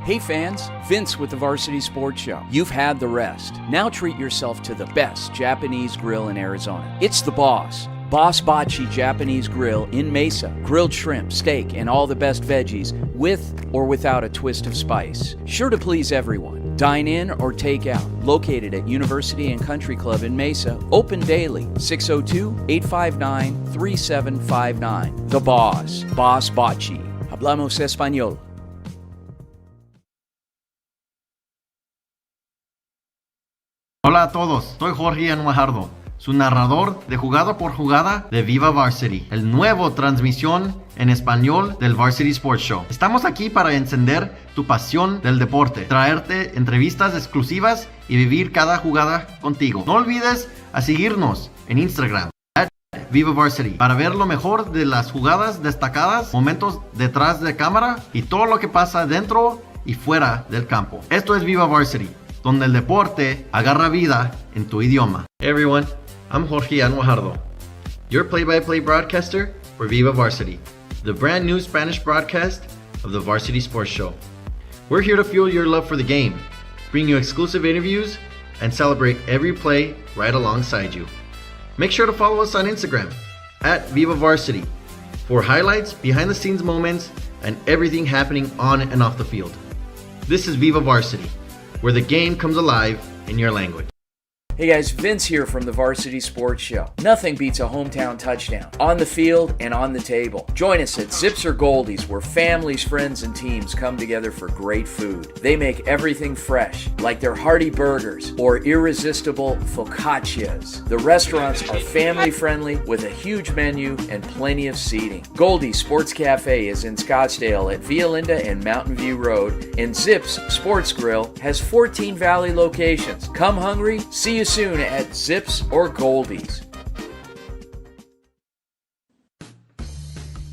Hey fans, Vince with the Varsity Sports Show. You've had the rest. Now treat yourself to the best Japanese grill in Arizona. It's the Boss. Boss Bachi Japanese Grill in Mesa. Grilled shrimp, steak, and all the best veggies with or without a twist of spice. Sure to please everyone. Dine in or take out. Located at University and Country Club in Mesa. Open daily. 602-859-3759. The Boss. Boss Bachi. Hablamos Español. Hola a todos, soy Jorge Anuajardo, su narrador de jugada por jugada de Viva Varsity, el nuevo transmisión en español del Varsity Sports Show. Estamos aquí para encender tu pasión del deporte, traerte entrevistas exclusivas y vivir cada jugada contigo. No olvides a seguirnos en Instagram @Viva Varsity para ver lo mejor de las jugadas destacadas, momentos detrás de cámara y todo lo que pasa dentro y fuera del campo. Esto es Viva Varsity, donde el deporte agarra vida en tu idioma. Hey everyone, I'm Jorge Anuajardo, your play-by-play broadcaster for Viva Varsity, the brand new Spanish broadcast of the Varsity Sports Show. We're here to fuel your love for the game, bring you exclusive interviews, and celebrate every play right alongside you. Make sure to follow us on Instagram @Viva Varsity for highlights, behind-the-scenes moments, and everything happening on and off the field. This is Viva Varsity, where the game comes alive in your language. Hey guys, Vince here from the Varsity Sports Show. Nothing beats a hometown touchdown, on the field and on the table. Join us at Zips or Goldies, where families, friends, and teams come together for great food. They make everything fresh, like their hearty burgers or irresistible focaccias. The restaurants are family friendly with a huge menu and plenty of seating. Goldie's Sports Cafe is in Scottsdale at Via Linda and Mountain View Road, and Zips Sports Grill has 14 Valley locations. Come hungry, see you soon at Zips or Goldies.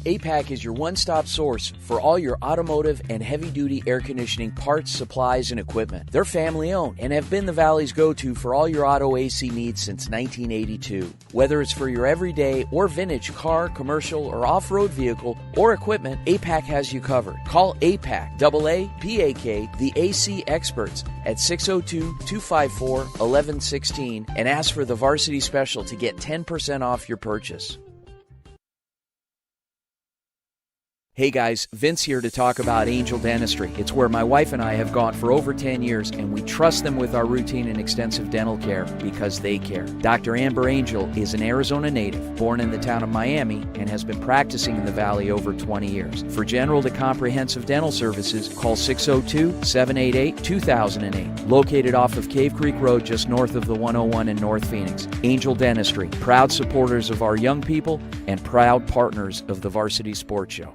APAC is your one-stop source for all your automotive and heavy-duty air conditioning parts, supplies, and equipment. They're family-owned and have been the Valley's go-to for all your auto AC needs since 1982. Whether it's for your everyday or vintage car, commercial, or off-road vehicle or equipment, APAC has you covered. Call APAC, AAPAK, the AC experts at 602-254-1116 and ask for the Varsity Special to get 10% off your purchase. Hey guys, Vince here to talk about Angel Dentistry. It's where my wife and I have gone for over 10 years, and we trust them with our routine and extensive dental care because they care. Dr. Amber Angel is an Arizona native, born in the town of Miami, and has been practicing in the Valley over 20 years. For general to comprehensive dental services, call 602-788-2008. Located off of Cave Creek Road just north of the 101 in North Phoenix. Angel Dentistry, proud supporters of our young people and proud partners of the Varsity Sports Show.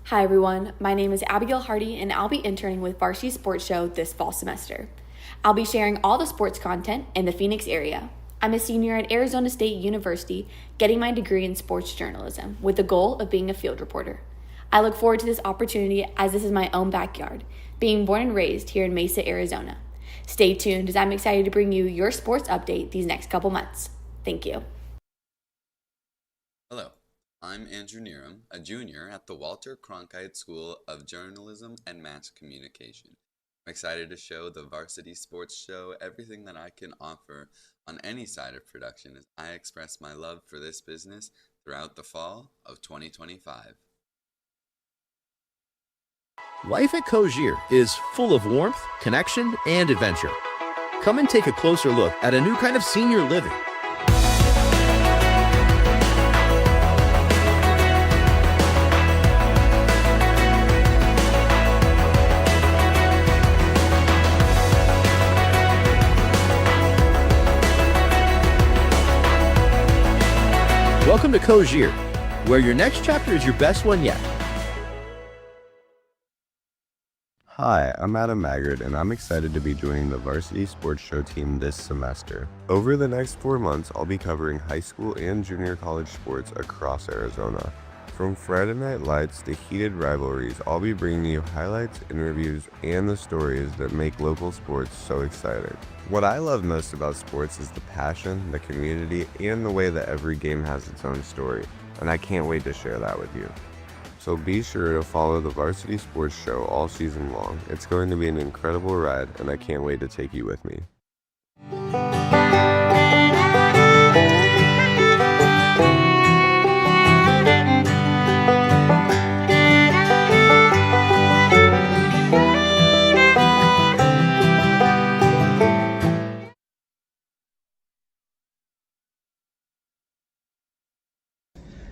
Hi everyone, my name is Abigail Hardy and I'll be interning with Varsity Sports Show this fall semester. I'll be sharing all the sports content in the Phoenix area. I'm a senior at Arizona State University, getting my degree in sports journalism with the goal of being a field reporter. I look forward to this opportunity as this is my own backyard, being born and raised here in Mesa, Arizona. Stay tuned as I'm excited to bring you your sports update these next couple months. Thank you. Hello. I'm Andrew Neeram, a junior at the Walter Cronkite School of Journalism and Mass Communication. I'm excited to show the Varsity Sports Show everything that I can offer on any side of production as I express my love for this business throughout the fall of 2025. Life at Cogier is full of warmth, connection, and adventure. Come and take a closer look at a new kind of senior living. Welcome to Cogier, where your next chapter is your best one yet. Hi, I'm Adam Maggard, and I'm excited to be joining the Varsity Sports Show team this semester. Over the next 4 months, I'll be covering high school and junior college sports across Arizona. From Friday Night Lights to heated rivalries, I'll be bringing you highlights, interviews, and the stories that make local sports so exciting. What I love most about sports is the passion, the community, and the way that every game has its own story, and I can't wait to share that with you. so be sure to follow the Varsity Sports Show all season long. It's going to be an incredible ride, and I can't wait to take you with me.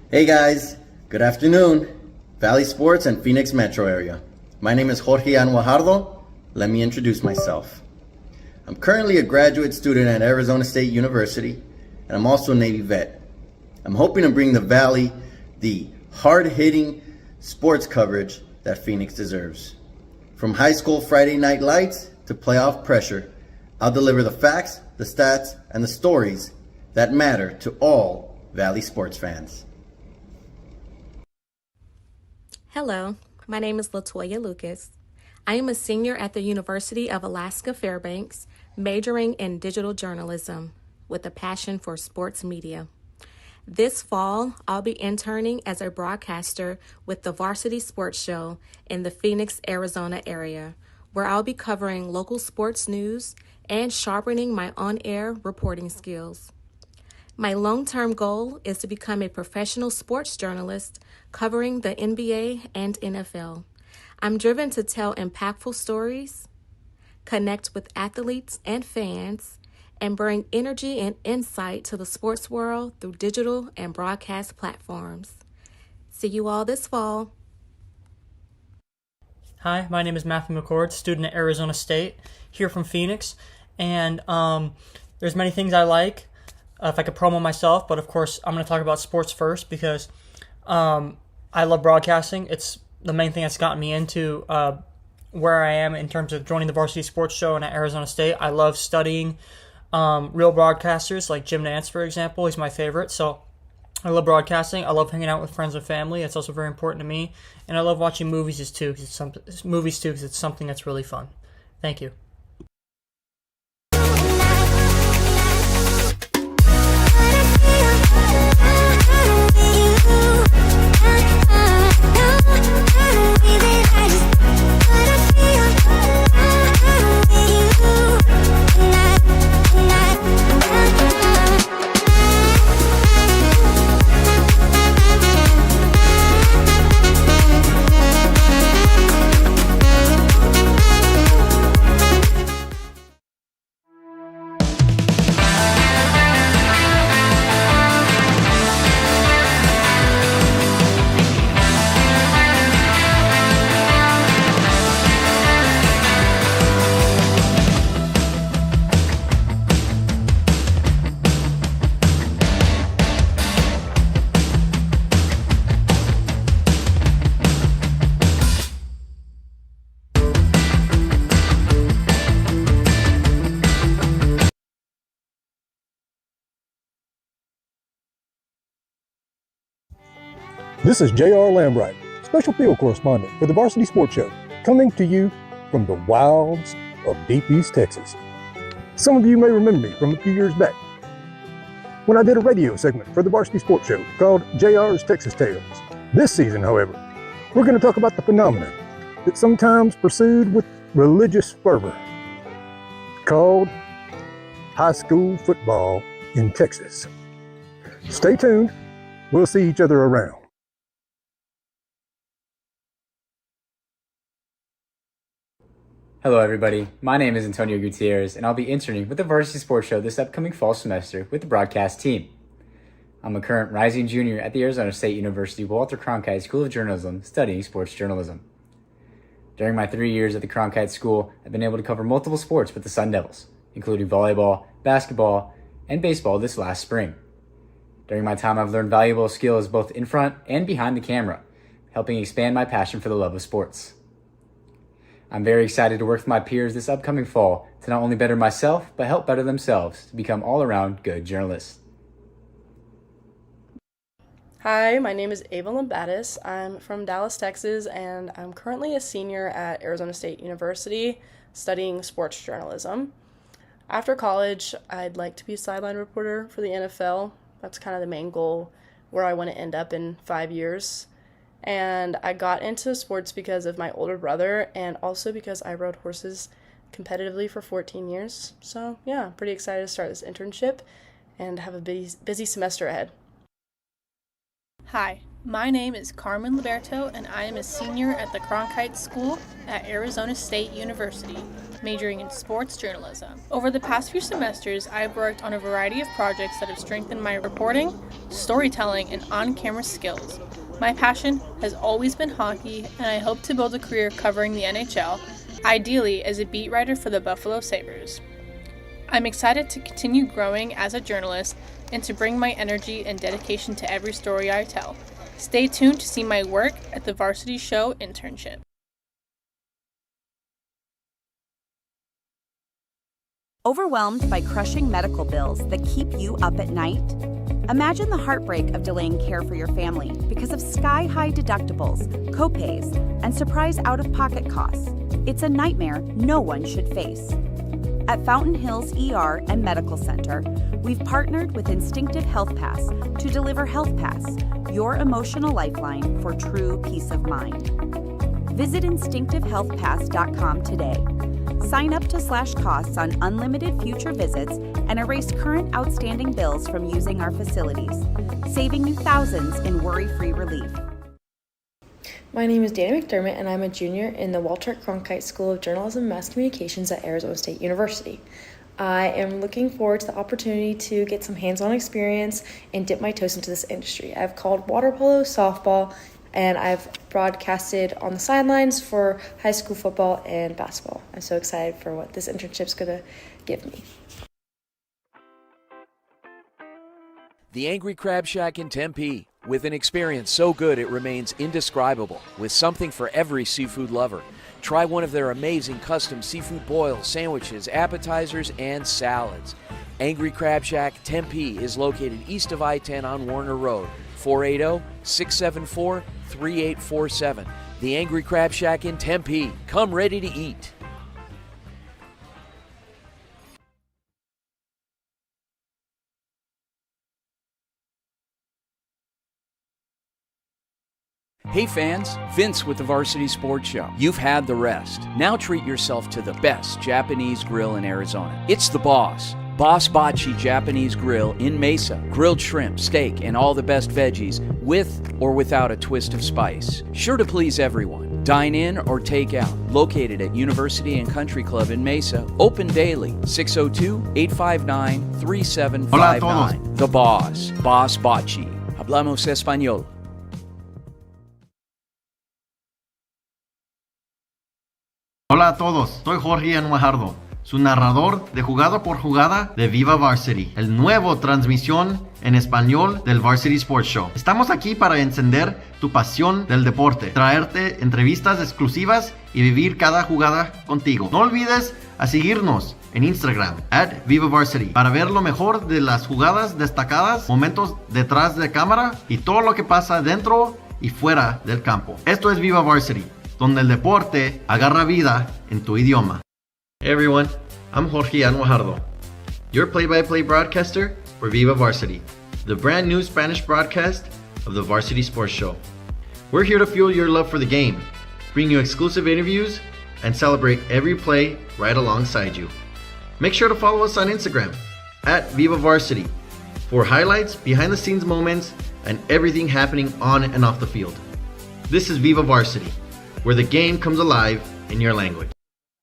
Hey guys, good afternoon. Valley Sports and Phoenix Metro area. My name is Jorge Anwajardo. Let me introduce myself. I'm currently a graduate student at Arizona State University, and I'm also a Navy vet. I'm hoping to bring the Valley the hard-hitting sports coverage that Phoenix deserves. From high school Friday night lights to playoff pressure, I'll deliver the facts, the stats, and the stories that matter to all Valley sports fans. Hello, my name is Latoya Lucas. I am a senior at the University of Alaska Fairbanks, majoring in digital journalism with a passion for sports media. This fall, I'll be interning as a broadcaster with the Varsity Sports Show in the Phoenix, Arizona area, where I'll be covering local sports news and sharpening my on-air reporting skills. My long-term goal is to become a professional sports journalist covering the NBA and NFL. I'm driven to tell impactful stories, connect with athletes and fans, and bring energy and insight to the sports world through digital and broadcast platforms. See you all this fall. Hi, my name is Matthew McCord, student at Arizona State, here from Phoenix, and there's many things I like. If I could promo myself, but of course I'm going to talk about sports first because I love broadcasting. It's the main thing that's gotten me into where I am in terms of joining the Varsity Sports Show and at Arizona State. I love studying real broadcasters like Jim Nantz, for example. He's my favorite. So I love broadcasting. I love hanging out with friends and family. It's also very important to me. And I love watching movies too because it's something that's really fun. Thank you. This is J.R. Lambright, special field correspondent for the Varsity Sports Show, coming to you from the wilds of deep East Texas. Some of you may remember me from a few years back when I did a radio segment for the Varsity Sports Show called JR's Texas Tales. This season, however, we're going to talk about the phenomenon that's sometimes pursued with religious fervor called high school football in Texas. Stay tuned. We'll see each other around. Hello everybody, my name is Antonio Gutierrez and I'll be interning with the Varsity Sports Show this upcoming fall semester with the broadcast team. I'm a current rising junior at the Arizona State University Walter Cronkite School of Journalism studying sports journalism. During my 3 years at the Cronkite School, I've been able to cover multiple sports with the Sun Devils, including volleyball, basketball, and baseball this last spring. During my time, I've learned valuable skills both in front and behind the camera, helping expand my passion for the love of sports. I'm very excited to work with my peers this upcoming fall to not only better myself, but help better themselves to become all-around good journalists. Hi, my name is Ava Lambatis. I'm from Dallas, Texas, and I'm currently a senior at Arizona State University studying sports journalism. After college, I'd like to be a sideline reporter for the NFL. That's kind of the main goal, where I want to end up in 5 years. And I got into sports because of my older brother and also because I rode horses competitively for 14 years. So yeah, pretty excited to start this internship and have a busy semester ahead. Hi, my name is Carmen Liberto and I am a senior at the Cronkite School at Arizona State University, majoring in sports journalism. Over the past few semesters, I've worked on a variety of projects that have strengthened my reporting, storytelling, and on-camera skills. My passion has always been hockey, and I hope to build a career covering the NHL, ideally as a beat writer for the Buffalo Sabres. I'm excited to continue growing as a journalist and to bring my energy and dedication to every story I tell. Stay tuned to see my work at the Varsity Show internship. Overwhelmed by crushing medical bills that keep you up at night? Imagine the heartbreak of delaying care for your family because of sky-high deductibles, copays, and surprise out-of-pocket costs. It's a nightmare no one should face. At Fountain Hills ER and Medical Center, we've partnered with Instinctive Health Pass to deliver Health Pass, your emotional lifeline for true peace of mind. Visit instinctivehealthpass.com today. Sign up to slash costs on unlimited future visits and erase current outstanding bills from using our facilities, saving you thousands in worry-free relief. My name is Dana McDermott, and I'm a junior in the Walter Cronkite School of Journalism and Mass Communications at Arizona State University. I am looking forward to the opportunity to get some hands-on experience and dip my toes into this industry. I've called water polo, softball, and I've broadcasted on the sidelines for high school football and basketball. I'm so excited for what this internship's going to give me. The Angry Crab Shack in Tempe, with an experience so good it remains indescribable, with something for every seafood lover. Try one of their amazing custom seafood boils, sandwiches, appetizers, and salads. Angry Crab Shack Tempe is located east of I-10 on Warner Road, 480-674-3847. The Angry Crab Shack in Tempe. Come ready to eat. Hey fans, Vince with the Varsity Sports Show. You've had the rest. Now treat yourself to the best Japanese grill in Arizona. It's the Boss. Boss Bachi Japanese Grill in Mesa. Grilled shrimp, steak, and all the best veggies with or without a twist of spice. Sure to please everyone. Dine in or take out. Located at University and Country Club in Mesa. Open daily. 602-859-3759. The Boss. Boss Bachi. Hablamos Español. Hola a todos, soy Jorge Guajardo, su narrador de jugada por jugada de Viva Varsity, el nuevo transmisión en español del Varsity Sports Show. Estamos aquí para encender tu pasión del deporte, traerte entrevistas exclusivas y vivir cada jugada contigo. No olvides a seguirnos en Instagram, @VivaVarsity, para ver lo mejor de las jugadas destacadas, momentos detrás de cámara y todo lo que pasa dentro y fuera del campo. Esto es Viva Varsity, donde el deporte agarra vida en tu idioma. Hey everyone, I'm Jorge Guajardo, your play-by-play broadcaster for Viva Varsity, the brand new Spanish broadcast of the Varsity Sports Show. We're here to fuel your love for the game, bring you exclusive interviews, and celebrate every play right alongside you. Make sure to follow us on Instagram, @VivaVarsity, for highlights, behind-the-scenes moments, and everything happening on and off the field. This is Viva Varsity, where the game comes alive in your language.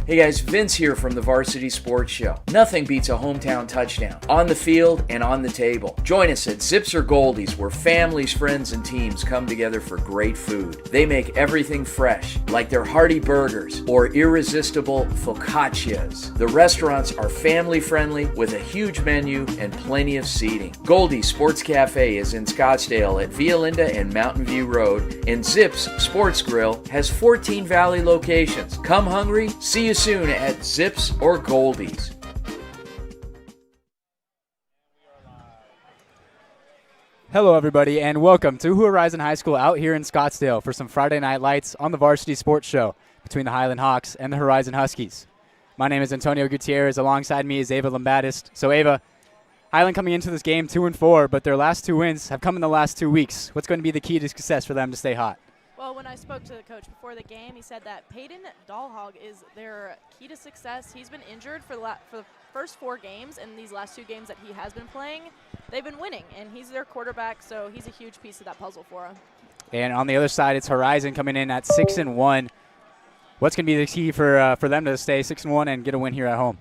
Hey guys, Vince here from the Varsity Sports Show. Nothing beats a hometown touchdown, on the field and on the table. Join us at Zips or Goldies, where families, friends, and teams come together for great food. They make everything fresh, like their hearty burgers or irresistible focaccias. The restaurants are family-friendly with a huge menu and plenty of seating. Goldie's Sports Cafe is in Scottsdale at Via Linda and Mountain View Road, and Zips Sports Grill has 14 Valley locations. Come hungry, see you soon at Zips or Goldies. Hello everybody and welcome to Horizon High School out here in Scottsdale for some Friday Night Lights on the Varsity Sports Show between the Highland Hawks and the Horizon Huskies. My name is Antonio Gutierrez. Alongside me is Ava Lambatist. So Ava, Highland coming into this game 2-4, but their last two wins have come in the last 2 weeks. What's going to be the key to success for them to stay hot? Well, when I spoke to the coach before the game, he said that Peyton Dahlhog is their key to success. He's been injured for the first 4 games, and these last 2 games that he has been playing, they've been winning, and he's their quarterback, so he's a huge piece of that puzzle for them. And on the other side, it's Horizon coming in at 6-1. What's going to be the key for them to stay 6-1 and get a win here at home?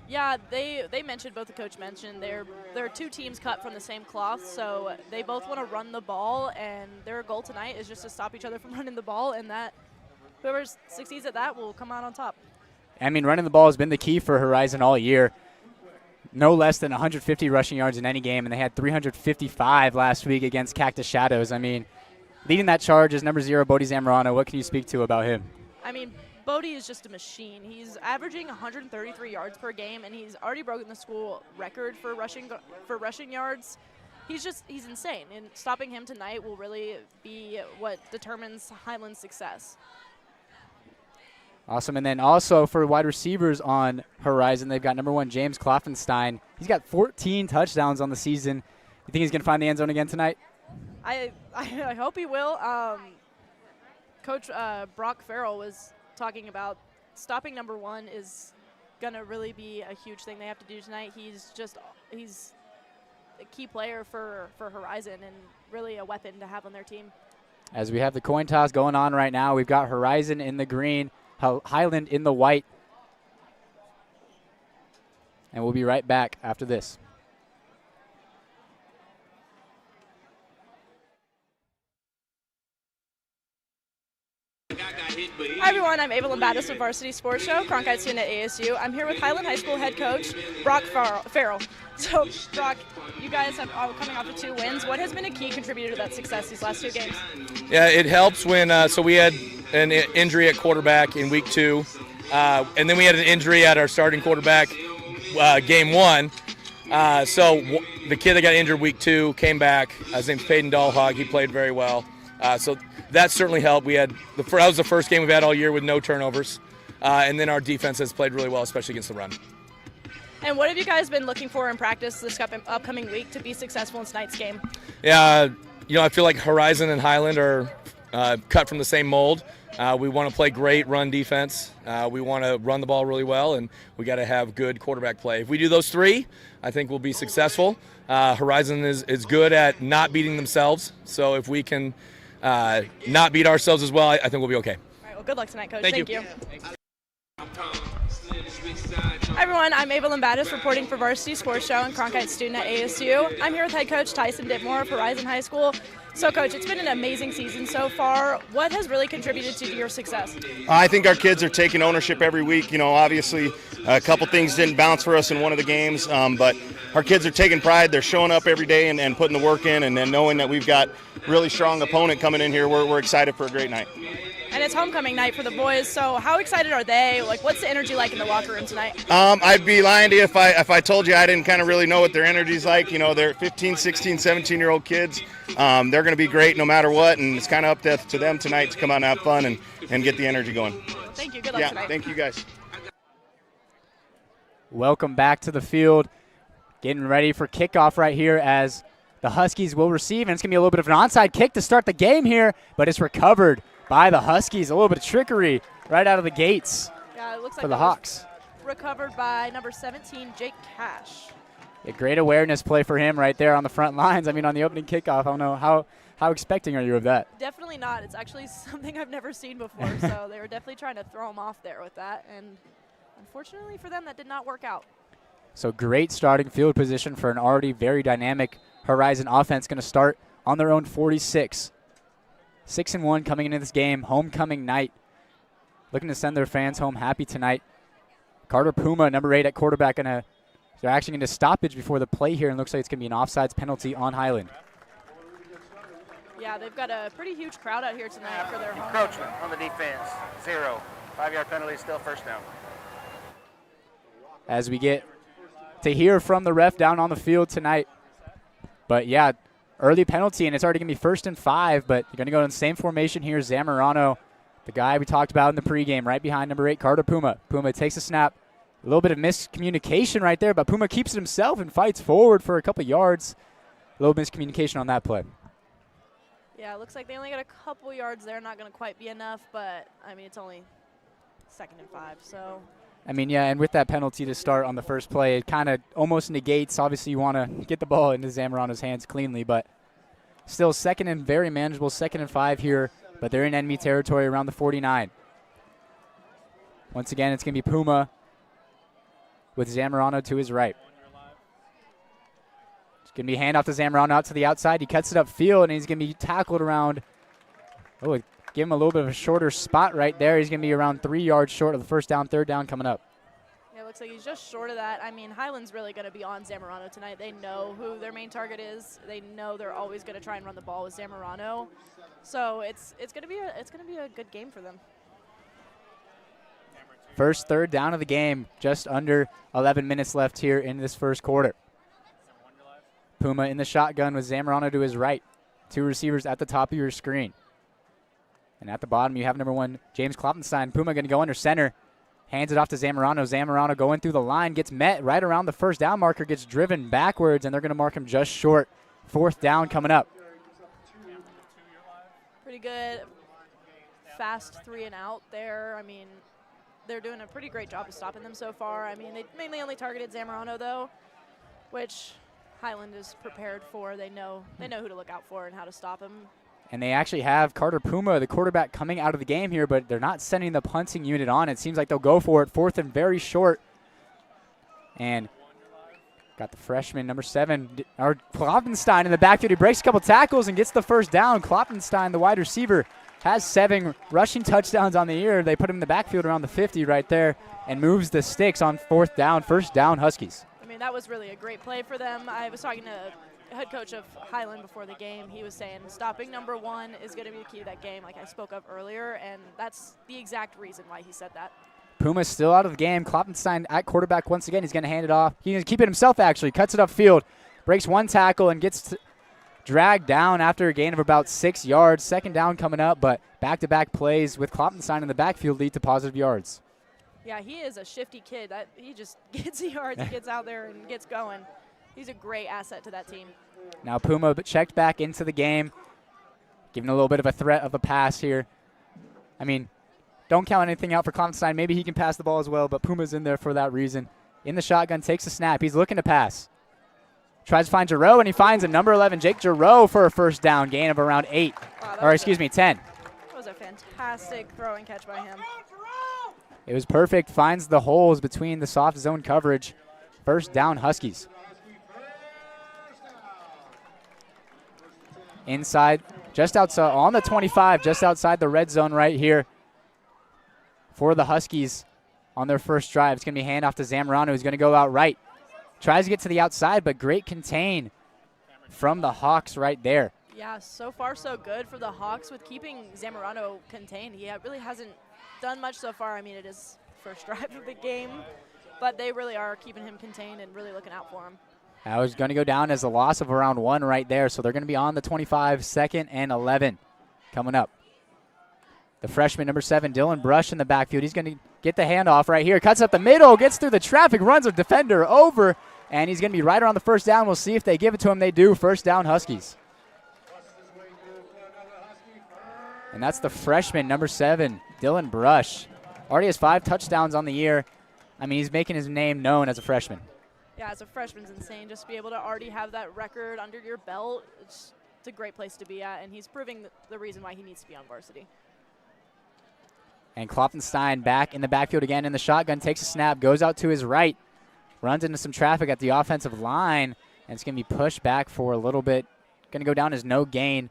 Yeah, they mentioned, both the coach mentioned, there are 2 teams cut from the same cloth, so they both want to run the ball, and their goal tonight is just to stop each other from running the ball, and that whoever succeeds at that will come out on top. I mean, running the ball has been the key for Horizon all year. No less than 150 rushing yards in any game, and they had 355 last week against Cactus Shadows. I mean, leading that charge is number 0, Bodie Zamorano. What can you speak to about him? I mean, Bodie is just a machine. He's averaging 133 yards per game, and he's already broken the school record for rushing yards. He's insane, and stopping him tonight will really be what determines Highland's success. Awesome. And then also for wide receivers on Horizon, they've got number 1, James Kloffenstein. He's got 14 touchdowns on the season. You think he's going to find the end zone again tonight? I hope he will. Coach Brock Farrell was talking about stopping number 1 is going to really be a huge thing they have to do tonight. He's a key player for Horizon and really a weapon to have on their team. As we have the coin toss going on right now, we've got Horizon in the green, Highland in the white. And we'll be right back after this. Hi everyone, I'm Ava Lambatis with Varsity Sports Show, Cronkite student at ASU. I'm here with Highland High School head coach Brock Farrell. So Brock, you guys are coming off of 2 wins. What has been a key contributor to that success these last 2 games? Yeah, it helps when so we had an injury at quarterback in week 2, and then we had an injury at our starting quarterback game 1. So the kid that got injured week 2 came back. His name's Peyton Dahlhog. He played very well. So that certainly helped. That was the first game we've had all year with no turnovers, and then our defense has played really well, especially against the run. And what have you guys been looking for in practice this upcoming week to be successful in tonight's game? Yeah, I feel like Horizon and Highland are cut from the same mold. We want to play great run defense. We want to run the ball really well, and we got to have good quarterback play. If we do those 3, I think we'll be successful. Horizon is good at not beating themselves, so if we can not beat ourselves as well, I think we'll be okay. All right, well, good luck tonight, Coach. Thank you. Hi everyone, I'm Ava Lambatis reporting for Varsity Sports Show and Cronkite student at ASU. I'm here with head coach Tyson Ditmore of Horizon High School. So Coach, it's been an amazing season so far. What has really contributed to your success? I think our kids are taking ownership every week. Obviously a couple things didn't bounce for us in one of the games, but our kids are taking pride. They're showing up every day and putting the work in, and then knowing that we've got really strong opponent coming in here, we're excited for a great night. And it's homecoming night for the boys, so how excited are they? What's the energy like in the locker room tonight? I'd be lying to you if I told you I didn't kind of really know what their energy's like. They're 15, 16, 17-year-old kids. They're going to be great no matter what, and it's kind of up to them tonight to come out and have fun and get the energy going. Thank you. Good luck tonight. Thank you, guys. Welcome back to the field. Getting ready for kickoff right here as the Huskies will receive, and it's going to be a little bit of an onside kick to start the game here, but it's recovered by the Huskies. A little bit of trickery right out of the gates for the Hawks. Recovered by number 17, Jake Cash. A great awareness play for him right there on the front lines. I mean, on the opening kickoff, I don't know how expecting are you of that? Definitely not. It's actually something I've never seen before, so they were definitely trying to throw him off there with that, and unfortunately for them, that did not work out. So great starting field position for an already very dynamic Horizon offense. Going to start on their own 46. 6-1 coming into this game, homecoming night. Looking to send their fans home happy tonight. Carter Puma, number 8 at quarterback, they're actually going to stoppage before the play here, and looks like it's going to be an offsides penalty on Highland. Yeah, they've got a pretty huge crowd out here tonight for their home. Encroachment on the defense, 0. 5-yard penalty, still first down. As we get to hear from the ref down on the field tonight. But yeah, early penalty, and it's already going to be 1st and 5, but you're going to go in the same formation here. Zamorano, the guy we talked about in the pregame, right behind number 8, Carter Puma. Puma takes a snap. A little bit of miscommunication right there, but Puma keeps it himself and fights forward for a couple yards. A little miscommunication on that play. Yeah, it looks like they only got a couple yards there. Not going to quite be enough, but, I mean, it's only 2nd and 5, so. I mean, yeah, and with that penalty to start on the first play, it kind of almost negates. Obviously, you want to get the ball into Zamorano's hands cleanly, but still 2nd and very manageable, 2nd and 5 here, but they're in enemy territory around the 49. Once again, it's going to be Puma with Zamorano to his right. It's going to be handoff to Zamorano out to the outside. He cuts it upfield, and he's going to be tackled around. Oh, give him a little bit of a shorter spot right there. He's going to be around 3 yards short of the first down, 3rd down coming up. Yeah, it looks like he's just short of that. I mean, Highland's really going to be on Zamorano tonight. They know who their main target is. They know they're always going to try and run the ball with Zamorano. So it's going to be a good game for them. First 3rd down of the game, just under 11 minutes left here in this first quarter. Puma in the shotgun with Zamorano to his right. 2 receivers at the top of your screen. And at the bottom, you have number 1, James Kloppenstein. Puma going to go under center. Hands it off to Zamorano. Zamorano going through the line, gets met right around the first down marker, gets driven backwards, and they're going to mark him just short. 4th down coming up. Pretty good, fast 3 and out there. I mean, they're doing a pretty great job of stopping them so far. I mean, they mainly only targeted Zamorano, though, which Highland is prepared for. They know who to look out for and how to stop him. And they actually have Carter Puma, the quarterback, coming out of the game here, but they're not sending the punting unit on. It seems like they'll go for it. 4th and very short. And got the freshman, number 7, or Kloppenstein in the backfield. He breaks a couple tackles and gets the first down. Kloppenstein, the wide receiver, has 7 rushing touchdowns on the year. They put him in the backfield around the 50 right there and moves the sticks on 4th down. First down, Huskies. I mean, that was really a great play for them. I was talking to head coach of Highland before the game. He was saying stopping number 1 is going to be the key to that game, like I spoke of earlier, and that's the exact reason why he said that. Puma's still out of the game. Kloppenstein at quarterback once again. He's going to hand it off. He's going to keep it himself, actually. Cuts it upfield, breaks 1 tackle, and gets dragged down after a gain of about 6 yards. 2nd down coming up, but back-to-back plays with Kloppenstein in the backfield lead to positive yards. Yeah, he is a shifty kid. He just gets the yards, he gets out there and gets going. He's a great asset to that team. Now Puma checked back into the game, giving a little bit of a threat of a pass here. I mean, don't count anything out for Kloppenstein. Maybe he can pass the ball as well, but Puma's in there for that reason. In the shotgun, takes a snap. He's looking to pass. Tries to find Giroux, and he finds a number 11, Jake Giroux, for a first down, gain of around 10. That was a fantastic throw and catch by him. It was perfect. Finds the holes between the soft zone coverage. First down, Huskies. Inside, just outside, on the 25, just outside the red zone right here for the Huskies on their first drive. It's going to be handoff to Zamorano, who's going to go out right. Tries to get to the outside, but great contain from the Hawks right there. Yeah, so far so good for the Hawks with keeping Zamorano contained. He really hasn't done much so far. I mean, it is first drive of the game, but they really are keeping him contained and really looking out for him. That was going to go down as a loss of around 1 right there, so they're going to be on the 25, 2nd and 11 coming up. The freshman, number 7, Dylan Brush in the backfield. He's going to get the handoff right here. Cuts up the middle, gets through the traffic, runs a defender over, and he's going to be right around the first down. We'll see if they give it to him. They do. First down, Huskies. And that's the freshman, number 7, Dylan Brush. Already has 5 touchdowns on the year. I mean, he's making his name known as a freshman. Yeah, as a freshman's insane. Just to be able to already have that record under your belt, it's a great place to be at, and he's proving the reason why he needs to be on varsity. And Kloppenstein back in the backfield again in the shotgun, takes a snap, goes out to his right, runs into some traffic at the offensive line, and it's going to be pushed back for a little bit. Going to go down as no gain.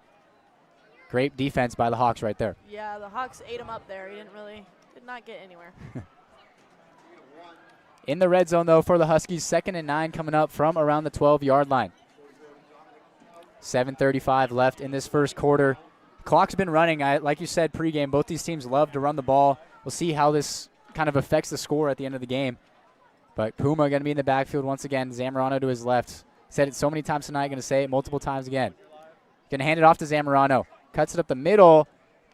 Great defense by the Hawks right there. Yeah, the Hawks ate him up there. He did not get anywhere. In the red zone, though, for the Huskies, 2nd and 9 coming up from around the 12-yard line. 7:35 left in this first quarter. Clock's been running. Like you said pregame, both these teams love to run the ball. We'll see how this kind of affects the score at the end of the game. But Puma going to be in the backfield once again. Zamorano to his left. Said it so many times tonight, going to say it multiple times again. Going to hand it off to Zamorano. Cuts it up the middle.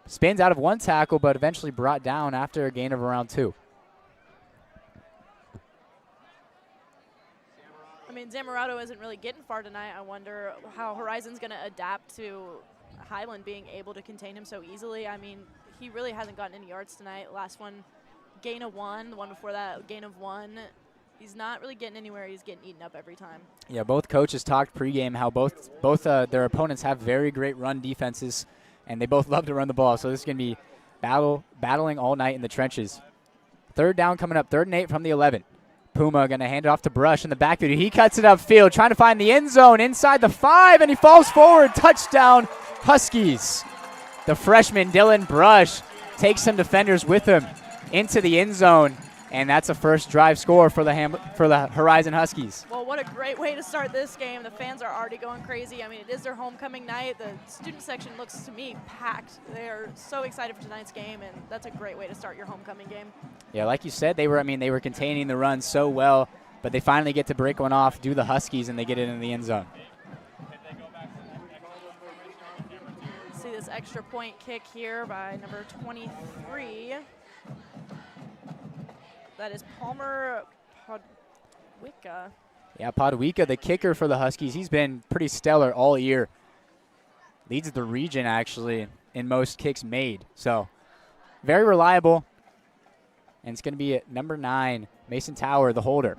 Spins out of 1 tackle, but eventually brought down after a gain of around 2. I mean, Zamorano isn't really getting far tonight. I wonder how Horizon's going to adapt to Highland being able to contain him so easily. I mean, he really hasn't gotten any yards tonight. Last one, gain of 1. The one before that, gain of 1. He's not really getting anywhere. He's getting eaten up every time. Yeah, both coaches talked pregame how both their opponents have very great run defenses, and they both love to run the ball. So this is going to be battling all night in the trenches. Third down coming up, 3rd and 8 from the 11. Puma going to hand it off to Brush in the backfield. He cuts it upfield, trying to find the end zone inside the 5, and he falls forward. Touchdown, Huskies. The freshman, Dylan Brush, takes some defenders with him into the end zone, and that's a first drive score for the Horizon Huskies. Well, what a great way to start this game. The fans are already going crazy. I mean, it is their homecoming night. The student section looks, to me, packed. They are so excited for tonight's game, and that's a great way to start your homecoming game. Yeah, like you said, they were containing the run so well, but they finally get to break one off, do the Huskies, and they get it in the end zone. See this extra point kick here by number 23. That is Palmer Podwicka. Yeah, Podwicka, the kicker for the Huskies, he's been pretty stellar all year. Leads the region, actually, in most kicks made. So, very reliable. And it's going to be at number 9, Mason Tower, the holder.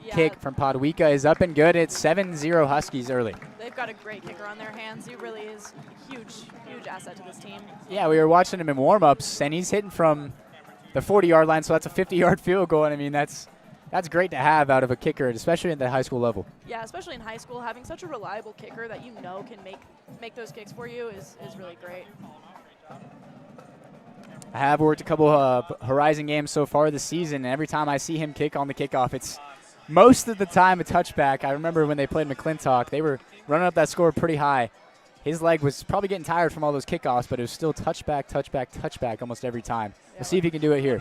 Yeah. Kick from Podwicka is up and good. It's 7-0 Huskies early. They've got a great kicker on their hands. He really is a huge, huge asset to this team. Yeah, we were watching him in warm-ups, and he's hitting from the 40-yard line, so that's a 50-yard field goal. And I mean, that's great to have out of a kicker, especially at the high school level. Yeah, especially in high school, having such a reliable kicker that you know can make those kicks for you is really great. I have worked a couple Horizon games so far this season, and every time I see him kick on the kickoff, it's most of the time a touchback. I remember when they played McClintock, they were running up that score pretty high. His leg was probably getting tired from all those kickoffs, but it was still touchback, touchback, touchback almost every time. We'll see if he can do it here.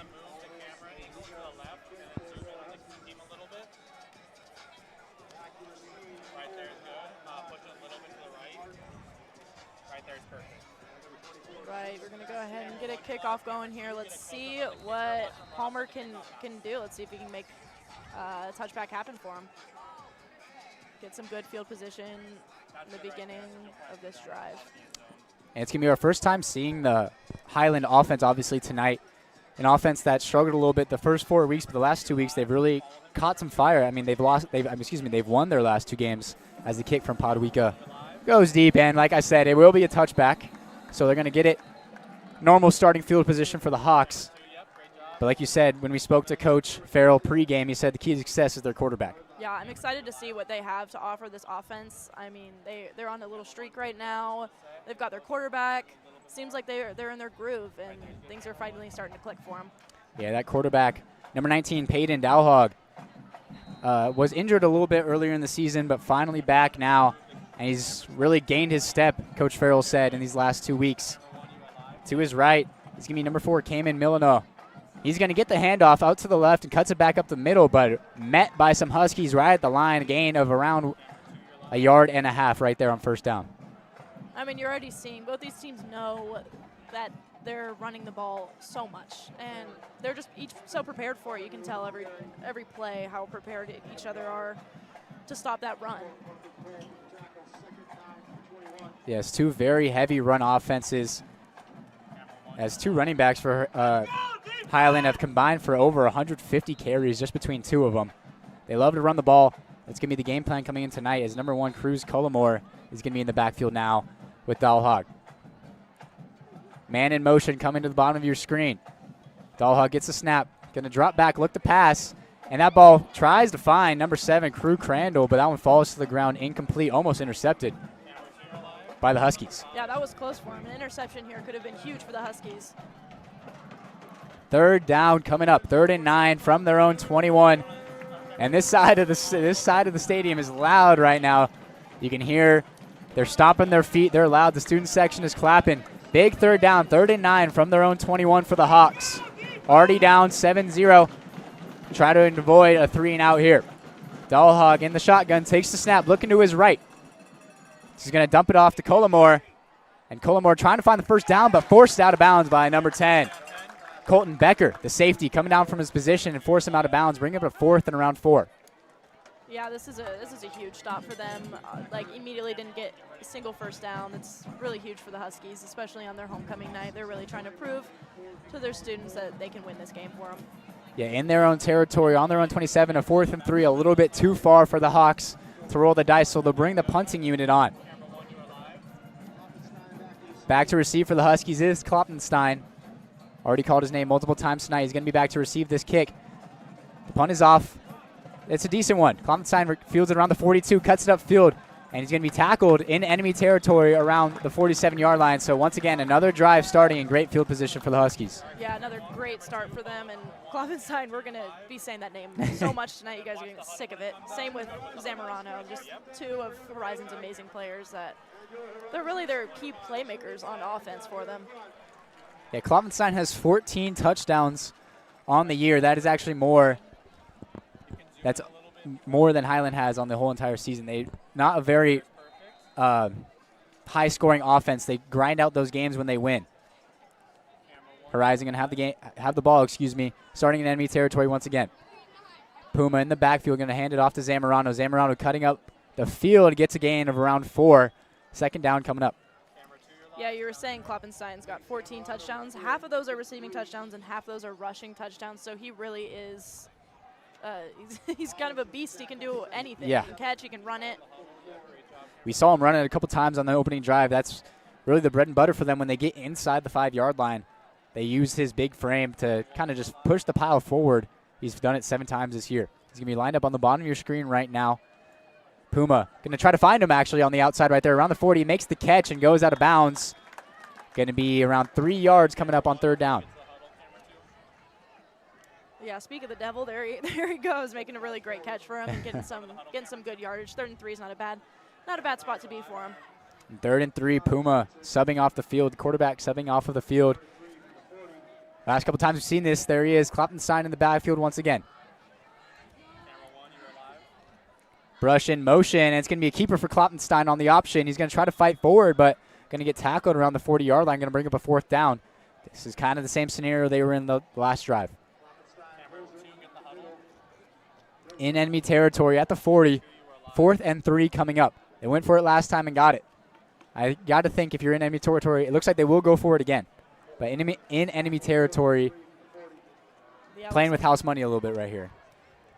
Right, we're going to go ahead and get a kickoff going here. Let's see what Palmer can do. Let's see if he can make a touchback happen for him. Get some good field position in the beginning of this drive. And it's going to be our first time seeing the Highland offense, obviously, tonight. An offense that struggled a little bit the first 4 weeks, but the last 2 weeks they've really caught some fire. I mean, they've won their last 2 games as the kick from Podwicka goes deep. And like I said, it will be a touchback. So they're going to get it. Normal starting field position for the Hawks. But like you said, when we spoke to Coach Farrell pregame, he said the key to success is their quarterback. Yeah, I'm excited to see what they have to offer this offense. I mean, they're on a little streak right now. They've got their quarterback. Seems like they're in their groove, and things are finally starting to click for them. Yeah, that quarterback, number 19, Peyton Dowhog, was injured a little bit earlier in the season, but finally back now. And he's really gained his step, Coach Farrell said, in these last 2 weeks. To his right, he's going to be number 4, Cayman Milano. He's going to get the handoff out to the left and cuts it back up the middle, but met by some Huskies right at the line, a gain of around 1.5 yards right there on first down. I mean, you're already seeing both these teams know that they're running the ball so much, and they're just each so prepared for it. You can tell every play how prepared each other are to stop that run. Yes, 2 very heavy run offenses. As 2 running backs for Highland have combined for over 150 carries just between 2 of them. They love to run the ball. That's going to be the game plan coming in tonight as number 1, Cruz Cullimore, is going to be in the backfield now with Dalhog. Man in motion coming to the bottom of your screen. Dalhog gets a snap. Going to drop back, look to pass. And that ball tries to find number 7, Crew Crandall, but that one falls to the ground incomplete, almost intercepted by the Huskies. Yeah, that was close for him. An interception here could have been huge for the Huskies. Third down coming up, 3rd and 9 from their own 21. And this side of the stadium is loud right now. You can hear they're stomping their feet. They're loud. The student section is clapping. Big 3rd down, 3rd and 9 from their own 21 for the Hawks. Already down 7-0. Try to avoid a 3-and-out here. Dalhog in the shotgun, takes the snap, looking to his right. He's going to dump it off to Cullimore. And Cullimore trying to find the first down, but forced out of bounds by number 10. Colton Becker, the safety, coming down from his position and force him out of bounds, bring him to 4th and around 4. Yeah, this is a huge stop for them. Like immediately didn't get a single first down. It's really huge for the Huskies, especially on their homecoming night. They're really trying to prove to their students that they can win this game for them. Yeah, in their own territory, on their own 27, a 4th and 3, a little bit too far for the Hawks to roll the dice, so they'll bring the punting unit on. Back to receive for the Huskies is Kloppenstein. Already called his name multiple times tonight. He's going to be back to receive this kick. The punt is off. It's a decent one. Kloppenstein fields it around the 42, cuts it upfield, and he's going to be tackled in enemy territory around the 47-yard line. So once again, another drive starting in great field position for the Huskies. Yeah, another great start for them. And Kloppenstein, we're going to be saying that name so much tonight. You guys are getting sick of it. Same with Zamorano, just two of Horizon's amazing players that they're really their key playmakers on offense for them. Yeah, Kloppenstein has 14 touchdowns on the year. That is actually more. That's more than Highland has on the whole entire season. They not a very high-scoring offense. They grind out those games when they win. Horizon going to have the ball, starting in enemy territory once again. Puma in the backfield, going to hand it off to Zamorano. Zamorano cutting up the field, gets a gain of around 4. Second down coming up. Yeah, you were saying Kloppenstein's got 14 touchdowns. Half of those are receiving touchdowns and half of those are rushing touchdowns. So he really is he's kind of a beast. He can do anything. Yeah. He can catch, he can run it. We saw him run it a couple times on the opening drive. That's really the bread and butter for them when they get inside the 5-yard line. They use his big frame to kind of just push the pile forward. He's done it 7 times this year. He's going to be lined up on the bottom of your screen right now. Puma going to try to find him actually on the outside right there around the 40. He makes the catch and goes out of bounds. Going to be around 3 yards coming up on 3rd down. Yeah, speak of the devil, there he goes, making a really great catch for him and getting some good yardage. 3rd and 3 is not a bad spot to be for him. 3rd and 3, Puma subbing off the field, quarterback subbing off of the field. Last couple times we've seen this, there he is, Kloppenstein in the backfield once again. Brush in motion, and it's going to be a keeper for Kloppenstein on the option. He's going to try to fight forward, but going to get tackled around the 40-yard line, going to bring up a 4th down. This is kind of the same scenario they were in the last drive. In enemy territory at the 40, 4th and 3 coming up. They went for it last time and got it. I got to think if you're in enemy territory, it looks like they will go for it again. But in enemy territory, playing with house money a little bit right here.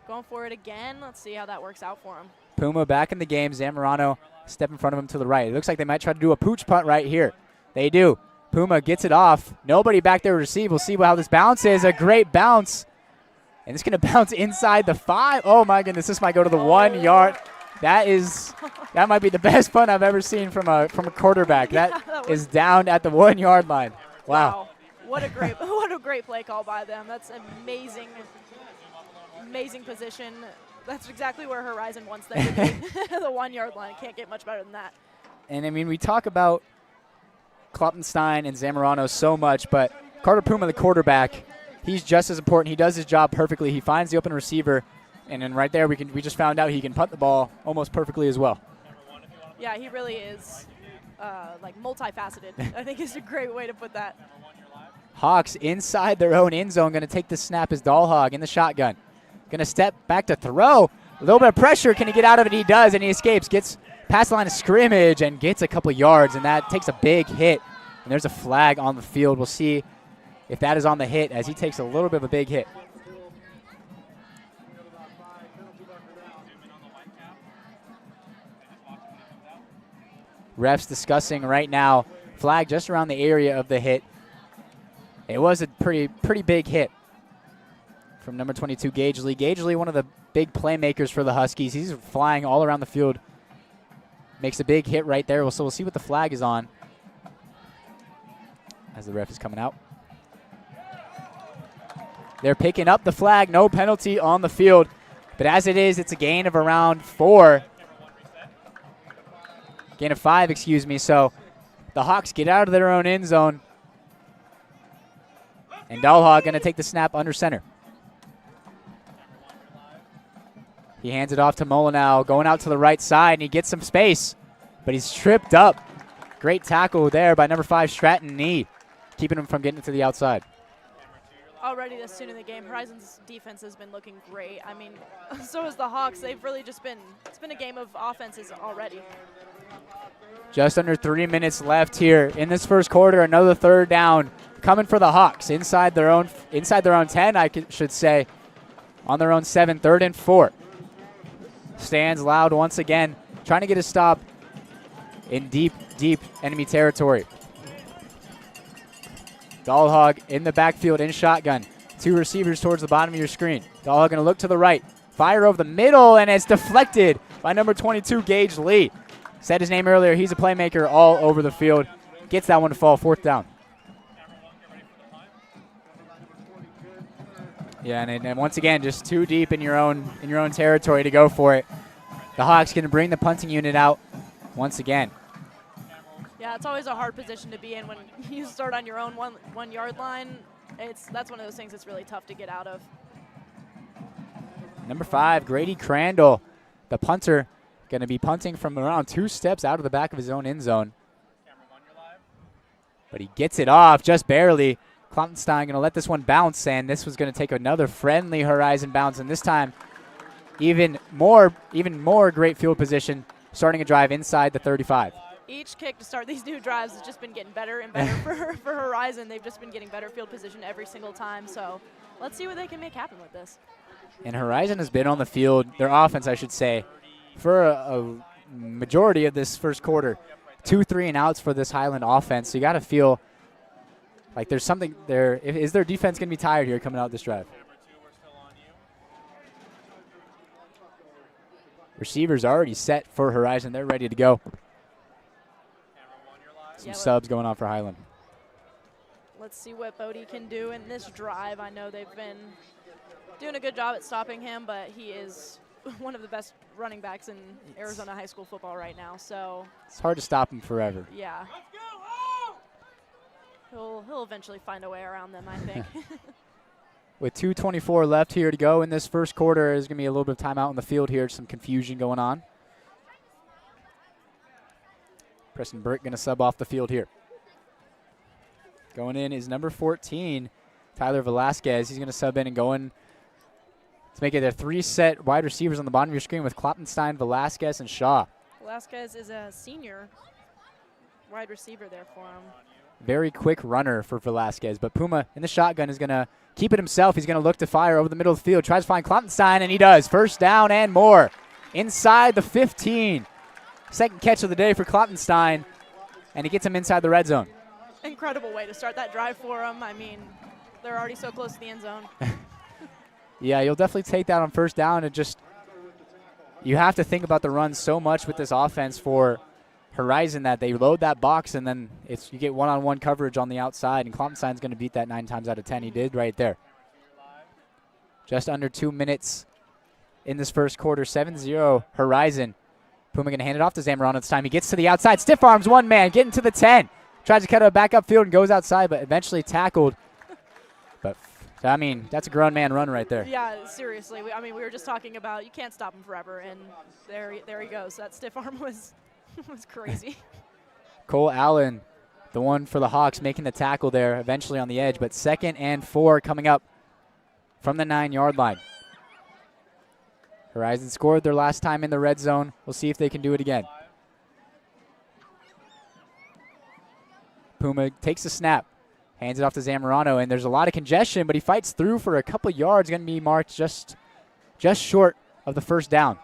Going for it again. Let's see how that works out for him. Puma back in the game. Zamorano step in front of him to the right. It looks like they might try to do a pooch punt right here. They do. Puma gets it off. Nobody back there to receive. We'll see how this bounce is. A great bounce. And it's going to bounce inside the 5. Oh, my goodness. This might go to the 1 yard. That might be the best punt I've ever seen from a quarterback. That is down at the 1 yard line. Wow. What a great play call by them. That's amazing position. That's exactly where Horizon wants them to be. The 1 yard line. Can't get much better than that. And I mean, we talk about Kloppenstein and Zamorano so much, but Carter Puma, the quarterback, he's just as important. He does his job perfectly. He finds the open receiver, and then right there we just found out he can punt the ball almost perfectly as well. Yeah, he really is like multifaceted. I think is a great way to put that. Hawks inside their own end zone, going to take the snap as Dahlhag in the shotgun. Going to step back to throw. A little bit of pressure. Can he get out of it? He does, and he escapes. Gets past the line of scrimmage and gets a couple yards, and that takes a big hit. And there's a flag on the field. We'll see if that is on the hit as he takes a little bit of a big hit. Refs discussing right now. Flag just around the area of the hit. It was a pretty big hit from number 22, Gagely. Gagely, one of the big playmakers for the Huskies. He's flying all around the field. Makes a big hit right there. So we'll see what the flag is on as the ref is coming out. They're picking up the flag. No penalty on the field. But as it is, it's a gain of around 4. Gain of 5, excuse me. So the Hawks get out of their own end zone. And Dahlhag going to take the snap under center. He hands it off to Molyneux, going out to the right side, and he gets some space. But he's tripped up. Great tackle there by number 5, Stratton Nee, keeping him from getting to the outside. already this soon in the game. Horizon's defense has been looking great. I mean, so has the Hawks. They've really just been, it's been a game of offenses already. Just under 3 minutes left here in this first quarter. Another third down coming for the Hawks inside their own 10, should say, on their own 7, 3rd and 4. Stands loud once again, trying to get a stop in deep enemy territory. Dahlhag in the backfield in shotgun. 2 receivers towards the bottom of your screen. Dahlhag going to look to the right. Fire over the middle, and it's deflected by number 22, Gage Lee. Said his name earlier. He's a playmaker all over the field. Gets that one to fall. 4th down. Yeah, and once again, just too deep in your own territory to go for it. The Hawks going to bring the punting unit out once again. Yeah, it's always a hard position to be in when you start on your own one yard line. That's one of those things that's really tough to get out of. Number 5, Grady Crandall, the punter, going to be punting from around 2 steps out of the back of his own end zone. But he gets it off just barely. Kloppenstein going to let this one bounce, and this was going to take another friendly Horizon bounce, and this time even more great field position, starting a drive inside the 35. Each kick to start these new drives has just been getting better and better for Horizon. They've just been getting better field position every single time, so let's see what they can make happen with this. And Horizon has been on the field, their offense, I should say, for a majority of this first quarter. 2 3 and outs for this Highland offense, so you got to feel like there's something there. Is their defense going to be tired here coming out this drive? Receivers already set for Horizon. They're ready to go. Some subs going on for Highland. Let's see what Bodie can do in this drive. I know they've been doing a good job at stopping him, but he is one of the best running backs in Arizona high school football right now. So it's hard to stop him forever. Yeah. He'll eventually find a way around them, I think. With 2:24 left here to go in this first quarter, there's going to be a little bit of timeout on the field here, some confusion going on. Preston Burke going to sub off the field here. Going in is number 14, Tyler Velasquez. He's going to sub in and go in to make it their 3 set wide receivers on the bottom of your screen with Kloppenstein, Velasquez, and Shaw. Velasquez is a senior wide receiver there for him. Very quick runner for Velasquez, but Puma in the shotgun is going to keep it himself. He's going to look to fire over the middle of the field, tries to find Kloppenstein, and he does. 1st down and more inside the 15. 2nd catch of the day for Kloppenstein, and he gets him inside the red zone. Incredible way to start that drive for him. I mean, they're already so close to the end zone. Yeah, you'll definitely take that on 1st down, and just you have to think about the run so much with this offense for Horizon that they load that box, and then you get one-on-one coverage on the outside, and Kloppenstein's going to beat that 9 times out of 10. He did right there. Just under 2 minutes in this first quarter, 7-0 Horizon. Puma going to hand it off to Zamorano this time. He gets to the outside, stiff arms one man, getting to the 10. Tries to cut it back upfield and goes outside, but eventually tackled. But, I mean, that's a grown man run right there. Yeah, seriously. We were just talking about you can't stop him forever, and there he goes. That stiff arm was crazy. Cole Allen, the one for the Hawks, making the tackle there eventually on the edge, but 2nd and 4 coming up from the 9-yard line. Horizon scored their last time in the red zone. We'll see if they can do it again. Puma takes the snap, hands it off to Zamorano, and there's a lot of congestion, but he fights through for a couple yards, going to be marked just short of the 1st down.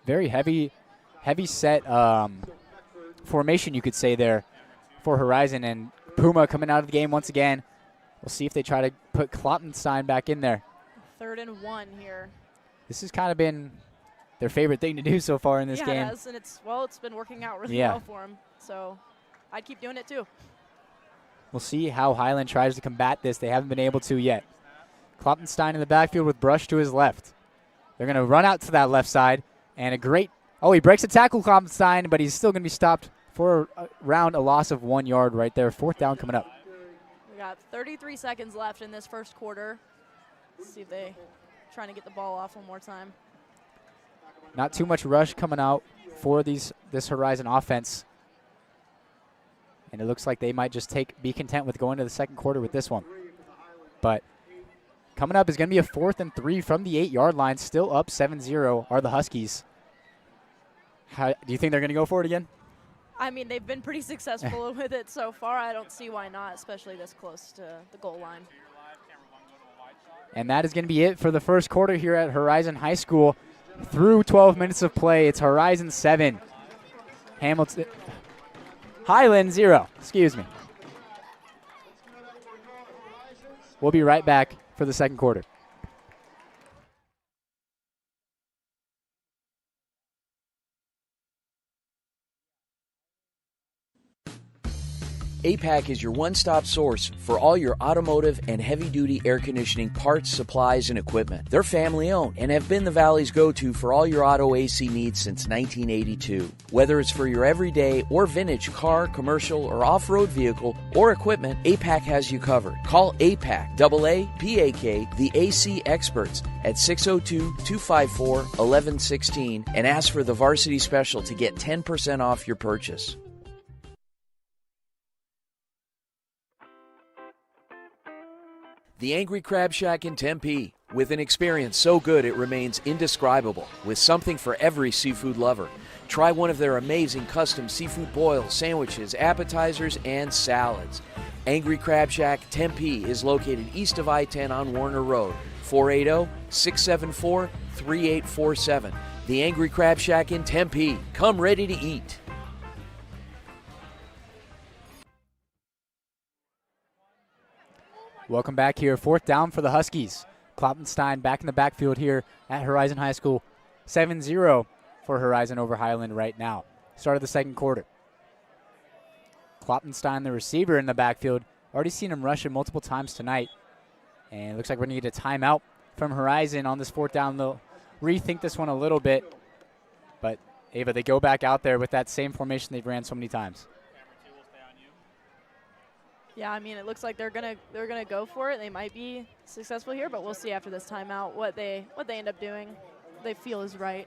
Very heavy set formation, you could say, there for Horizon, and Puma coming out of the game once again. We'll see if they try to put Kloppenstein back in there. 3rd and 1 here. This has kind of been their favorite thing to do so far in this game. Yeah, it has, and it's been working out really well for them. So I'd keep doing it too. We'll see how Highland tries to combat this. They haven't been able to yet. Kloppenstein in the backfield with Brush to his left. They're going to run out to that left side, and he breaks a tackle, Kloppenstein, but he's still going to be stopped for around a loss of 1 yard right there. 4th down coming up. We got 33 seconds left in this first quarter. Let's see if they trying to get the ball off one more time. Not too much rush coming out for this Horizon offense. And it looks like they might just be content with going to the second quarter with this one. But coming up is going to be a 4th and 3 from the 8-yard line. Still up 7-0 are the Huskies. Do you think they're going to go for it again? I mean, they've been pretty successful with it so far. I don't see why not, especially this close to the goal line. And that is going to be it for the first quarter here at Horizon High School. Through 12 minutes of play, it's Horizon 7. Highland 0, excuse me. We'll be right back for the second quarter. APAC is your one-stop source for all your automotive and heavy-duty air conditioning parts, supplies, and equipment. They're family-owned and have been the Valley's go-to for all your auto AC needs since 1982. Whether it's for your everyday or vintage car, commercial, or off-road vehicle or equipment, APAC has you covered. Call APAC, AAPAK, the AC experts at 602-254-1116 and ask for the Varsity Special to get 10% off your purchase. The Angry Crab Shack in Tempe, with an experience so good it remains indescribable, with something for every seafood lover. Try one of their amazing custom seafood boils, sandwiches, appetizers, and salads. Angry Crab Shack Tempe is located east of I-10 on Warner Road, 480-674-3847. The Angry Crab Shack in Tempe. Come ready to eat. Welcome back here. 4th down for the Huskies. Kloppenstein back in the backfield here at Horizon High School. 7-0 for Horizon over Highland right now. Start of the second quarter. Kloppenstein, the receiver in the backfield. Already seen him rush it multiple times tonight. And it looks like we're going to get a timeout from Horizon on this 4th down. They'll rethink this one a little bit. But, Ava, they go back out there with that same formation they've ran so many times. Yeah, I mean, it looks like they're gonna go for it. They might be successful here, but we'll see after this timeout what they end up doing. They feel is right.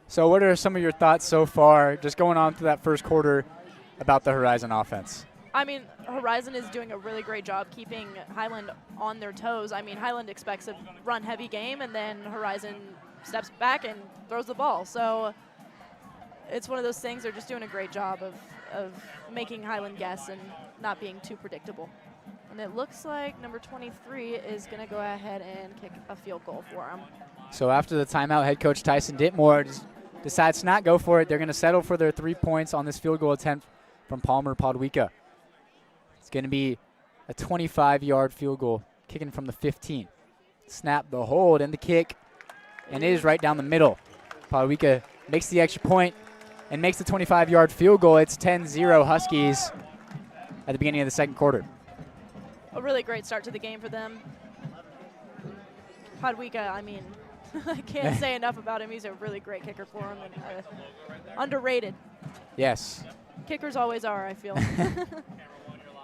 So what are some of your thoughts so far, just going on to that first quarter, about the Horizon offense? I mean, Horizon is doing a really great job keeping Highland on their toes. I mean, Highland expects a run-heavy game, and then Horizon steps back and throws the ball. So it's one of those things. They're just doing a great job of making Highland guess and not being too predictable. And it looks like number 23 is going to go ahead and kick a field goal for them. So after the timeout, head coach Tyson Ditmore decides to not go for it. They're going to settle for their 3 points on this field goal attempt from Palmer Podwika. It's going to be a 25-yard field goal, kicking from the 15. Snap, the hold, and the kick, and it is right down the middle. Podwika makes the extra point and makes the 25-yard field goal. It's 10-0 Huskies at the beginning of the second quarter. A really great start to the game for them. Podwika, I mean, I can't say enough about him. He's a really great kicker for him, and underrated. Yes. Kickers always are, I feel.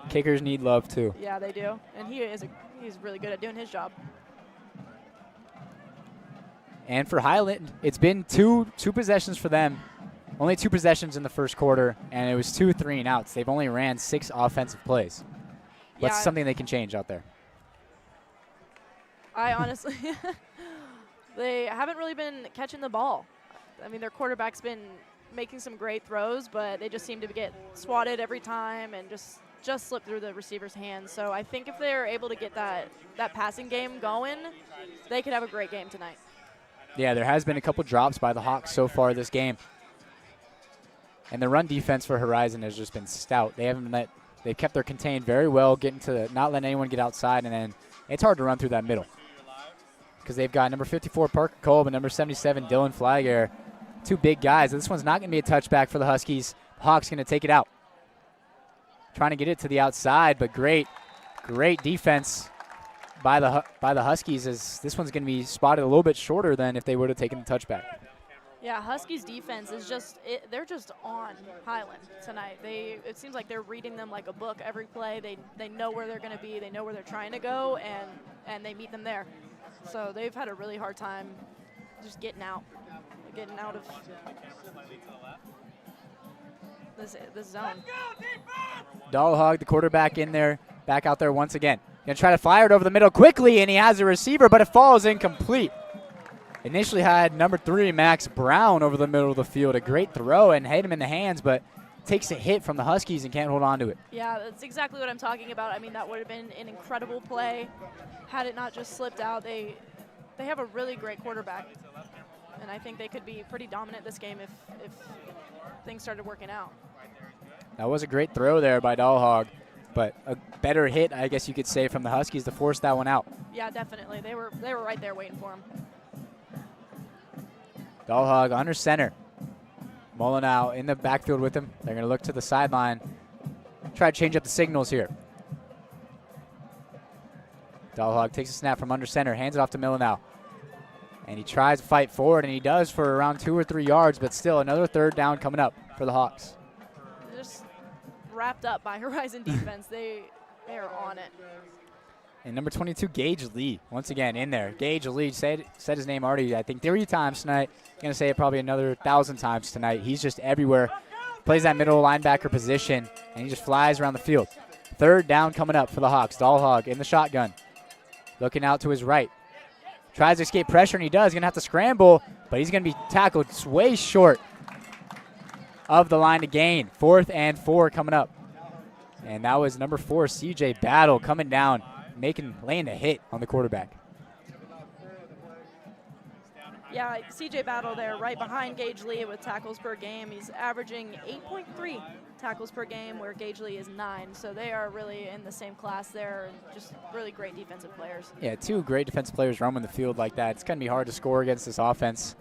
Kickers need love too. Yeah, they do, and he's really good at doing his job. And for Highland, it's been two possessions for them. Only 2 possessions in the first quarter, and it was 2 3-and-outs. They've only ran 6 offensive plays. What's something they can change out there? I honestly, they haven't really been catching the ball. I mean, their quarterback's been making some great throws, but they just seem to get swatted every time and just slip through the receiver's hands. So I think if they're able to get that passing game going, they could have a great game tonight. Yeah, there has been a couple drops by the Hawks so far this game. And the run defense for Horizon has just been stout. They've kept their contained very well, getting to not letting anyone get outside, and then it's hard to run through that middle because they've got number 54 Parker Kolb and number 77 Dylan Flagger, 2 big guys. This one's not going to be a touchback for the Huskies. Hawks going to take it out, trying to get it to the outside, but great defense by the Huskies, as this one's going to be spotted a little bit shorter than if they would have taken the touchback. Yeah, Huskies defense is they're just on Highland tonight. It seems like they're reading them like a book every play. They know where they're going to be. They know where they're trying to go, and they meet them there. So they've had a really hard time just getting out of. this zone. Dahlhag, the quarterback in there, back out there once again. Gonna try to fire it over the middle quickly, and he has a receiver, but it falls incomplete. Initially had number 3, Max Brown, over the middle of the field. A great throw and hit him in the hands, but takes a hit from the Huskies and can't hold on to it. Yeah, that's exactly what I'm talking about. I mean, that would have been an incredible play had it not just slipped out. They have a really great quarterback, and I think they could be pretty dominant this game if things started working out. That was a great throw there by Dahlhag, but a better hit, I guess you could say, from the Huskies to force that one out. Yeah, definitely. They were right there waiting for him. Dahlhag under center. Molyneux in the backfield with him. They're going to look to the sideline. Try to change up the signals here. Dahlhag takes a snap from under center, hands it off to Molyneux. And he tries to fight forward, and he does for around 2 or 3 yards, but still another third down coming up for the Hawks. Just wrapped up by Horizon defense. They are on it. And number 22, Gage Lee, once again in there. Gage Lee said his name already, I think, 3 times tonight. Going to say it probably another 1,000 times tonight. He's just everywhere. Plays that middle linebacker position, and he just flies around the field. Third down coming up for the Hawks. Dahlhag in the shotgun. Looking out to his right. Tries to escape pressure, and he does. Going to have to scramble, but he's going to be tackled way short of the line to gain. 4th and 4 coming up. And that was number 4, CJ Battle, coming down, laying a hit on the quarterback. Yeah, CJ Battle there right behind Gage Lee with tackles per game. He's averaging 8.3 tackles per game, where Gage Lee is 9. So they are really in the same class there, and just really great defensive players. Yeah, 2 great defensive players roaming the field like that. It's going to be hard to score against this offense.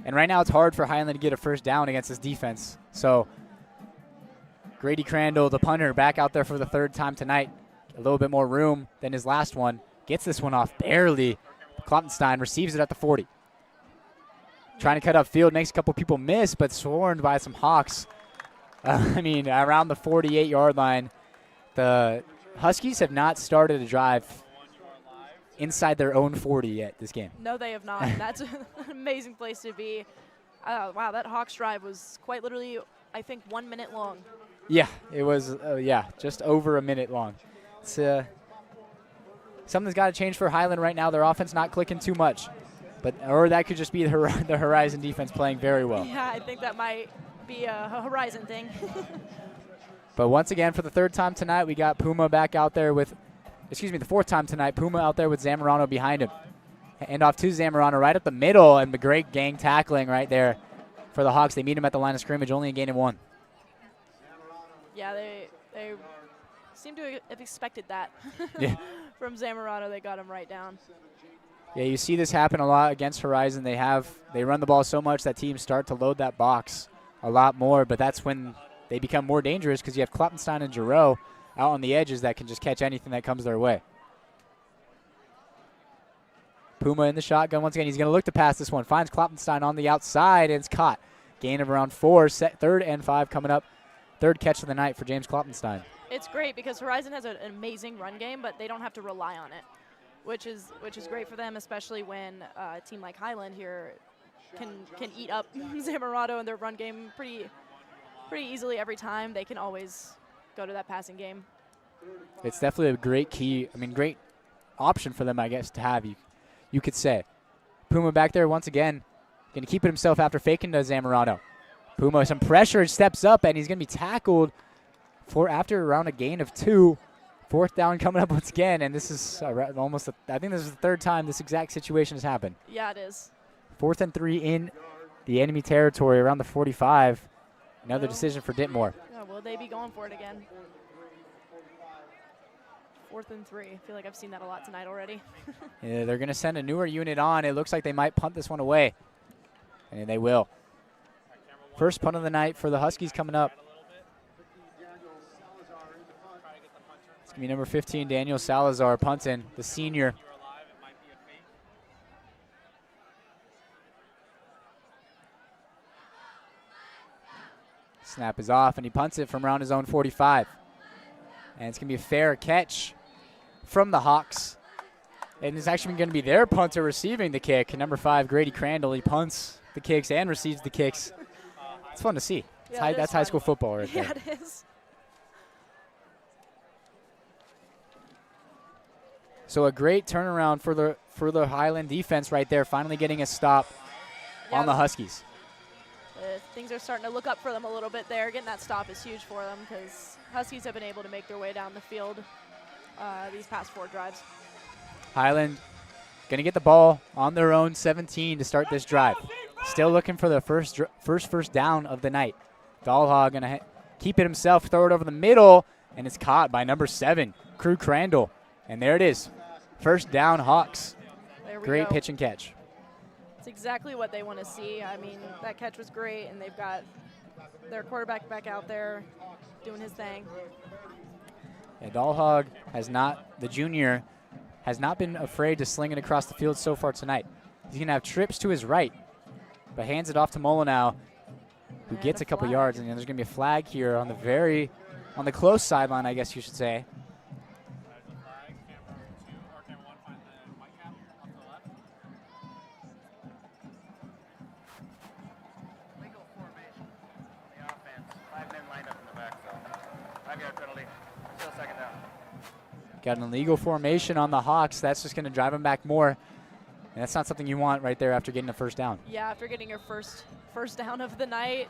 And right now it's hard for Highland to get a first down against this defense. So Grady Crandall, the punter, back out there for the 3rd time tonight. A little bit more room than his last one. Gets this one off barely. Kloppenstein receives it at the 40. Trying to cut up field, makes a couple people miss, but swarmed by some Hawks. Around the 48-yard line. The Huskies have not started a drive inside their own 40 yet this game. No, they have not. That's an amazing place to be. Wow, that Hawks drive was quite literally, I think, 1 minute long. Yeah, it was, just over a minute long. It's something's got to change for Highland right now. Their offense not clicking too much. Or that could just be the Horizon defense playing very well. Yeah, I think that might be a Horizon thing. But once again, for the 3rd time tonight, we got Puma back out there with, the 4th time tonight, Puma out there with Zamorano behind him. Hand off to Zamorano right up the middle, and the great gang tackling right there for the Hawks. They meet him at the line of scrimmage, only a gain of 1. Yeah, they seem to have expected that. Yeah. From Zamorano. They got him right down. Yeah, you see this happen a lot against Horizon. They run the ball so much that teams start to load that box a lot more, but that's when they become more dangerous because you have Kloppenstein and Giroux out on the edges that can just catch anything that comes their way. Puma in the shotgun once again. He's going to look to pass this one. Finds Kloppenstein on the outside, and it's caught. Gain of around 4. 3rd and 5 coming up. 3rd catch of the night for James Kloppenstein. It's great because Horizon has an amazing run game, but they don't have to rely on it, which is great for them, especially when a team like Highland here can eat up Zamorano and their run game pretty easily every time. They can always go to that passing game. It's definitely a great option for them, I guess, to have, you could say. Puma back there once again, going to keep it himself after faking to Zamorano. Puma, some pressure, steps up, and he's going to be tackled after around a gain of 2. 4th down coming up once again, and this is I think this is the 3rd time this exact situation has happened. Yeah, it is. 4th and 3 in the enemy territory around the 45. Another decision for Ditmore. Yeah, will they be going for it again? 4th and 3. I feel like I've seen that a lot tonight already. Yeah, they're going to send a newer unit on. It looks like they might punt this one away, and they will. First punt of the night for the Huskies coming up. It's going to be number 15, Daniel Salazar, punting, the senior. Snap is off, and he punts it from around his own 45. And it's going to be a fair catch from the Hawks. And it's actually going to be their punter receiving the kick. Number 5, Grady Crandall, he punts the kicks and receives the kicks. It's fun to see. That's high school football right there. Yeah, it is. So a great turnaround for the Highland defense right there, finally getting a stop on the Huskies. Things are starting to look up for them a little bit there. Getting that stop is huge for them because Huskies have been able to make their way down the field these past 4 drives. Highland going to get the ball on their own 17 to start this drive. Still looking for the first down of the night. Dahlhag going to keep it himself, throw it over the middle, and it's caught by number 7, Crew Crandall. And there it is. First down, Hawks. Great pitch and catch. It's exactly what they want to see. I mean, that catch was great, and they've got their quarterback back out there doing his thing. Yeah, Dahlhag the junior, has not been afraid to sling it across the field so far tonight. He's going to have trips to his right, but hands it off to Molyneux, who gets a couple yards, and there's going to be a flag here on the close sideline, I guess you should say. Got an illegal formation on the Hawks. That's just going to drive them back more. And that's not something you want right there after getting a first down. Yeah, after getting your first down of the night,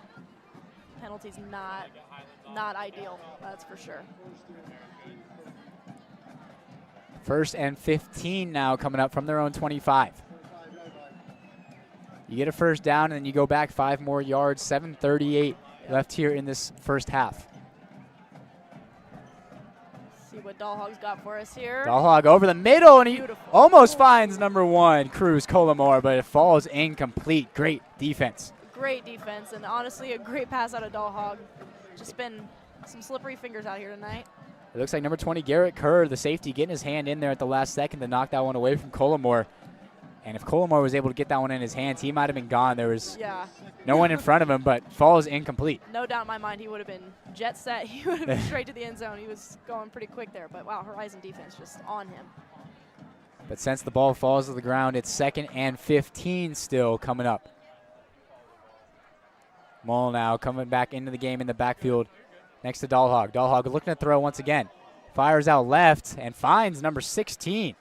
penalty's not ideal, that's for sure. 1st and 15 now coming up from their own 25. You get a first down, and then you go back 5 more yards, 7:38 left here in this first half. See what Dahlhag's got for us here. Dahlhag over the middle, and he almost finds number 1, Cruz Colomore, but it falls incomplete. Great defense. Great defense, and honestly, a great pass out of Dahlhag. Just been some slippery fingers out here tonight. It looks like number 20, Garrett Kerr, the safety, getting his hand in there at the last second to knock that one away from Colomore. And if Colomore was able to get that one in his hands, he might have been gone. There was no one in front of him, but falls incomplete. No doubt in my mind he would have been jet set. He would have been straight to the end zone. He was going pretty quick there, but wow, Horizon defense just on him. But since the ball falls to the ground, it's 2nd and 15 still coming up. Molyneux coming back into the game in the backfield next to Dahlhag. Dahlhag looking to throw once again. Fires out left and finds number 16.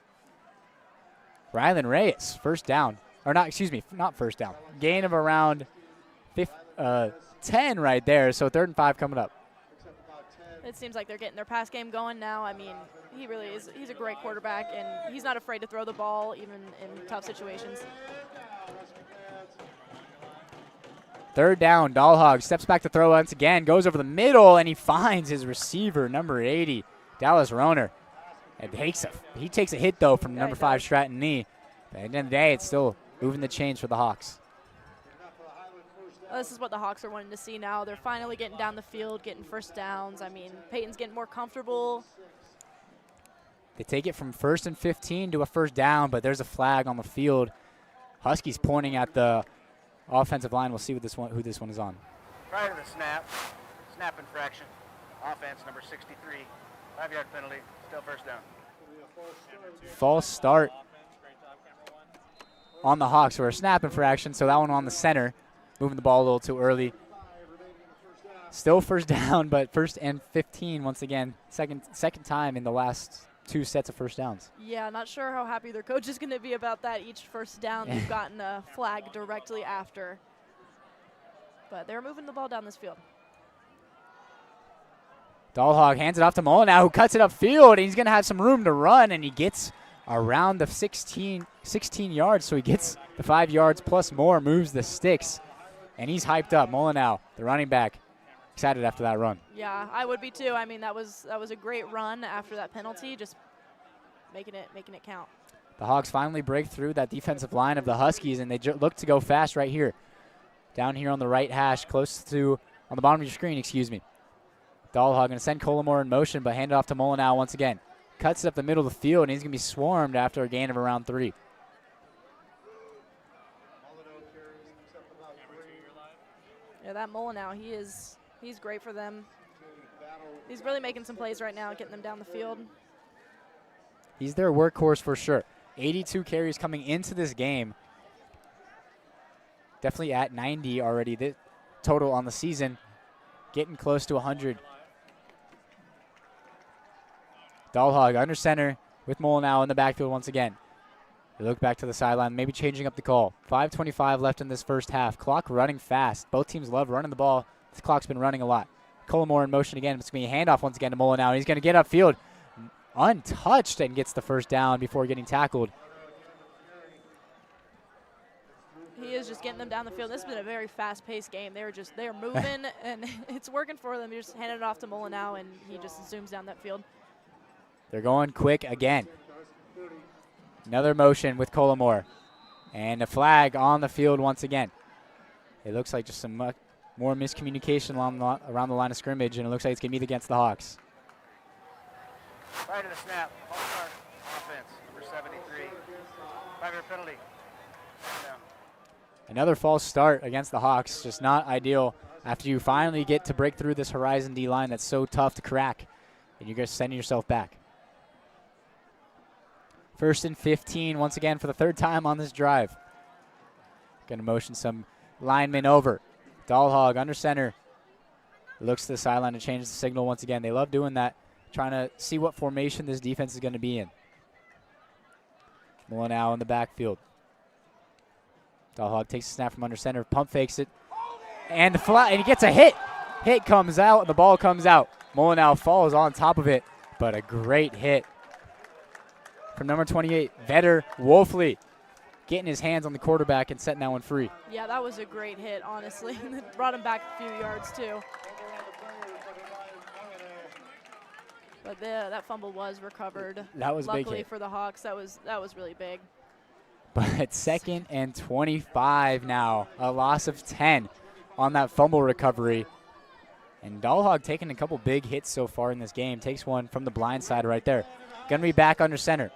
Rylan Reyes, first down. Or not, excuse me, not first down. Gain of around 10 right there, so 3rd and 5 coming up. It seems like they're getting their pass game going now. I mean, he really is. He's a great quarterback, and he's not afraid to throw the ball even in tough situations. 3rd down, Dahlhag steps back to throw once again, goes over the middle, and he finds his receiver, number 80, Dallas Rohner. And he takes a hit, though, from number 5, Stratton Knee. But at the end of the day, it's still moving the chains for the Hawks. Well, this is what the Hawks are wanting to see now. They're finally getting down the field, getting first downs. I mean, Peyton's getting more comfortable. They take it from 1st and 15 to a first down, but there's a flag on the field. Huskies pointing at the offensive line. We'll see who this one is on. Prior to the snap infraction, offense number 63, 5-yard penalty, still first down. False start on the Hawks for a snap infraction, so that one on the center, moving the ball a little too early. Still first down, but 1st and 15 once again, second time in the last 2 sets of first downs. Yeah, not sure how happy their coach is going to be about that. Each first down, they've gotten a flag directly after. But they're moving the ball down this field. Dahlhag hands it off to Molyneux, who cuts it upfield, and he's going to have some room to run, and he gets around the 16 yards, so he gets the 5 yards plus more, moves the sticks, and he's hyped up. Molyneux, the running back, excited after that run. Yeah, I would be too. I mean, that was a great run after that penalty, just making it count. The Hawks finally break through that defensive line of the Huskies, and they look to go fast right here. Down here on the right hash, on the bottom of your screen, excuse me. Dahlhag going to send Colomore in motion, but hand it off to Molyneux once again. Cuts it up the middle of the field, and he's going to be swarmed after a gain of around 3. Yeah, that Molyneux, he's great for them. He's really making some plays right now, getting them down the field. He's their workhorse for sure. 82 carries coming into this game. Definitely at 90 already, the total on the season. getting close to 100. Dahlhag under center with Molyneux in the backfield once again. They look back to the sideline, maybe changing up the call. 5:25 left in this first half. Clock running fast. Both teams love running the ball. This clock's been running a lot. Collimore in motion again. It's going to be a handoff once again to Molyneux. He's going to get upfield untouched and gets the first down before getting tackled. He is just getting them down the field. This has been a very fast-paced game. They're moving, and it's working for them. You're just handing it off to Molyneux, and he just zooms down that field. They're going quick again. Another motion with Collimore. And a flag on the field once again. It looks like just some more miscommunication around the line of scrimmage, and it looks like it's going to be against the Hawks. Prior to the snap, false start, offense, number 73. 5-yard penalty. Down. Another false start against the Hawks, just not ideal after you finally get to break through this Horizon D line that's so tough to crack, and you're just sending yourself back. 1st and 15 once again for the third time on this drive. Going to motion some linemen over. Dahlhag under center. Looks to the sideline to change the signal once again. They love doing that, trying to see what formation this defense is going to be in. Molyneux in the backfield. Dahlhag takes a snap from under center, pump fakes it, and he gets a hit. Hit comes out, the ball comes out. Molyneux falls on top of it, but a great hit from number 28, Vetter Wolfley, getting his hands on the quarterback and setting that one free. Yeah, that was a great hit, honestly. Brought him back a few yards, too. But that fumble was recovered. That was luckily big hit for the Hawks. That was really big. But 2nd and 25 now, a loss of 10 on that fumble recovery. And Dahlhag taking a couple big hits so far in this game. Takes one from the blind side right there. Going to be back under center.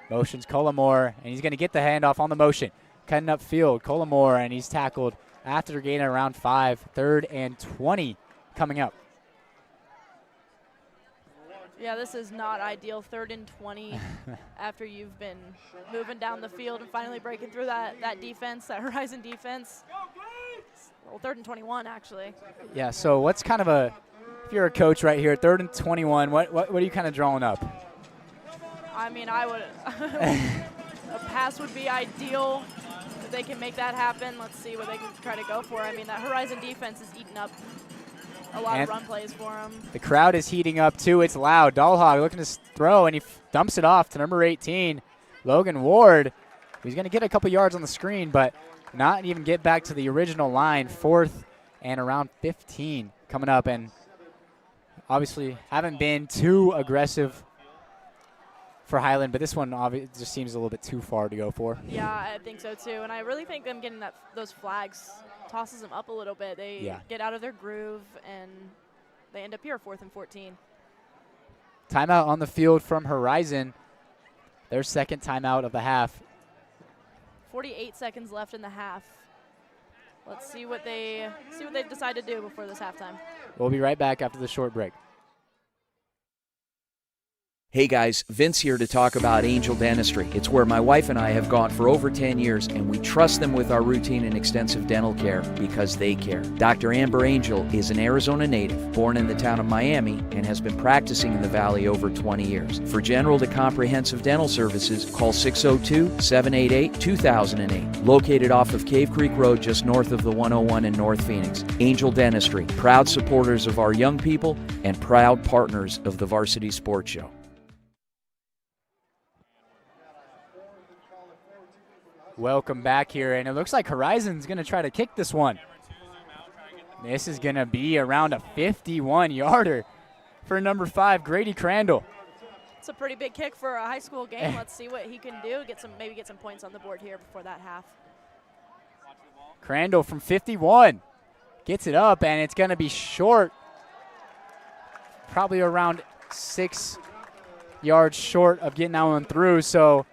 Motions Collimore, and he's going to get the handoff on the motion. Cutting upfield, Collimore, and he's tackled after gaining around 5. 3rd and 20 coming up. Yeah, this is not ideal. 3rd and 20 after you've been moving down the field and finally breaking through that defense, that Horizon defense. Well, 3rd and 21, actually. Yeah, so what's kind of if you're a coach right here, 3rd and 21, what are you kind of drawing up? I mean, I would a pass would be ideal if they can make that happen. Let's see what they can try to go for. I mean, that Horizon defense is eating up a lot of run plays for them. The crowd is heating up, too. It's loud. Dahlhag looking to throw, and he dumps it off to number 18, Logan Ward. He's going to get a couple yards on the screen, but not even get back to the original line. 4th and around 15 coming up, and obviously haven't been too aggressive for Highland, but this one obviously just seems a little bit too far to go for. Yeah, I think so too, and I really think them getting those flags tosses them up a little bit. They get out of their groove, and they end up here 4th and 14. Timeout on the field from Horizon. Their 2nd timeout of the half. 48 seconds left in the half. Let's see what they decide to do before this halftime. We'll be right back after the short break. Hey guys, Vince here to talk about Angel Dentistry. It's where my wife and I have gone for over 10 years, and we trust them with our routine and extensive dental care because they care. Dr. Amber Angel is an Arizona native, born in the town of Miami, and has been practicing in the Valley over 20 years. For general to comprehensive dental services, call 602-788-2008. Located off of Cave Creek Road just north of the 101 in North Phoenix. Angel Dentistry, proud supporters of our young people and proud partners of the Varsity Sports Show. Welcome back here, and it looks like Horizon's going to try to kick this one. This is going to be around a 51-yarder for number 5, Grady Crandall. It's a pretty big kick for a high school game. Let's see what he can do. Maybe get some points on the board here before that half. Crandall from 51 gets it up, and it's going to be short. Probably around 6 yards short of getting that one through, so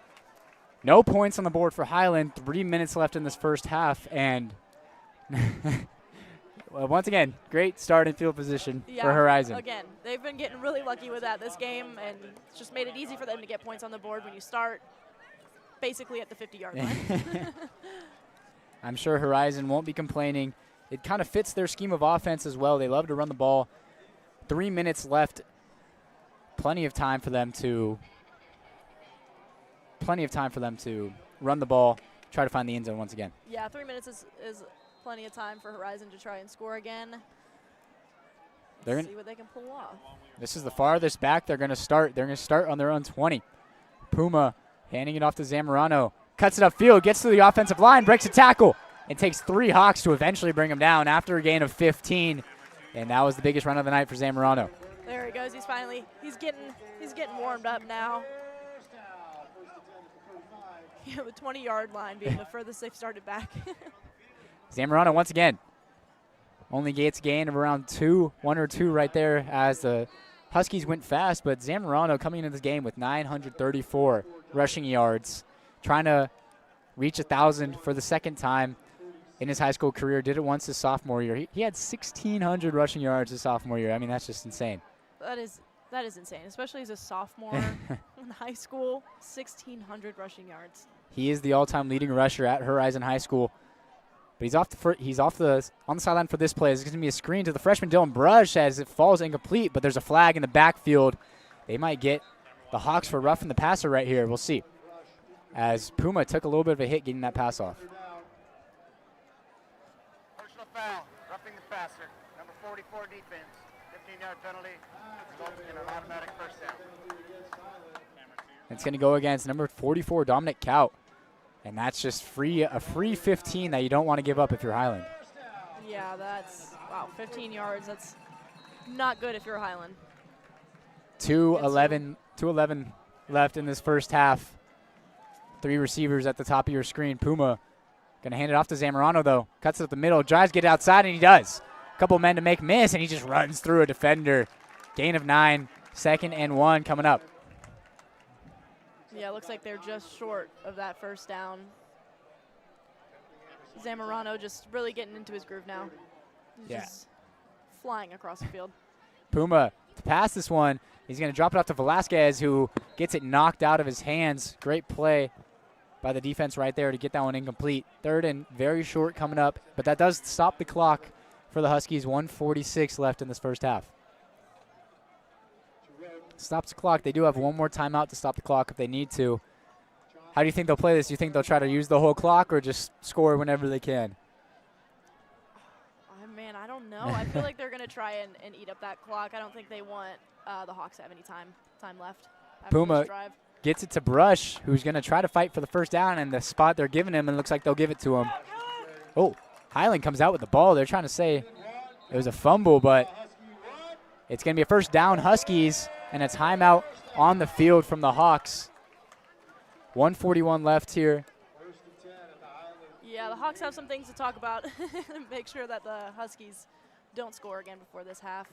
no points on the board for Highland. 3 minutes left in this first half, and well, once again, great start in field position for Horizon. Again, they've been getting really lucky with that this game, and it's just made it easy for them to get points on the board when you start basically at the 50-yard line. I'm sure Horizon won't be complaining it kind of fits their scheme of offense as well. They love to run the ball. 3 minutes left. Plenty of time for them to run the ball, try to find the end zone once again. Yeah, 3 minutes is plenty of time for Horizon to try and score again. See what they can pull off. This is the farthest back they're going to start. They're going to start on their own 20. Puma handing it off to Zamorano. Cuts it upfield, gets to the offensive line, breaks a tackle, and takes 3 Hawks to eventually bring him down after a gain of 15. And that was the biggest run of the night for Zamorano. There he goes. He's getting warmed up now. Yeah, the 20-yard line being the furthest they've started back. Zamorano once again only gets a gain of around 1 or 2 right there as the Huskies went fast, but Zamorano coming into this game with 934 rushing yards, trying to reach 1,000 for the second time in his high school career. Did it once his sophomore year. He had 1,600 rushing yards his sophomore year. I mean, that's just insane. That is insane, especially as a sophomore in high school. 1,600 rushing yards. He is the all-time leading rusher at Horizon High School. But he's on the sideline for this play. It's going to be a screen to the freshman Dylan Brush as it falls incomplete, but there's a flag in the backfield. They might get the Hawks for roughing the passer right here. We'll see. As Puma took a little bit of a hit getting that pass off. Personal foul, roughing the passer. Number 44 defense. 15-yard penalty. Resulting in an automatic first down. It's going to go against number 44, Dominic Kaut. And that's just a free 15 that you don't want to give up if you're Highland. Yeah, wow, 15 yards. That's not good if you're Highland. 2:11 left in this first half. 3 receivers at the top of your screen. Puma going to hand it off to Zamorano, though. Cuts it up the middle, drives, get outside, and he does. A couple men to make miss, and he just runs through a defender. Gain of 9, 2nd and 1 coming up. Yeah, it looks like they're just short of that first down. Zamorano just really getting into his groove now. He's just flying across the field. Puma to pass this one. He's going to drop it off to Velasquez, who gets it knocked out of his hands. Great play by the defense right there to get that one incomplete. 3rd and very short coming up, but that does stop the clock for the Huskies. 1:46 left in this first half. Stops the clock. They do have one more timeout to stop the clock if they need to. How do you think they'll play this? Do you think they'll try to use the whole clock or just score whenever they can? Man, I don't know. I feel like they're going to try and eat up that clock. I don't think they want the Hawks to have any time left. Puma gets it to Brush, who's going to try to fight for the first down, and the spot they're giving him, and it looks like they'll give it to him. Oh, Highland comes out with the ball. They're trying to say it was a fumble, but it's going to be a first down Huskies, and a timeout on the field from the Hawks. 1:41 left here. Yeah, the Hawks have some things to talk about. Make sure that the Huskies don't score again before this half.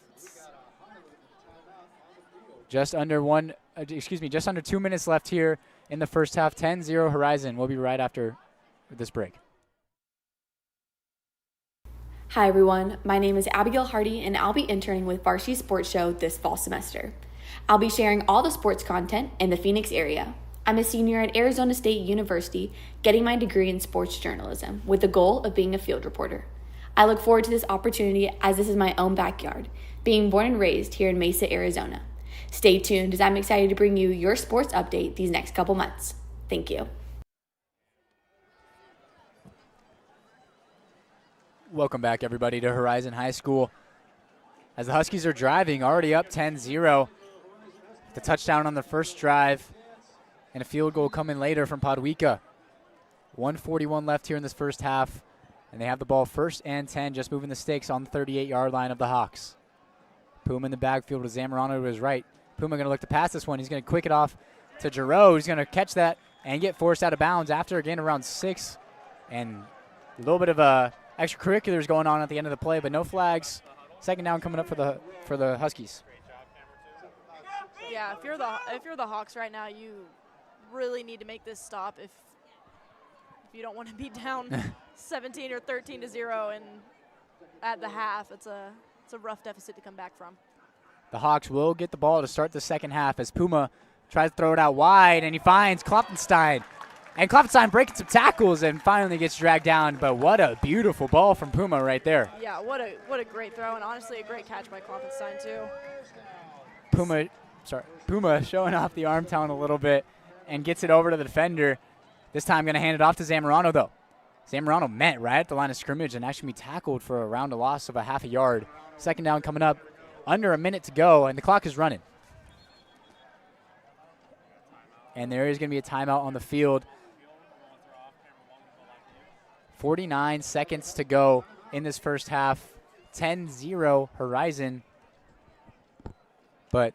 Just under 2 minutes left here in the first half. 10-0 Horizon. We'll be right after this break. Hi everyone, my name is Abigail Hardy and I'll be interning with Varsity Sports Show this fall semester. I'll be sharing all the sports content in the Phoenix area. I'm a senior at Arizona State University, getting my degree in sports journalism with the goal of being a field reporter. I look forward to this opportunity as this is my own backyard, being born and raised here in Mesa, Arizona. Stay tuned as I'm excited to bring you your sports update these next couple months. Thank you. Welcome back, everybody, to Horizon High School. As the Huskies are driving, already up 10-0. The touchdown on the first drive, and a field goal coming later from Podwika. 1:41 left here in this first half, and they have the ball 1st and 10, just moving the sticks on the 38-yard line of the Hawks. Puma in the backfield with Zamorano to his right. Puma going to look to pass this one. He's going to quick it off to Giroux. He's going to catch that and get forced out of bounds after a gain around 6. And a little bit of extracurriculars going on at the end of the play, but no flags. 2nd down coming up for the Huskies. Yeah, if you're the Hawks right now, you really need to make this stop if you don't want to be down 17 or 13-0 and at the half. It's a rough deficit to come back from. The Hawks will get the ball to start the second half as Puma tries to throw it out wide, and he finds Klopfenstein And Klopfenstein breaking some tackles and finally gets dragged down. But what a beautiful ball from Puma right there. Yeah, what a great throw, and honestly a great catch by Klopfenstein too. Puma showing off the arm talent a little bit and gets it over to the defender. This time going to hand it off to Zamorano, though. Zamorano met right at the line of scrimmage and actually be tackled for around a loss of a half a yard. Second down coming up, under a minute to go, and the clock is running. And there is going to be a timeout on the field. 49 seconds to go in this first half. 10-0 Horizon. But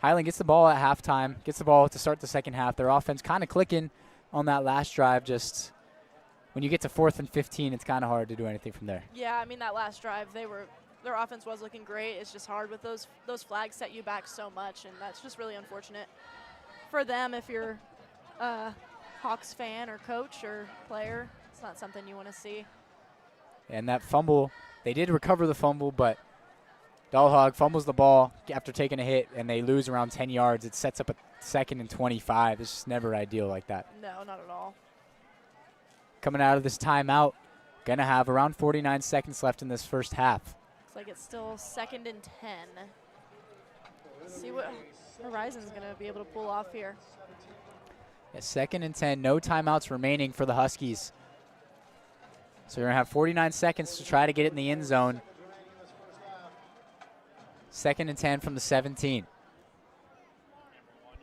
Highland gets the ball at halftime, gets the ball to start the second half. Their offense kind of clicking on that last drive. Just when you get to 4th and 15, it's kind of hard to do anything from there. Yeah, I mean, that last drive, their offense was looking great. It's just hard with those flags set you back so much, and that's just really unfortunate for them if you're a Hawks fan or coach or player. It's not something you want to see. And that fumble, they did recover the fumble, but Dahlhag fumbles the ball after taking a hit, and they lose around 10 yards. It sets up a 2nd and 25. It's just never ideal like that. No, not at all. Coming out of this timeout, going to have around 49 seconds left in this first half. Looks like it's still 2nd and 10. Let's see what Horizon's going to be able to pull off here. Yeah, 2nd and 10, no timeouts remaining for the Huskies. So you're going to have 49 seconds to try to get it in the end zone. 2nd and 10 from the 17.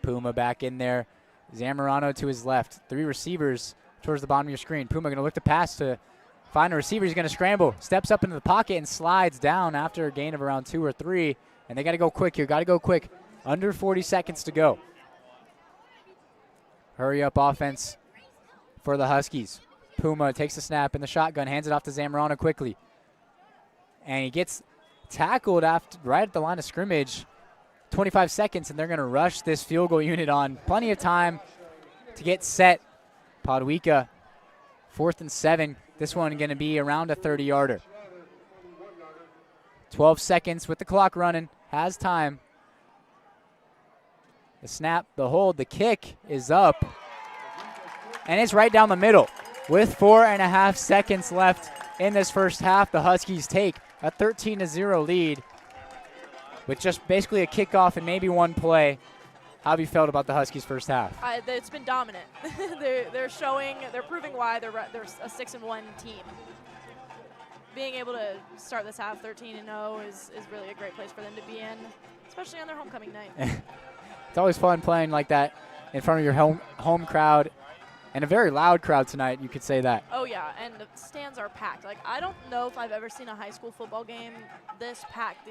Puma back in there. Zamorano to his left. 3 receivers towards the bottom of your screen. Puma going to look to pass to find a receiver. He's going to scramble. Steps up into the pocket and slides down after a gain of around 2 or 3. And they got to go quick here. Got to go quick. Under 40 seconds to go. Hurry up offense for the Huskies. Puma takes the snap in the shotgun, hands it off to Zamorano quickly. And he gets tackled right at the line of scrimmage. 25 seconds, and they're going to rush this field goal unit on. Plenty of time to get set. Podwika, 4th and 7. This one going to be around a 30-yarder. 12 seconds with the clock running. Has time. The snap, the hold, the kick is up. And it's right down the middle. With 4.5 seconds left in this first half, the Huskies take a 13-0 lead with just basically a kickoff and maybe one play. How have you felt about the Huskies' first half? It's been dominant. they're proving why they're a 6-1 team. Being able to start this half 13-0 is really a great place for them to be in, especially on their homecoming night. It's always fun playing like that in front of your home crowd, and a very loud crowd tonight, you could say that. Oh, yeah, and the stands are packed. Like, I don't know if I've ever seen a high school football game this packed.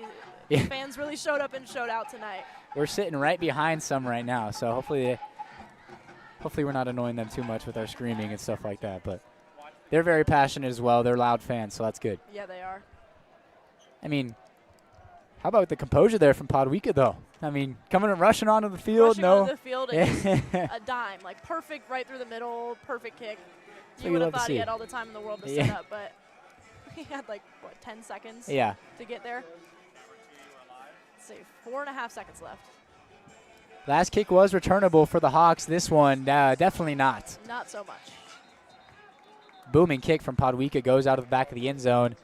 The fans really showed up and showed out tonight. We're sitting right behind some right now, so hopefully we're not annoying them too much with our screaming and stuff like that. But they're very passionate as well. They're loud fans, so that's good. Yeah, they are. I mean, how about the composure there from Podwika, though? I mean, coming and rushing onto the field. Onto the field is a dime. Like, perfect right through the middle, perfect kick. You would have thought he had all the time in the world to set up, but he had, 10 seconds to get there. Let's see, 4.5 seconds left. Last kick was returnable for the Hawks. This one, definitely not. Not so much. Booming kick from Podwika goes out of the back of the end zone.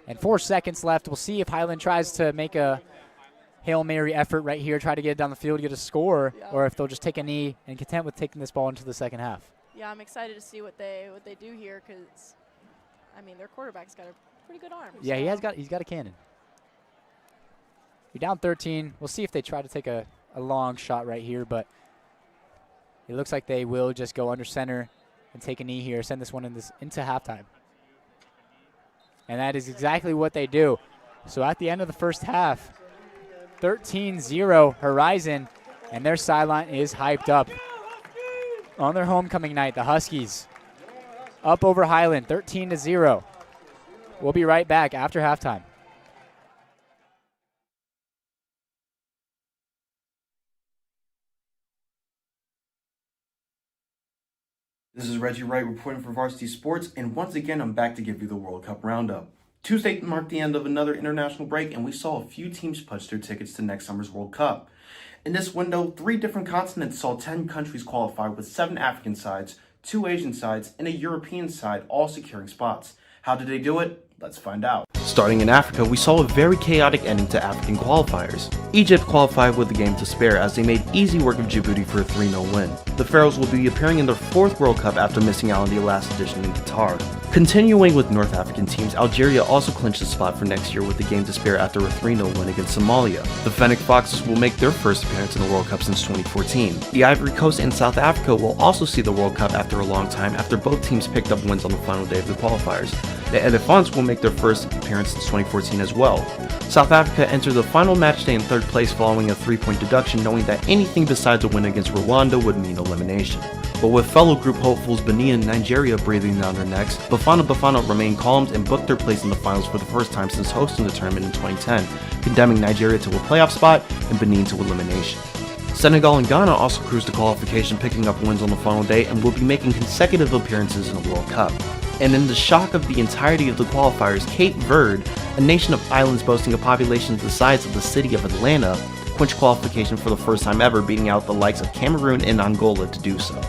And 4 seconds left. We'll see if Highland tries to make a Hail Mary effort right here, try to get it down the field, get a score, or if they'll just take a knee and content with taking this ball into the second half. Yeah, I'm excited to see what they do here because, I mean, their quarterback's got a pretty good arm. Yeah, he's got a cannon. You're down 13. We'll see if they try to take a long shot right here, but it looks like they will just go under center and take a knee here, send this one into halftime. And that is exactly what they do. So at the end of the first half, 13-0 Horizon, and their sideline is hyped up. On their homecoming night, the Huskies up over Highland, 13-0. We'll be right back after halftime. This is Reggie Wright reporting for Varsity Sports, and once again, I'm back to give you the World Cup Roundup. Tuesday marked the end of another international break, and we saw a few teams punch their tickets to next summer's World Cup. In this window, 3 different continents saw 10 countries qualify, with 7 African sides, 2 Asian sides, and a European side all securing spots. How did they do it? Let's find out. Starting in Africa, we saw a very chaotic ending to African qualifiers. Egypt qualified with a game to spare as they made easy work of Djibouti for a 3-0 win. The Pharaohs will be appearing in their 4th World Cup after missing out on the last edition in Qatar. Continuing with North African teams, Algeria also clinched a spot for next year with a game to spare after a 3-0 win against Somalia. The Fennec Foxes will make their first appearance in the World Cup since 2014. The Ivory Coast and South Africa will also see the World Cup after a long time after both teams picked up wins on the final day of the qualifiers. The Elephants will make their first appearance since 2014 as well. South Africa entered the final match day in 3rd place following a 3-point deduction, knowing that anything besides a win against Rwanda would mean elimination. But with fellow group hopefuls Benin and Nigeria breathing down their necks, Bafana remained calm and booked their place in the finals for the first time since hosting the tournament in 2010, condemning Nigeria to a playoff spot and Benin to elimination. Senegal and Ghana also cruised to qualification, picking up wins on the final day, and will be making consecutive appearances in the World Cup. And in the shock of the entirety of the qualifiers, Cape Verde, a nation of islands boasting a population the size of the city of Atlanta, clinched qualification for the first time ever, beating out the likes of Cameroon and Angola to do so.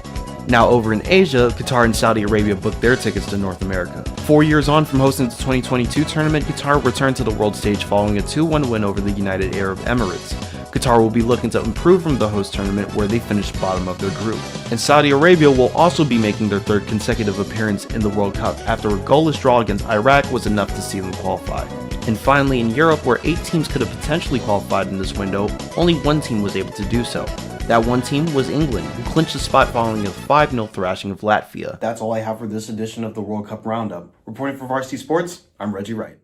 Now over in Asia, Qatar and Saudi Arabia booked their tickets to North America. 4 years on from hosting the 2022 tournament, Qatar returned to the world stage following a 2-1 win over the United Arab Emirates. Qatar will be looking to improve from the host tournament where they finished bottom of their group. And Saudi Arabia will also be making their 3rd consecutive appearance in the World Cup after a goalless draw against Iraq was enough to see them qualify. And finally, in Europe, where 8 teams could have potentially qualified in this window, only 1 team was able to do so. That 1 team was England, who clinched the spot following a 5-0 thrashing of Latvia. That's all I have for this edition of the World Cup Roundup. Reporting for Varsity Sports, I'm Reggie Wright.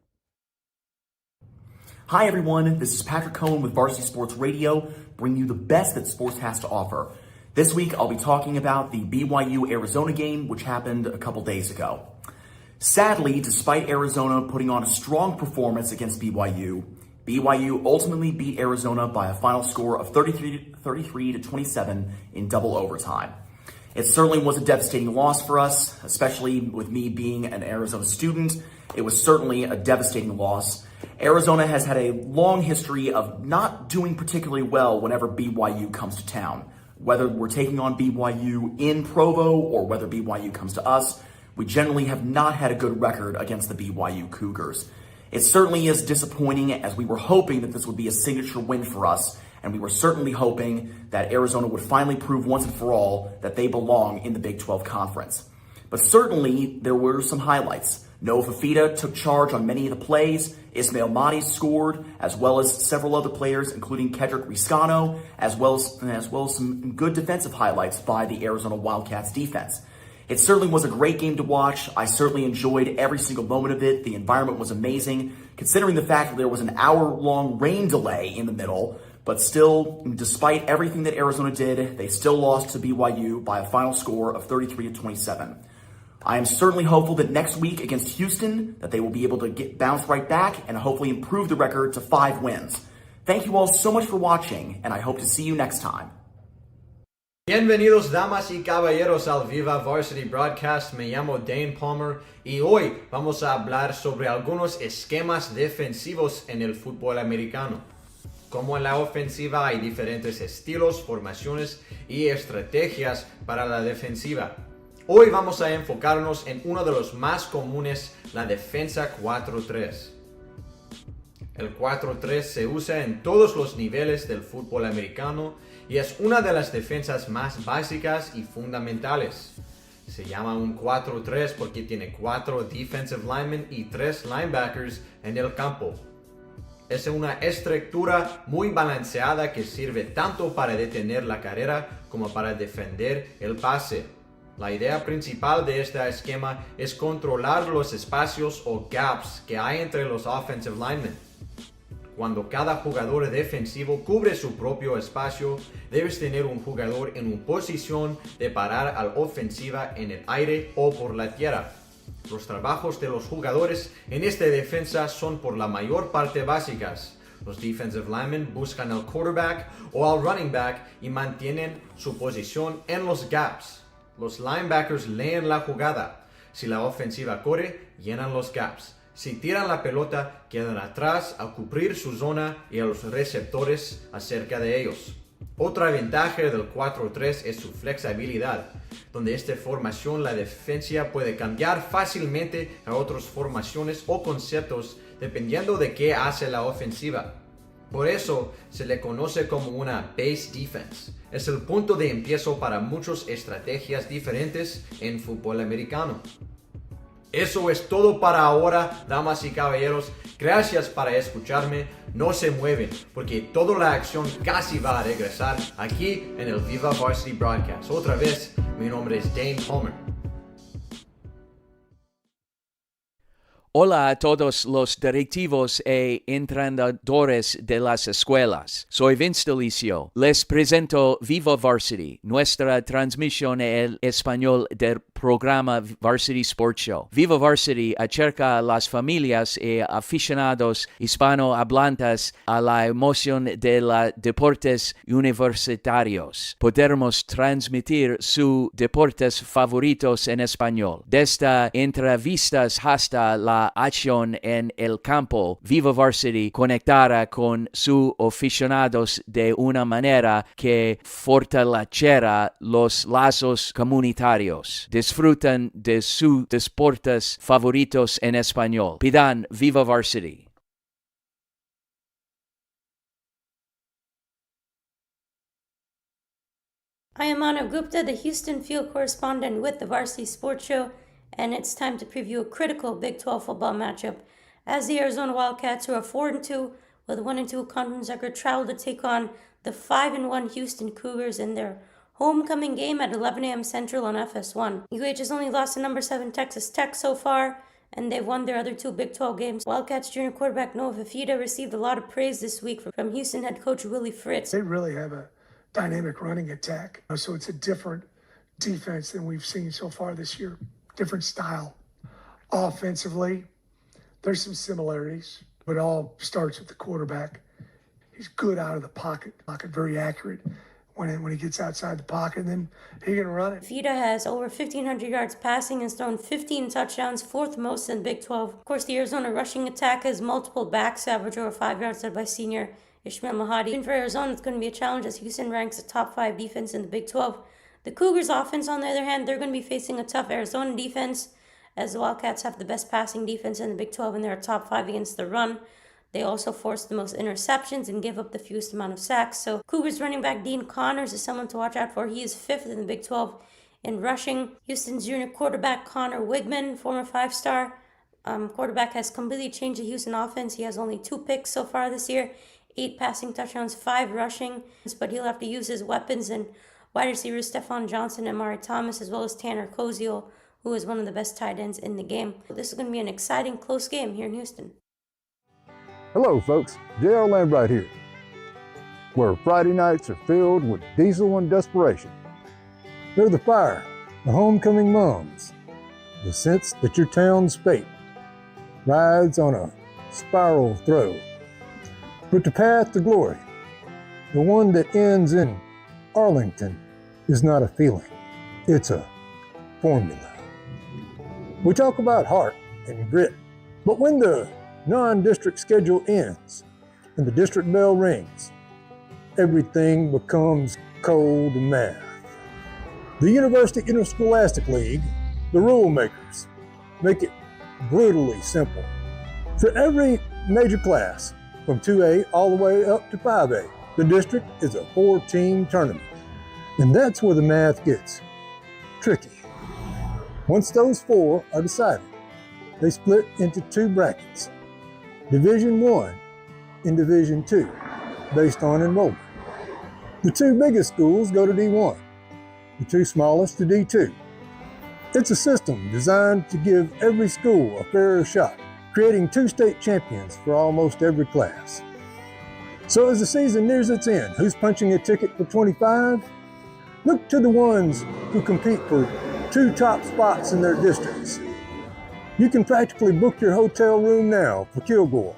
Hi everyone, this is Patrick Cohen with Varsity Sports Radio, bringing you the best that sports has to offer. This week I'll be talking about the BYU-Arizona game, which happened a couple days ago. Sadly, despite Arizona putting on a strong performance against BYU ultimately beat Arizona by a final score of 33-27 in double overtime. It certainly was a devastating loss for us, especially with me being an Arizona student. It was certainly a devastating loss. Arizona has had a long history of not doing particularly well whenever BYU comes to town. Whether we're taking on BYU in Provo or whether BYU comes to us, we generally have not had a good record against the BYU Cougars. It certainly is disappointing, as we were hoping that this would be a signature win for us, and we were certainly hoping that Arizona would finally prove once and for all that they belong in the Big 12 Conference. But certainly, there were some highlights. Noah Fafita took charge on many of the plays. Ismail Mahdi scored, as well as several other players, including Kedrick Riscano, as well as some good defensive highlights by the Arizona Wildcats defense. It certainly was a great game to watch. I certainly enjoyed every single moment of it. The environment was amazing, considering the fact that there was an hour-long rain delay in the middle. But still, despite everything that Arizona did, they still lost to BYU by a final score of 33-27. I am certainly hopeful that next week against Houston, that they will be able to bounce right back and hopefully improve the record to 5 wins. Thank you all so much for watching, and I hope to see you next time. Bienvenidos damas y caballeros al Viva Varsity Broadcast. Me llamo Dane Palmer y hoy vamos a hablar sobre algunos esquemas defensivos en el fútbol americano. Como en la ofensiva hay diferentes estilos, formaciones y estrategias para la defensiva. Hoy vamos a enfocarnos en uno de los más comunes, la defensa 4-3. El 4-3 se usa en todos los niveles del fútbol americano y es una de las defensas más básicas y fundamentales. Se llama un 4-3 porque tiene 4 defensive linemen y 3 linebackers en el campo. Es una estructura muy balanceada que sirve tanto para detener la carrera como para defender el pase. La idea principal de este esquema es controlar los espacios o gaps que hay entre los offensive linemen. Cuando cada jugador defensivo cubre su propio espacio, debes tener un jugador en una posición de parar a la ofensiva en el aire o por la tierra. Los trabajos de los jugadores en esta defensa son por la mayor parte básicas. Los defensive linemen buscan al quarterback o al running back y mantienen su posición en los gaps. Los linebackers leen la jugada. Si la ofensiva corre, llenan los gaps. Si tiran la pelota, quedan atrás a cubrir su zona y a los receptores acerca de ellos. Otra ventaja del 4-3 es su flexibilidad, donde esta formación la defensa puede cambiar fácilmente a otras formaciones o conceptos dependiendo de qué hace la ofensiva. Por eso se le conoce como una base defense. Es el punto de empiezo para muchas estrategias diferentes en fútbol americano. Eso es todo para ahora, damas y caballeros. Gracias por escucharme. No se mueven, porque toda la acción casi va a regresar aquí en el Viva Varsity Broadcast. Otra vez, mi nombre es Dane Palmer. Hola a todos los directivos e entrenadores de las escuelas. Soy Vince Delicio. Les presento Viva Varsity, nuestra transmisión en español del programa Varsity Sports Show. Viva Varsity acerca a las familias y aficionados hispanohablantes a la emoción de los deportes universitarios. Podemos transmitir sus deportes favoritos en español. Desde entrevistas hasta la acción en el campo, Viva Varsity conectará con sus aficionados de una manera que fortalecerá los lazos comunitarios. Disfrutan de sus deportes favoritos en español. Pidan Viva Varsity. I am Manav Gupta, the Houston field correspondent with the Varsity Sports Show, and it's time to preview a critical Big 12 football matchup as the Arizona Wildcats, who are 4-2 with 1-2 conference record, travel to take on the 5-1 Houston Cougars in their homecoming game at 11 a.m. Central on FS1. UH has only lost to number 7 Texas Tech so far, and they've won their other 2 Big 12 games. Wildcats junior quarterback Noah Fifita received a lot of praise this week from Houston head coach Willie Fritz. They really have a dynamic running attack, so it's a different defense than we've seen so far this year. Different style. Offensively, there's some similarities, but all starts with the quarterback. He's good out of the pocket, very accurate when he gets outside the pocket, and then he can run it. Fifita has over 1,500 yards passing and thrown 15 touchdowns, 4th most in Big 12. Of course, the Arizona rushing attack has multiple backs, average over 5 yards, led by senior Ishmael Mahadi. Even for Arizona, it's going to be a challenge as Houston ranks a top 5 defense in the Big 12. The Cougars offense, on the other hand, they're going to be facing a tough Arizona defense, as the Wildcats have the best passing defense in the Big 12 and they're top 5 against the run. They also force the most interceptions and give up the fewest amount of sacks. So Cougars running back Dean Connors is someone to watch out for. He is 5th in the Big 12 in rushing. Houston's junior quarterback Connor Wigman, former 5-star quarterback, has completely changed the Houston offense. He has only 2 picks so far this year, 8 passing touchdowns, 5 rushing, but he'll have to use his weapons and wide receivers Stephon Johnson and Amari Thomas, as well as Tanner Koziel, who is one of the best tight ends in the game. This is going to be an exciting, close game here in Houston. Hello, folks. J.R. Lambright here, where Friday nights are filled with diesel and desperation. They're the fire, the homecoming moms, the sense that your town's fate rides on a spiral throw. But the path to glory, the one that ends in Arlington, is not a feeling, it's a formula. We talk about heart and grit, but when the non-district schedule ends and the district bell rings, everything becomes cold and math. The University Interscholastic League, the rule makers, make it brutally simple. For every major class, from 2A all the way up to 5A, the district is a 4-team tournament. And that's where the math gets tricky. Once those 4 are decided, they split into 2 brackets, Division I and Division II, based on enrollment. The 2 biggest schools go to D1, the 2 smallest to D2. It's a system designed to give every school a fairer shot, creating 2 state champions for almost every class. So as the season nears its end, who's punching a ticket for 25? Look to the ones who compete for 2 top spots in their districts. You can practically book your hotel room now for Kilgore,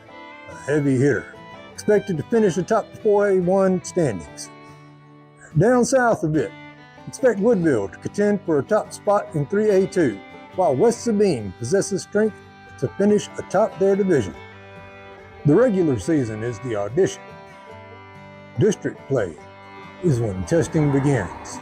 a heavy hitter, expected to finish atop the 4A1 standings. Down south a bit, expect Woodville to contend for a top spot in 3A2, while West Sabine possesses strength to finish atop their division. The regular season is the audition. District play is when testing begins.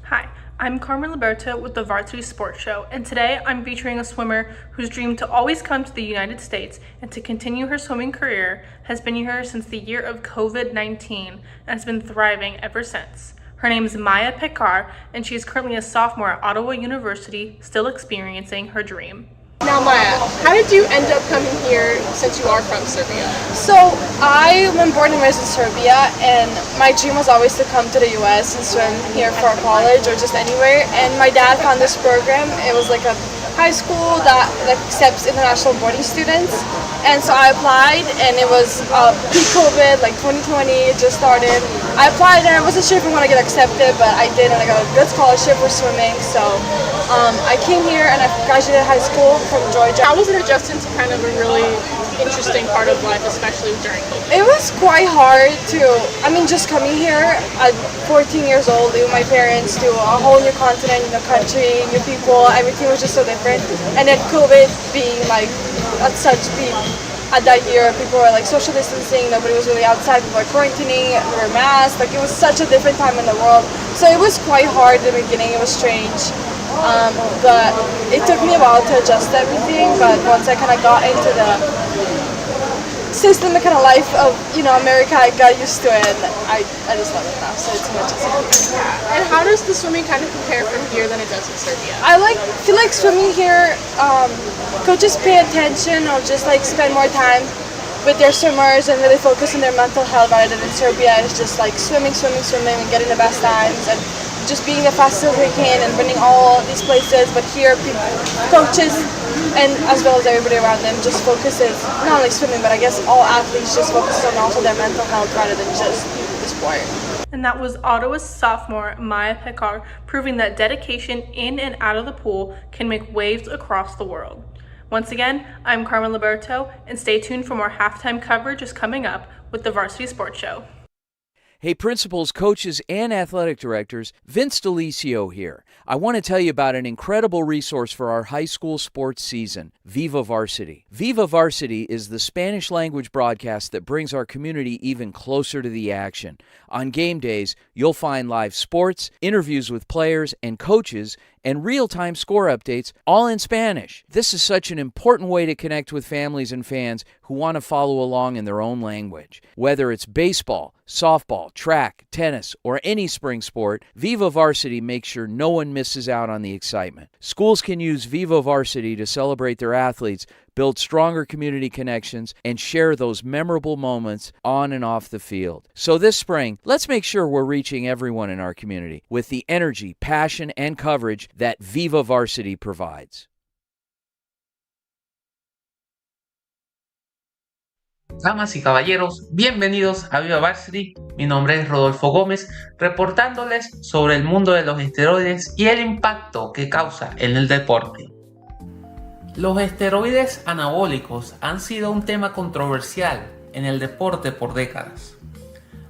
Hi, I'm Carmen Liberto with the Varsity Sports Show, and today I'm featuring a swimmer whose dream to always come to the United States and to continue her swimming career has been here since the year of COVID-19 and has been thriving ever since. Her name is Maya Pekar, and she is currently a sophomore at Ottawa University, still experiencing her dream. Now Maya, how did you end up coming here since you are from Serbia? So I am born and raised in Serbia, and my dream was always to come to the US and swim here for college or just anywhere. And my dad found this program. It was like a high school that accepts international boarding students. And so I applied, and it was pre-COVID, like 2020, it just started. I applied and I wasn't sure if I want to get accepted, but I did, and I got a good scholarship for swimming. So I came here and I graduated high school from Georgia. How was it adjusting to kind of a really interesting part of life, especially during COVID? It was quite hard just coming here at 14 years old, leaving my parents to a whole new continent, new country, new people, everything was just so different. And then COVID being like at such peak. At that year, people were like social distancing, nobody was really outside, people were quarantining, we were masked, like it was such a different time in the world. So it was quite hard in the beginning, it was strange. But it took me a while to adjust to everything, but once I kind of got into the system, the kind of life of, America, I got used to it, and I just love it now, so it's much easier. And how does the swimming kind of compare from here than it does in Serbia? I feel like swimming here, coaches pay attention or just like spend more time with their swimmers and really focus on their mental health rather than in Serbia. It's just like swimming and getting the best times and just being the fastest as they can and winning all these places. But here, coaches and as well as everybody around them just focuses, not only swimming, but I guess all athletes just focus on also their mental health rather than just the sport. And that was Ottawa's sophomore Maya Pekar, proving that dedication in and out of the pool can make waves across the world. Once again, I'm Carmen Liberto, and stay tuned for more halftime coverage is coming up with the Varsity Sports Show. Hey, principals, coaches, and athletic directors, Vince Delicio here. I want to tell you about an incredible resource for our high school sports season, Viva Varsity. Viva Varsity is the Spanish language broadcast that brings our community even closer to the action. On game days, you'll find live sports, interviews with players and coaches, and real-time score updates, all in Spanish. This is such an important way to connect with families and fans who want to follow along in their own language. Whether it's baseball, softball, track, tennis, or any spring sport, Viva Varsity makes sure no one misses out on the excitement. Schools can use Viva Varsity to celebrate their athletes, build stronger community connections, and share those memorable moments on and off the field. So this spring, let's make sure we're reaching everyone in our community with the energy, passion, and coverage that Viva Varsity provides. Damas y caballeros, bienvenidos a Viva Varsity. Mi nombre es Rodolfo Gómez, reportándoles sobre el mundo de los esteroides y el impacto que causa en el deporte. Los esteroides anabólicos han sido un tema controversial en el deporte por décadas.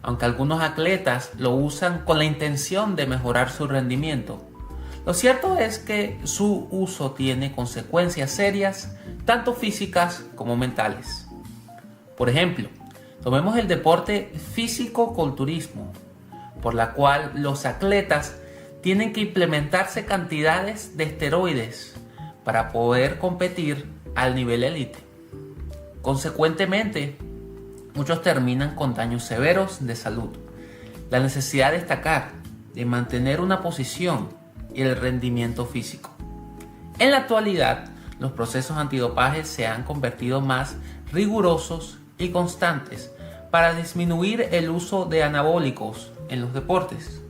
Aunque algunos atletas lo usan con la intención de mejorar su rendimiento, lo cierto es que su uso tiene consecuencias serias, tanto físicas como mentales. Por ejemplo, tomemos el deporte físico-culturismo, por la cual los atletas tienen que implementarse cantidades de esteroides para poder competir al nivel élite. Consecuentemente, muchos terminan con daños severos de salud. La necesidad de destacar, de mantener una posición y el rendimiento físico. En la actualidad, los procesos antidopaje se han convertido más rigurosos y constantes para disminuir el uso de anabólicos en los deportes.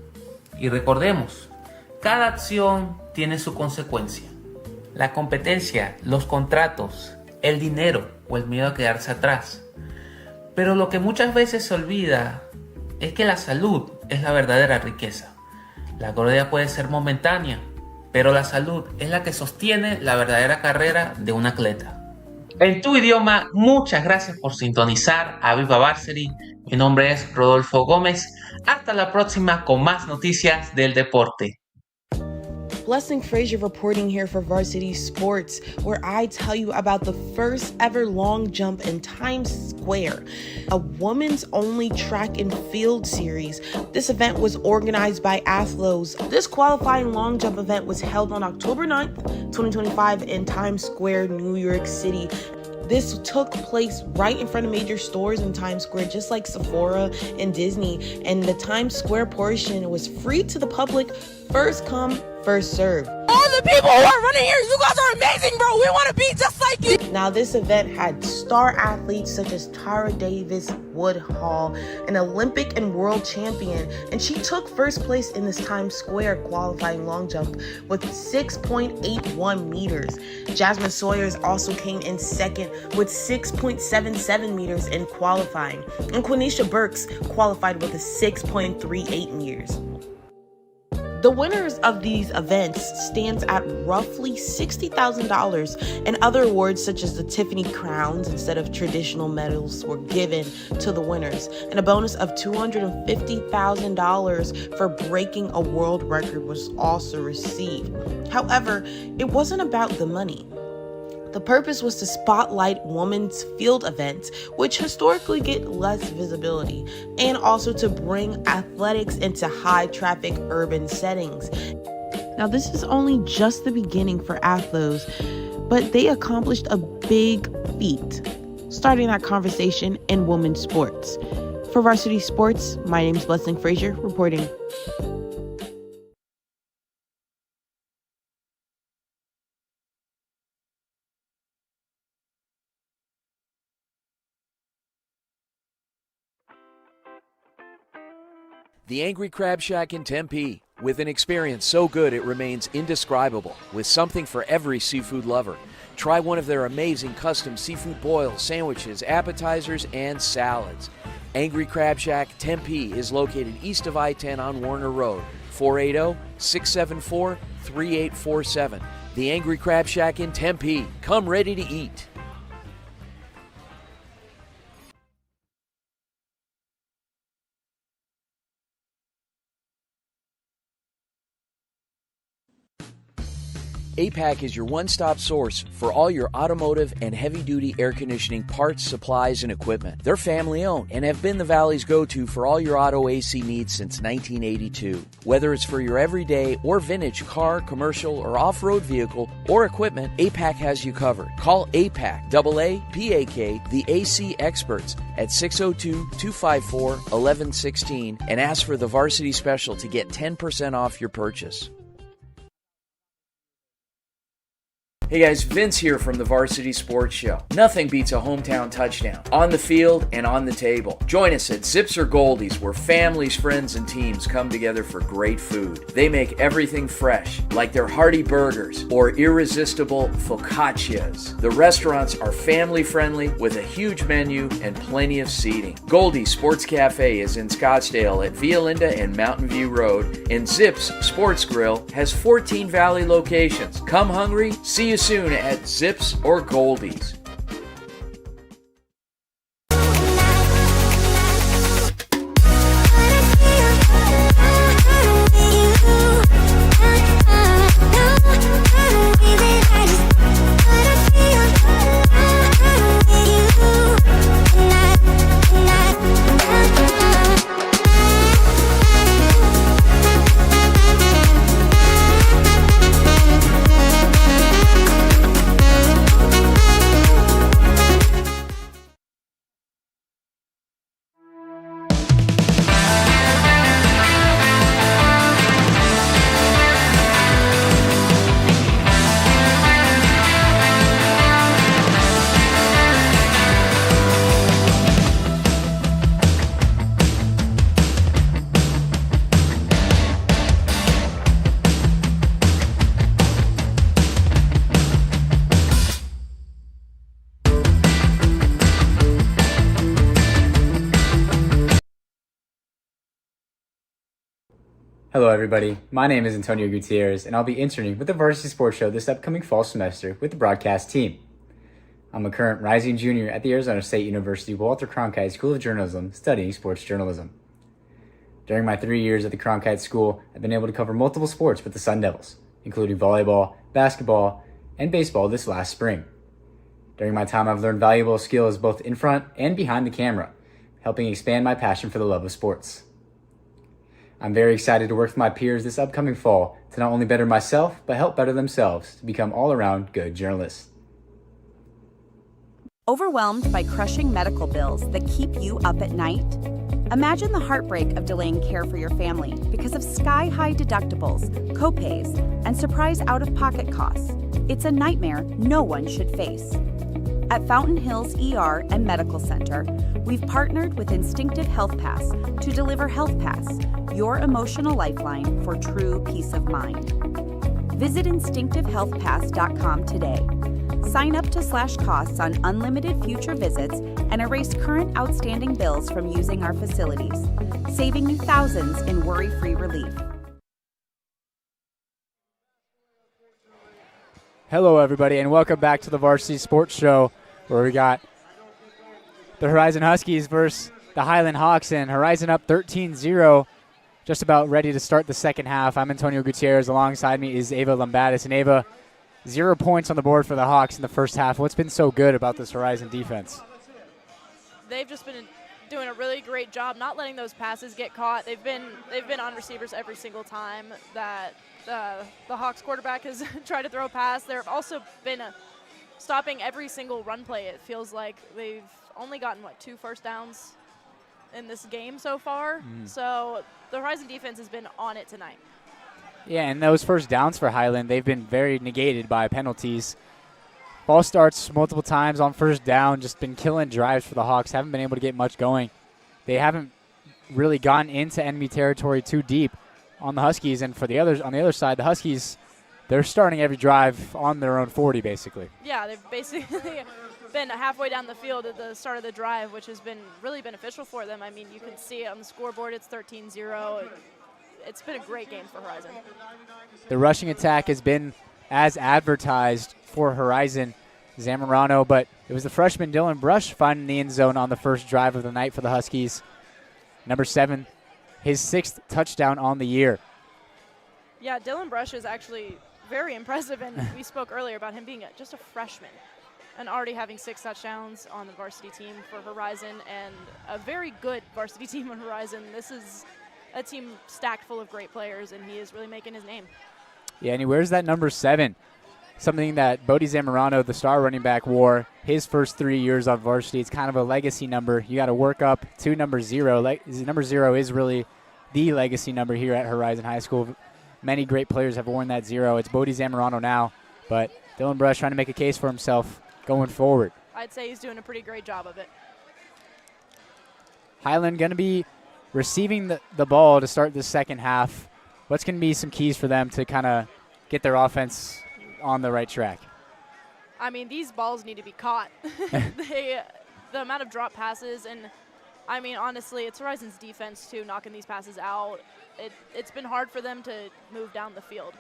Y recordemos, cada acción tiene su consecuencia. La competencia, los contratos, el dinero o el miedo a quedarse atrás. Pero lo que muchas veces se olvida es que la salud es la verdadera riqueza. La gloria puede ser momentánea, pero la salud es la que sostiene la verdadera carrera de un atleta. En tu idioma, muchas gracias por sintonizar a Viva Varsity. Mi nombre es Rodolfo Gómez. Hasta la próxima con más noticias del deporte. Blessing Frazier reporting here for Varsity Sports, where I tell you about the first ever long jump in Times Square, a women's only track and field series. This event was organized by Athlos. This qualifying long jump event was held on October 9th, 2025 in Times Square, New York City. This took place right in front of major stores in Times Square, just like Sephora and Disney. And the Times Square portion was free to the public, first come, first serve. All the people who are running here, you guys are amazing, bro. We want to be just like you. Now, this event had star athletes such as Tara Davis Woodhall, an Olympic and world champion, and she took first place in this Times Square qualifying long jump with 6.81 meters. Jasmine Sawyers also came in second with 6.77 meters in qualifying, and Quenisha Burks qualified with a 6.38 meters. The winners of these events stands at roughly $60,000, and other awards such as the Tiffany Crowns instead of traditional medals were given to the winners, and a bonus of $250,000 for breaking a world record was also received. However, it wasn't about the money. The purpose was to spotlight women's field events, which historically get less visibility, and also to bring athletics into high-traffic urban settings. Now, this is only just the beginning for Athlos, but they accomplished a big feat, starting that conversation in women's sports. For Varsity Sports, my name is Blessing Frazier, reporting. The Angry Crab Shack in Tempe, with an experience so good it remains indescribable, with something for every seafood lover. Try one of their amazing custom seafood boils, sandwiches, appetizers, and salads. Angry Crab Shack Tempe is located east of I-10 on Warner Road, 480-674-3847. The Angry Crab Shack in Tempe. Come ready to eat. APAC is your one-stop source for all your automotive and heavy-duty air conditioning parts, supplies, and equipment. They're family-owned and have been the Valley's go-to for all your auto AC needs since 1982. Whether it's for your everyday or vintage car, commercial, or off-road vehicle or equipment, APAC has you covered. Call APAC, A-A-P-A-K, the AC experts at 602-254-1116 and ask for the Varsity Special to get 10% off your purchase. Hey guys, Vince here from the Varsity Sports Show. Nothing beats a hometown touchdown, on the field and on the table. Join us at Zips or Goldies, where families, friends, and teams come together for great food. They make everything fresh, like their hearty burgers or irresistible focaccias. The restaurants are family friendly with a huge menu and plenty of seating. Goldie's Sports Cafe is in Scottsdale at Via Linda and Mountain View Road, and Zips Sports Grill has 14 Valley locations. Come hungry, see you soon at Zips or Goldies. Hello everybody, my name is Antonio Gutierrez and I'll be interning with the Varsity Sports Show this upcoming fall semester with the broadcast team. I'm a current rising junior at the Arizona State University Walter Cronkite School of Journalism studying sports journalism. During my 3 years at the Cronkite School, I've been able to cover multiple sports with the Sun Devils, including volleyball, basketball, and baseball this last spring. During my time, I've learned valuable skills both in front and behind the camera, helping expand my passion for the love of sports. I'm very excited to work with my peers this upcoming fall to not only better myself, but help better themselves to become all-around good journalists. Overwhelmed by crushing medical bills that keep you up at night? Imagine the heartbreak of delaying care for your family because of sky-high deductibles, copays, and surprise out-of-pocket costs. It's a nightmare no one should face. At Fountain Hills ER and Medical Center, we've partnered with Instinctive Health Pass to deliver Health Pass, your emotional lifeline for true peace of mind. Visit instinctivehealthpass.com today. Sign up to slash costs on unlimited future visits and erase current outstanding bills from using our facilities, saving you thousands in worry-free relief. Hello, everybody, and welcome back to the Varsity Sports Show, where we got the Horizon Huskies versus the Highland Hawks, and Horizon up 13-0, just about ready to start the second half. I'm Antonio Gutierrez. Alongside me is Ava Lambatis. And Ava, 0 points on the board for the Hawks in the first half. What's been so good about this Horizon defense? They've just been doing a really great job not letting those passes get caught. They've been on receivers every single time that the Hawks quarterback has tried to throw a pass. They've also been stopping every single run play. It feels like they've only gotten, 2 first downs in this game so far. So the Horizon defense has been on it tonight. Yeah, and those first downs for Highland, they've been very negated by penalties. Ball starts multiple times on first down, just been killing drives for the Hawks, haven't been able to get much going. They haven't really gone into enemy territory too deep on the Huskies, and for the others on the other side, the Huskies, they're starting every drive on their own 40, basically. Yeah, they've basically been halfway down the field at the start of the drive, which has been really beneficial for them. I mean, you can see it on the scoreboard, it's 13-0. It's been a great game for Horizon. The rushing attack has been as advertised for Horizon Zamorano, but it was the freshman Dylan Brush finding the end zone on the first drive of the night for the Huskies. Number 7, his 6th touchdown on the year. Yeah, Dylan Brush is actually very impressive, and we spoke earlier about him being just a freshman and already having 6 touchdowns on the varsity team for Horizon, and a very good varsity team on Horizon. This is a team stacked full of great players, and he is really making his name. Yeah, and he wears that number 7, something that Bodie Zamorano, the star running back, wore his first 3 years on varsity. It's kind of a legacy number. You got to work up to number 0. Number 0 is really the legacy number here at Horizon High School. Many great players have worn that 0. It's Bodie Zamorano now, but Dylan Brush trying to make a case for himself going forward. I'd say he's doing a pretty great job of it. Highland going to be receiving the ball to start the second half. What's going to be some keys for them to kind of get their offense on the right track? I mean, these balls need to be caught. The amount of drop passes, and I mean, honestly, it's Horizon's defense too, knocking these passes out. It's been hard for them to move down the field.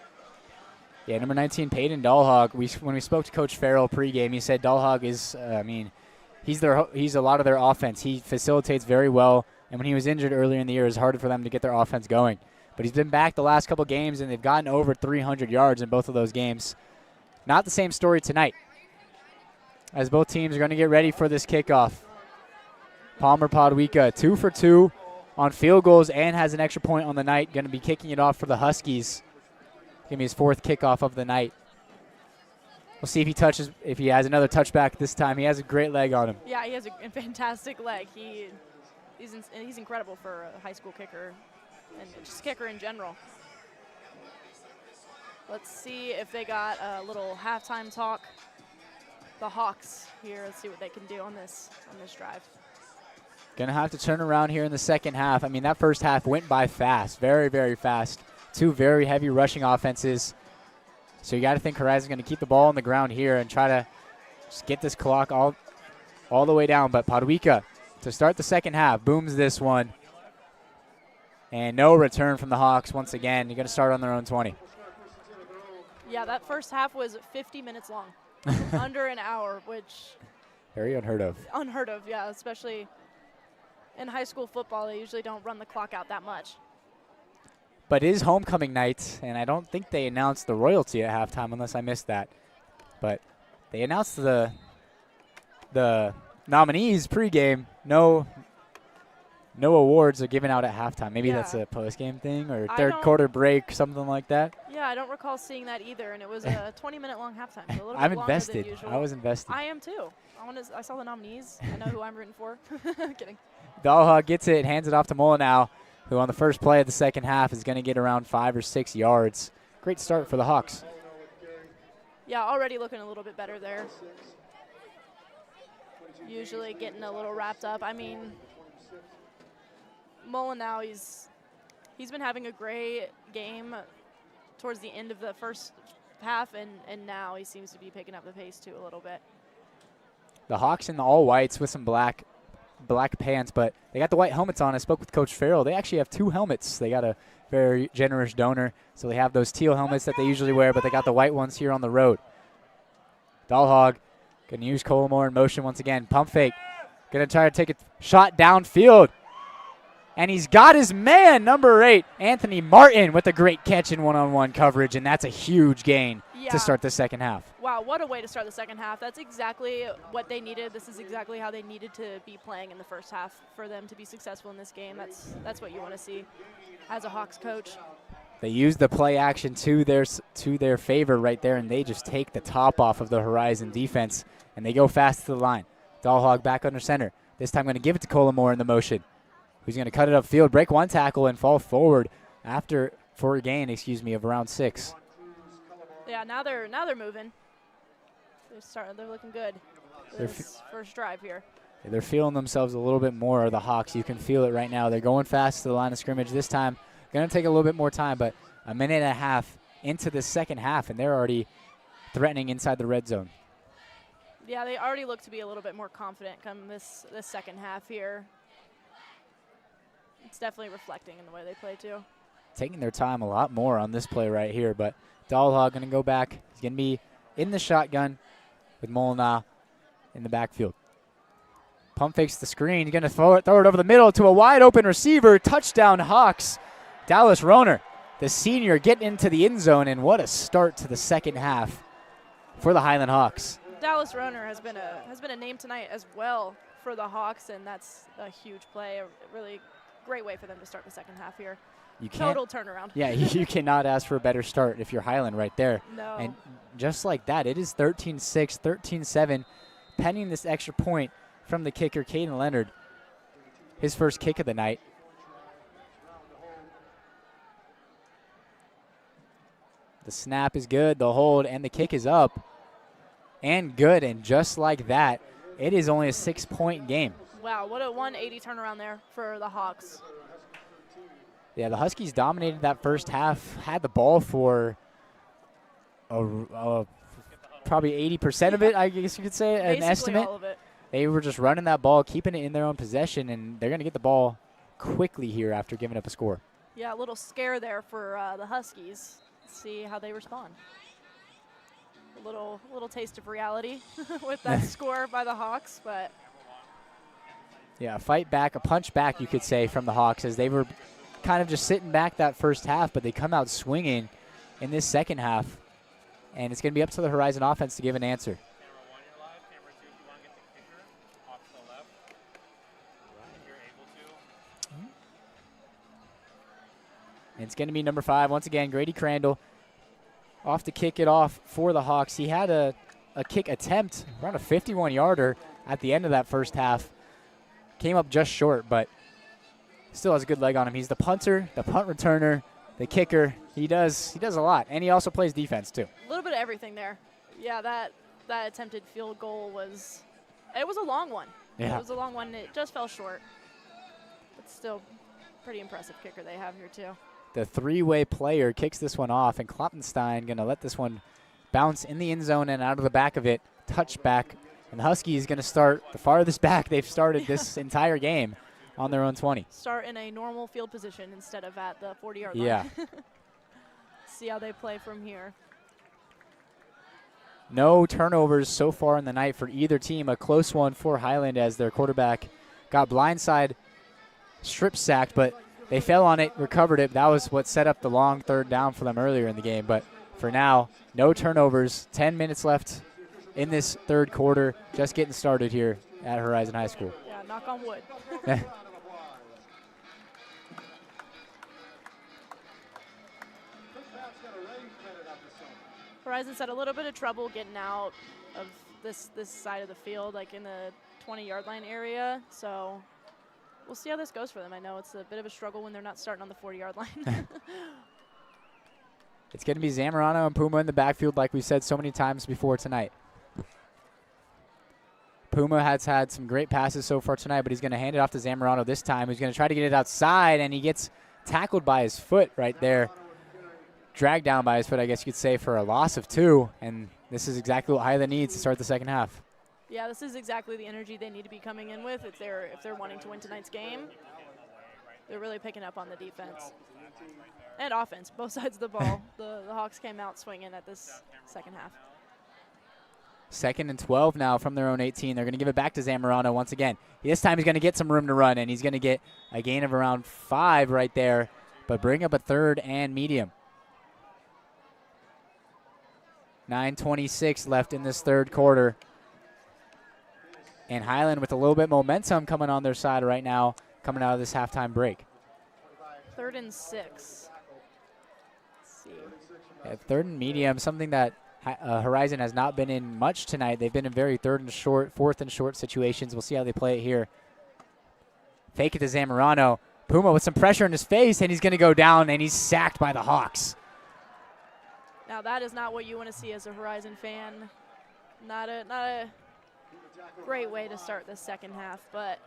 Yeah, number 19, Peyton Dahlhog. When we spoke to Coach Farrell pregame, he said Dahlhog is, he's a lot of their offense. He facilitates very well, and when he was injured earlier in the year, it was harder for them to get their offense going. But he's been back the last couple games, and they've gotten over 300 yards in both of those games. Not the same story tonight, as both teams are going to get ready for this kickoff. Palmer Podwika, 2 for 2 on field goals and has an extra point on the night. Going to be kicking it off for the Huskies. Give me his 4th kickoff of the night. We'll see if he has another touchback this time. He has a great leg on him. Yeah, he has a fantastic leg. He's incredible for a high school kicker and just kicker in general. Let's see if they got a little halftime talk. The Hawks here. Let's see what they can do on this drive. Going to have to turn around here in the second half. I mean, that first half went by fast, very, very fast. 2 very heavy rushing offenses. So you got to think Horizon's going to keep the ball on the ground here and try to just get this clock all the way down. But Podwika, to start the second half, booms this one. And no return from the Hawks once again. You're going to start on their own 20. Yeah, that first half was 50 minutes long. Under an hour, which... Very unheard of. Unheard of, yeah, especially in high school football. They usually don't run the clock out that much. But it is homecoming night, and I don't think they announced the royalty at halftime unless I missed that. But they announced the nominees pregame. No awards are given out at halftime. Maybe that's a postgame thing or third quarter break, something like that. Yeah, I don't recall seeing that either, and it was a 20-minute long halftime, so a little I'm bit longer invested. than usual. I was invested. I am too. I saw the nominees. I know who I'm rooting for. Kidding. Dahlhag gets it, hands it off to Molyneux, who on the first play of the second half is going to get around 5 or 6 yards. Great start for the Hawks. Yeah, already looking a little bit better there. Usually getting a little wrapped up. I mean, Molyneux, he's been having a great game towards the end of the first half, and now he seems to be picking up the pace too a little bit. The Hawks in the all whites with some black pants, but they got the white helmets on. I spoke with Coach Farrell. They actually have 2 helmets. They got a very generous donor, so they have those teal helmets that they usually wear, but they got the white ones here on the road. Dahlhag going to use Colmore in motion once again. Pump fake. Going to try to take a shot downfield. And he's got his man, number 8, Anthony Martin, with a great catch in one-on-one coverage, and that's a huge gain to start the second half. Wow, what a way to start the second half. That's exactly what they needed. This is exactly how they needed to be playing in the first half for them to be successful in this game. That's what you want to see as a Hawks coach. They use the play action to their favor right there, and they just take the top off of the Horizon defense, and they go fast to the line. Dahlhag back under center. This time going to give it to Colmore in the motion, who's going to cut it upfield, break one tackle, and fall forward for a gain, of around 6. Yeah, now they're moving. They're looking good for this first drive here. They're feeling themselves a little bit more, the Hawks. You can feel it right now. They're going fast to the line of scrimmage this time. Going to take a little bit more time, but a minute and a half into the second half, and they're already threatening inside the red zone. Yeah, they already look to be a little bit more confident come this second half here. It's definitely reflecting in the way they play, too. Taking their time a lot more on this play right here, but Dahlhag going to go back. He's going to be in the shotgun with Molyneux in the backfield. Pump fakes the screen. He's going to throw it over the middle to a wide-open receiver. Touchdown, Hawks. Dallas Rohner, the senior, getting into the end zone, and what a start to the second half for the Highland Hawks. Dallas Rohner has been a name tonight as well for the Hawks, and that's a huge play, a really great way for them to start the second half here. Total turnaround. Yeah, you cannot ask for a better start if you're Highland right there. No. And just like that, it is 13-6, 13-7, pending this extra point from the kicker, Caden Leonard, his first kick of the night. The snap is good, the hold, and the kick is up. And good, and just like that, it is only a 6-point game. Wow, what a 180 turnaround there for the Hawks. Yeah, the Huskies dominated that first half, had the ball for probably 80% of it, I guess you could say, an estimate. All of it. They were just running that ball, keeping it in their own possession, and they're going to get the ball quickly here after giving up a score. Yeah, a little scare there for the Huskies. Let's see how they respond. A little taste of reality with that score by the Hawks, but yeah, a fight back, a punch back, you could say, from the Hawks, as they were kind of just sitting back that first half, but they come out swinging in this second half, and it's going to be up to the Horizon offense to give an answer. And it's going to be number 5, once again, Grady Crandall, off to kick it off for the Hawks. He had a kick attempt around a 51-yarder at the end of that first half. Came up just short, but still has a good leg on him. He's the punter, the punt returner, the kicker. He does a lot, and he also plays defense too. a little bit of everything there. Yeah, that attempted field goal was a long one. Yeah. It was a long one. It just fell short. But still pretty impressive kicker they have here too. The three-way player kicks this one off, and Kloppenstein going to let this one bounce in the end zone and out of the back of it. Touchback. And the Huskies going to start the farthest back they've started this entire game on their own 20. Start in a normal field position instead of at the 40-yard line. Yeah. See how they play from here. No turnovers so far in the night for either team. A close one for Highland as their quarterback got blindside strip sacked, but They fell on it, recovered it. That was what set up the long third down for them earlier in the game. But for now, no turnovers. 10 minutes left in this third quarter. Just getting started here at Horizon High School. Yeah, knock on wood. Horizon's had a little bit of trouble getting out of this side of the field, like in the 20-yard line area. So we'll see how this goes for them. I know it's a bit of a struggle when they're not starting on the 40-yard line. It's going to be Zamorano and Puma in the backfield like we said so many times before tonight. Puma has had some great passes so far tonight, but he's going to hand it off to Zamorano this time. He's going to try to get it outside, and he gets tackled by his foot right there. Dragged down by his foot, I guess you could say, for a loss of 2. And this is exactly what Highland needs to start the second half. Yeah, this is exactly the energy they need to be coming in with if they're wanting to win tonight's game. They're really picking up on the defense and offense, both sides of the ball. The Hawks came out swinging at this second half. 2nd and 12 now from their own 18. They're going to give it back to Zamorano once again. This time he's going to get some room to run, and he's going to get a gain of around 5 right there, but bring up a 3rd and medium. 9:26 left in this third quarter. And Highland with a little bit momentum coming on their side right now, coming out of this halftime break. 3rd and 6. Let's see. Yeah, 3rd and medium, something that Horizon has not been in much tonight. They've been in very 3rd and short, 4th and short situations. We'll see how they play it here. Fake it to Zamorano. Puma with some pressure in his face, and he's going to go down, and he's sacked by the Hawks. Now that is not what you want to see as a Horizon fan. Not a great way to start the second half, but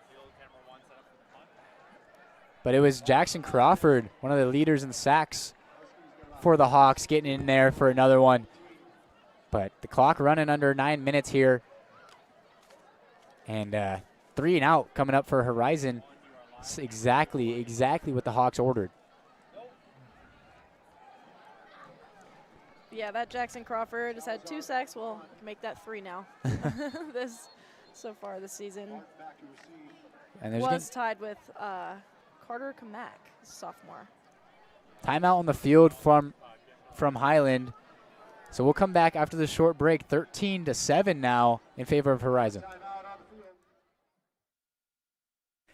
it was Jackson Crawford, one of the leaders in sacks for the Hawks, getting in there for another one. But the clock running under 9 minutes here, and 3 and out coming up for Horizon. It's exactly what the Hawks ordered. yeah, that Jackson Crawford has had 2 sacks. We'll make that 3 now. So far this season. And was tied with Carter Kamak, sophomore. Timeout on the field from Highland. So we'll come back after the short break. 13-7 now in favor of Horizon.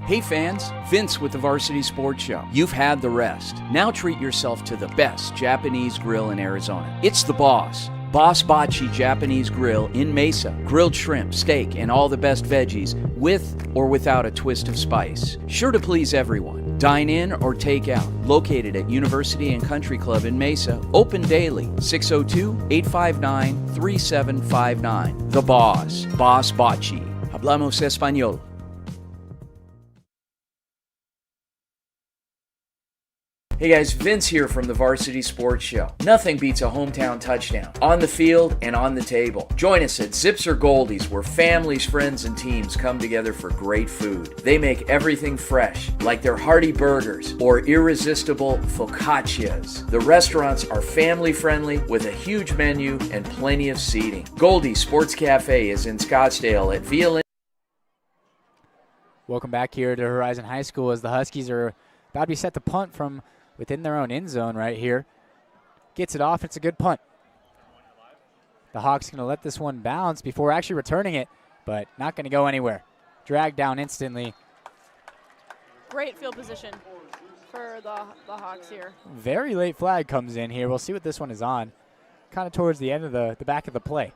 Hey fans, Vince with the Varsity Sports Show. You've had the rest. Now treat yourself to the best Japanese grill in Arizona. It's the Boss. Boss Bachi Japanese Grill in Mesa. Grilled shrimp, steak, and all the best veggies with or without a twist of spice. Sure to please everyone. Dine in or take out. Located at University and Country Club in Mesa. Open daily. 602-859-3759. The Boss. Boss Bachi. Hablamos Español. Hey guys, Vince here from the Varsity Sports Show. Nothing beats a hometown touchdown, on the field and on the table. Join us at Zips or Goldies, where families, friends, and teams come together for great food. They make everything fresh, like their hearty burgers or irresistible focaccias. The restaurants are family-friendly with a huge menu and plenty of seating. Goldie's Sports Cafe is in Scottsdale at Via. Welcome back here to Horizon High School as the Huskies are about to be set to punt from within their own end zone right here. Gets it off. It's a good punt. The Hawks going to let this one bounce before actually returning it, but not going to go anywhere. Dragged down instantly. Great field position for the Hawks here. Very late flag comes in here. We'll see what this one is on. Kind of towards the end of the back of the play.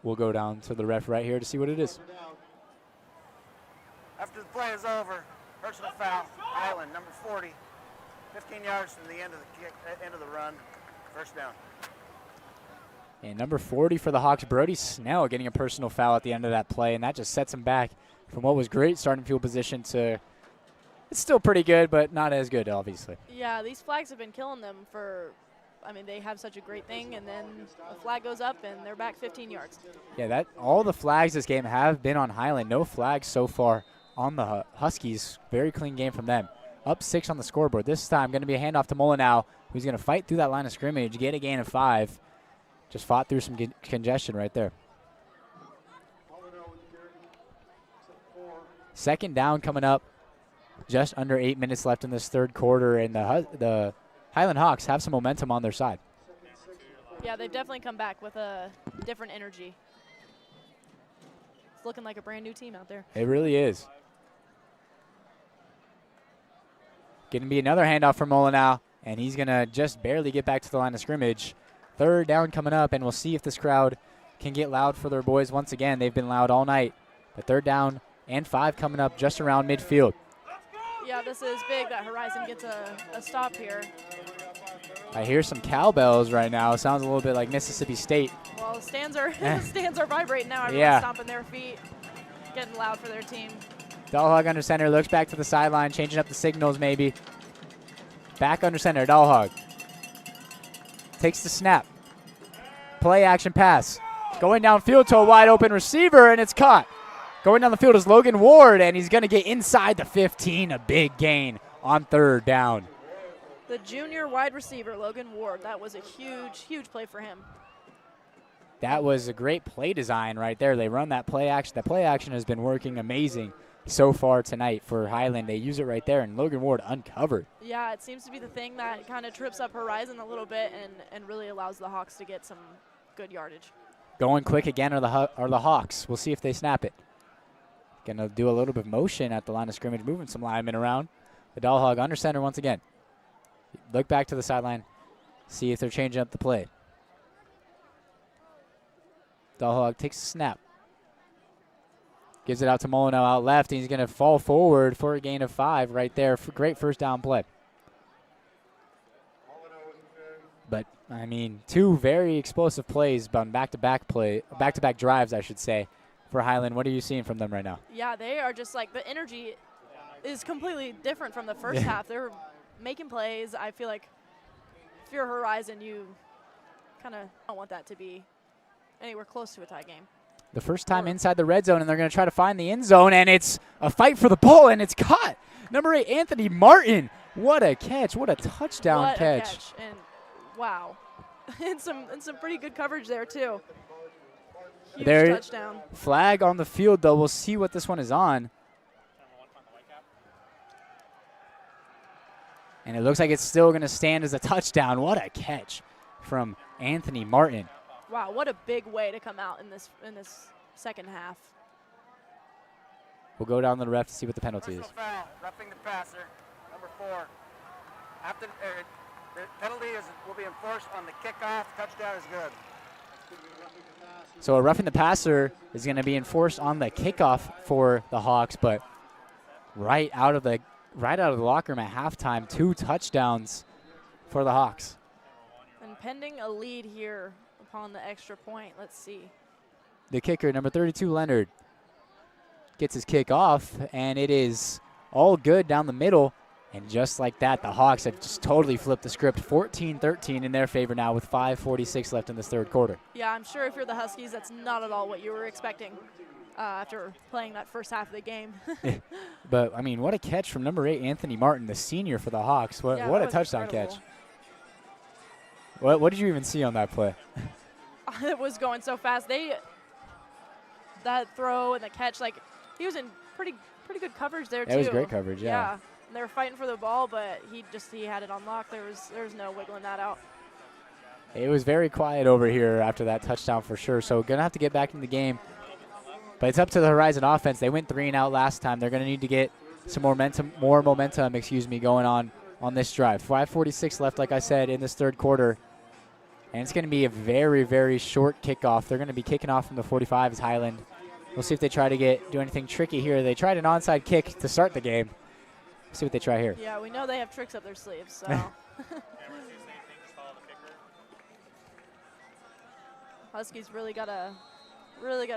We'll go down to the ref right here to see what it is. After the play is over, personal foul, Highland, number 40, 15 yards from the end of the run, first down. And number 40 for the Hawks, Brody Snell, getting a personal foul at the end of that play, and that just sets him back from what was great starting field position to it's still pretty good, but not as good, obviously. Yeah, these flags have been killing them for – I mean, they have such a great thing, and then a flag goes up, and they're back 15 yards. Yeah, all the flags this game have been on Highland. No flags so far on the Huskies. Very clean game from them. Up 6 on the scoreboard. This time going to be a handoff to Molyneux, who's going to fight through that line of scrimmage, get a gain of 5. Just fought through some congestion right there. Second down coming up. Just under 8 minutes left in this third quarter, and the Highland Hawks have some momentum on their side. Yeah, they've definitely come back with a different energy. It's looking like a brand new team out there. It really is. Going to be another handoff for Molyneux, and he's going to just barely get back to the line of scrimmage. Third down coming up, and we'll see if this crowd can get loud for their boys once again. They've been loud all night. But third down and 5 coming up just around midfield. Yeah, this is big that Horizon gets a stop here. I hear some cowbells right now. It sounds a little bit like Mississippi State. Well, the stands are stands are vibrating now. Everyone's Yeah. stomping their feet, getting loud for their team. Dollhog under center, looks back to the sideline, changing up the signals maybe. Back under center, Dollhog. Takes the snap. Play action pass. Going downfield to a wide open receiver, and it's caught. Going down the field is Logan Ward, and he's going to get inside the 15, a big gain on third down. The junior wide receiver, Logan Ward, that was a huge play for him. That was a great play design right there. They run that play action. That play action has been working amazing so far tonight for Highland. They use it right there, and Logan Ward uncovered. Yeah, it seems to be the thing that kind of trips up Horizon a little bit and really allows the Hawks to get some good yardage. Going quick again are the Hawks. We'll see if they snap it. Going to do a little bit of motion at the line of scrimmage, moving some linemen around. The Dollhog under center once again. Look back to the sideline, see if they're changing up the play. Dollhog takes a snap. Gives it out to Molyneux out left, and he's going to fall forward for a gain of 5 right there. Great first down play. But, I mean, 2 very explosive plays on back-to-back drives, I should say, for Highland. What are you seeing from them right now? Yeah, they are just like the energy is completely different from the first half. They're making plays. I feel like if you're Horizon, you kind of don't want that to be anywhere close to a tie game. The first time inside the red zone, and they're going to try to find the end zone, and it's a fight for the ball, and it's caught. Number 8, Anthony Martin. What a catch. What a touchdown catch. And wow. and some pretty good coverage there, too. Huge touchdown. Flag on the field, though. We'll see what this one is on. And it looks like it's still going to stand as a touchdown. What a catch from Anthony Martin. Wow, what a big way to come out in this second half. We'll go down to the ref to see what the penalty is. Foul, roughing the passer, number 4. After the penalty will be enforced on the kickoff. Touchdown is good. So a roughing the passer is going to be enforced on the kickoff for the Hawks, but right out of the locker room at halftime, 2 touchdowns for the Hawks. And pending a lead here upon the extra point, let's see. The kicker, number 32, Leonard, gets his kick off, and it is all good down the middle. And just like that, the Hawks have just totally flipped the script. 14-13 in their favor now with 5:46 left in this third quarter. Yeah, I'm sure if you're the Huskies, that's not at all what you were expecting after playing that first half of the game. But, I mean, what a catch from number 8, Anthony Martin, the senior for the Hawks. What a touchdown catch. What did you even see on that play? It was going so fast. That throw and the catch, like, he was in pretty good coverage there, too. It was great coverage, yeah. They were fighting for the ball, but he had it on lock. There was no wiggling that out. It was very quiet over here after that touchdown for sure. So going to have to get back in the game. But it's up to the Horizon offense. They went 3 and out last time. They're going to need to get some more momentum, going on this drive. 5:46 left, like I said, in this third quarter. And it's going to be a very, very short kickoff. They're going to be kicking off from the 45 as Highland. We'll see if they try to do anything tricky here. They tried an onside kick to start the game. See what they try here. Yeah, we know they have tricks up their sleeves. So. Huskies really gotta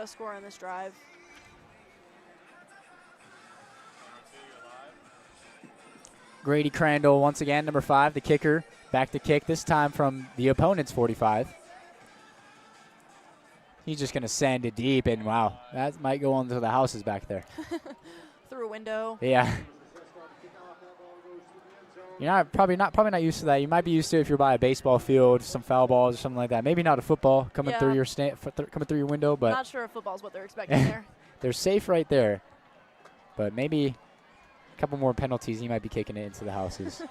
score on this drive. Grady Crandall once again, number 5, the kicker, back to kick this time from the opponent's 45. He's just gonna send it deep, and wow, that might go onto the houses back there. Through a window. Yeah. You're probably not used to that. You might be used to it if you're by a baseball field, some foul balls or something like that. Maybe not a football coming through your window, but not sure if football's what they're expecting there. They're safe right there. But maybe a couple more penalties, he might be kicking it into the houses.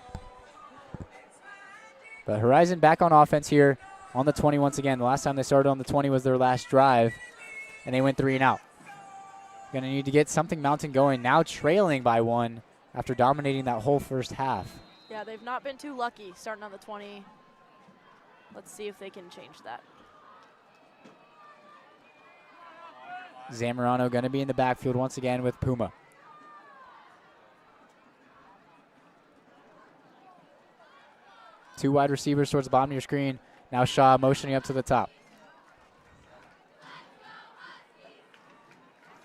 But Horizon back on offense here on the 20 once again. The last time they started on the 20 was their last drive, and they went 3 and out. Going to need to get something mountain going, now trailing by 1 after dominating that whole first half. Yeah, they've not been too lucky starting on the 20. Let's see if they can change that. Zamorano going to be in the backfield once again with Puma. Two wide receivers towards the bottom of your screen. Now Shaw motioning up to the top.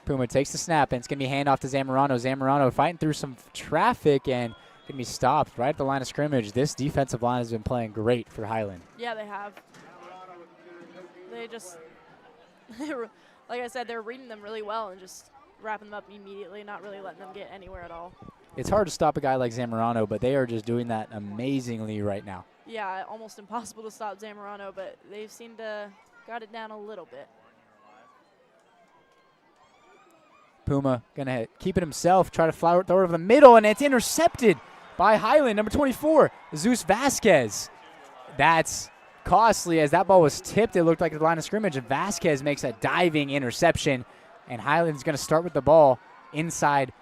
Puma takes the snap, and it's going to be handoff to Zamorano. Zamorano fighting through some traffic and going to be stopped right at the line of scrimmage. This defensive line has been playing great for Highland. Yeah, they have. They just, like I said, they're reading them really well and just wrapping them up immediately, not really letting them get anywhere at all. It's hard to stop a guy like Zamorano, but they are just doing that amazingly right now. Yeah, almost impossible to stop Zamorano, but they've seemed to got it down a little bit. Puma going to keep it himself, try to throw it over the middle, and it's intercepted by Highland, number 24, Zeus Vasquez. That's costly as that ball was tipped. It looked like the line of scrimmage, and Vasquez makes a diving interception, and Highland's going to start with the ball inside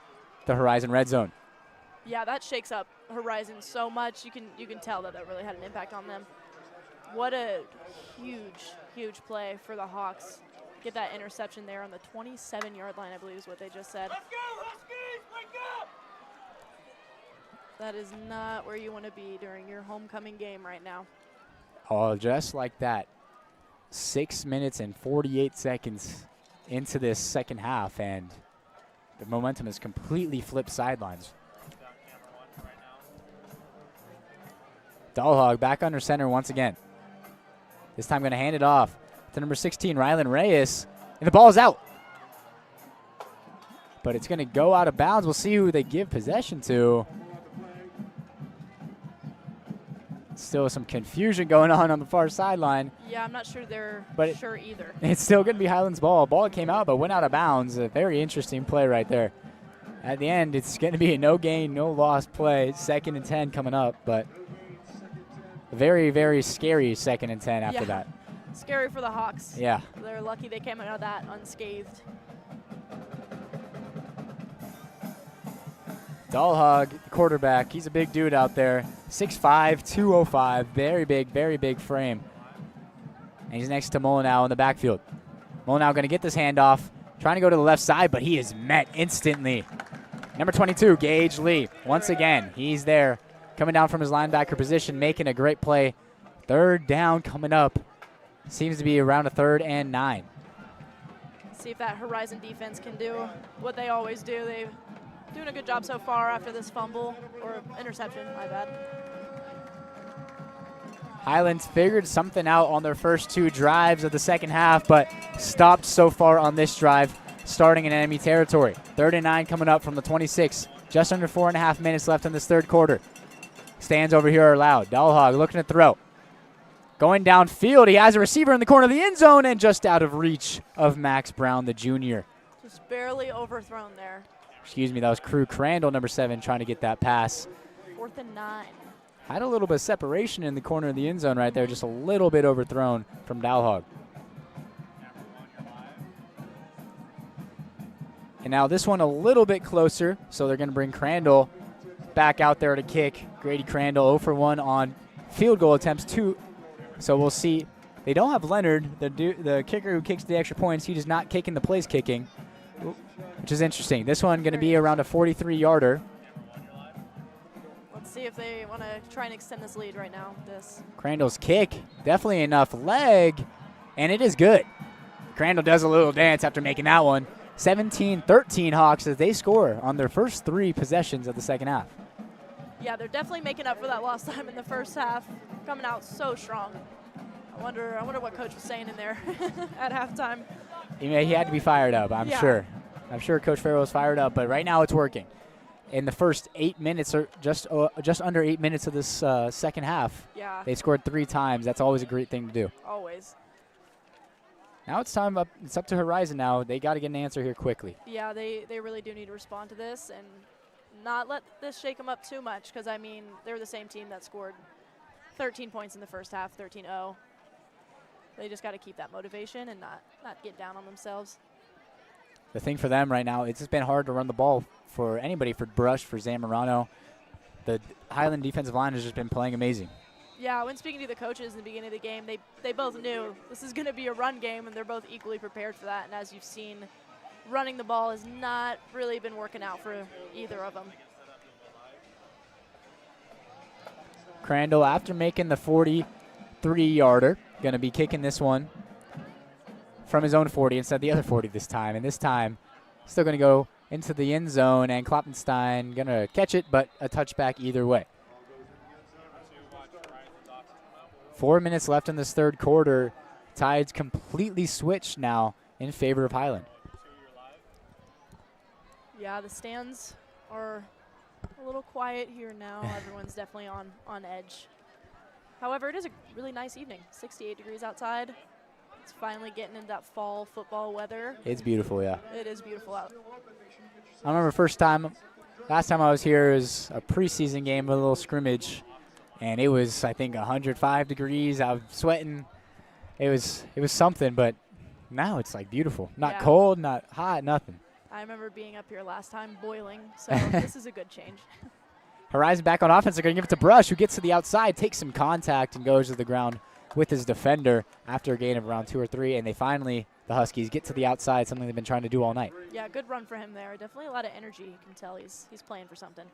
the Horizon red zone. Yeah, that shakes up Horizon so much. You can tell that really had an impact on them. What a huge play for the Hawks. Get that interception there on the 27-yard line, I believe is what they just said. Let's go, Huskies! Wake up! That is not where you want to be during your homecoming game right now. Oh, just like that. 6 minutes and 48 seconds into this second half, and the momentum has completely flipped sidelines. Dahlhag back under center once again. This time going to hand it off to number 16, Rylan Reyes, and the ball is out. But it's going to go out of bounds. We'll see who they give possession to. Still some confusion going on the far sideline. Yeah, I'm not sure they're sure either. It's still going to be Highland's ball. Ball came out but went out of bounds. A very interesting play right there. At the end, it's going to be a no gain, no loss play. 2nd and 10 coming up, but a very, very scary 2nd and 10 after that. Scary for the Hawks. Yeah. They're lucky they came out of that unscathed. Dahlhag, quarterback, he's a big dude out there. 6'5", 205, very big frame. And he's next to Molyneux in the backfield. Molyneux going to get this handoff, trying to go to the left side, but he is met instantly. Number 22, Gage Lee. Once again, he's there, coming down from his linebacker position, making a great play. 3rd down coming up. Seems to be around a 3rd and 9. See if that Horizon defense can do what they always do. They've doing a good job so far after this fumble or interception, my bad. Highlands figured something out on their first 2 drives of the second half, but stopped so far on this drive, starting in enemy territory. 3rd and 9 coming up from the 26. Just under 4.5 minutes left in this 3rd quarter. Stands over here are allowed. Dahlhag looking to throw. Going downfield, he has a receiver in the corner of the end zone and just out of reach of Max Brown, the junior. Just barely overthrown there. Excuse me, that was Crew Crandall, number 7, trying to get that pass. 4th and 9. Had a little bit of separation in the corner of the end zone right there, just a little bit overthrown from Dahlhag. And now this one a little bit closer, so they're going to bring Crandall back out there to kick. Grady Crandall 0 for 1 on field goal attempts, 2. So we'll see. They don't have Leonard, the kicker who kicks the extra points. He does not kick in the place kicking, which is interesting. This one going to be around a 43-yarder. Let's see if they want to try and extend this lead right now. Crandall's kick, definitely enough leg, and it is good. Crandall does a little dance after making that one. 17-13 Hawks as they score on their first 3 possessions of the second half. Yeah, they're definitely making up for that lost time in the first half. Coming out so strong. I wonder what coach was saying in there at halftime. He had to be fired up, I'm sure. I'm sure Coach Farrell was fired up, but right now it's working. In the first 8 minutes, or just under 8 minutes of this second half, they scored 3 times. That's always a great thing to do. Always. Now it's up to Horizon now. They got to get an answer here quickly. Yeah, they really do need to respond to this and not let this shake them up too much because, I mean, they're the same team that scored 13 points in the first half, 13-0. They just got to keep that motivation and not get down on themselves. The thing for them right now, it's just been hard to run the ball for anybody, for Brush, for Zamorano. The Highland defensive line has just been playing amazing. Yeah, when speaking to the coaches in the beginning of the game, they both knew this is going to be a run game, and they're both equally prepared for that. And as you've seen, running the ball has not really been working out for either of them. Crandall, after making the 43-yarder, going to be kicking this one from his own 40 instead of the other 40 this time. And this time, still going to go into the end zone, and Kloppenstein going to catch it, but a touchback either way. 4 minutes left in this third quarter. Tides completely switched now in favor of Highland. Yeah, the stands are a little quiet here now. Everyone's definitely on edge. However, it is a really nice evening. 68 degrees outside. It's finally getting into that fall football weather. It's beautiful, yeah. It is beautiful out. I remember last time I was here, it was a preseason game, a little scrimmage, and it was, I think, 105 degrees. I was sweating. It was something, but now it's like beautiful. Not cold, not hot, nothing. I remember being up here last time boiling, so this is a good change. Horizon back on offense. They're going to give it to Brush, who gets to the outside, takes some contact, and goes to the ground with his defender after a gain of around 2 or 3. And they finally, the Huskies, get to the outside, something they've been trying to do all night. Yeah, good run for him there. Definitely a lot of energy. You can tell he's playing for something.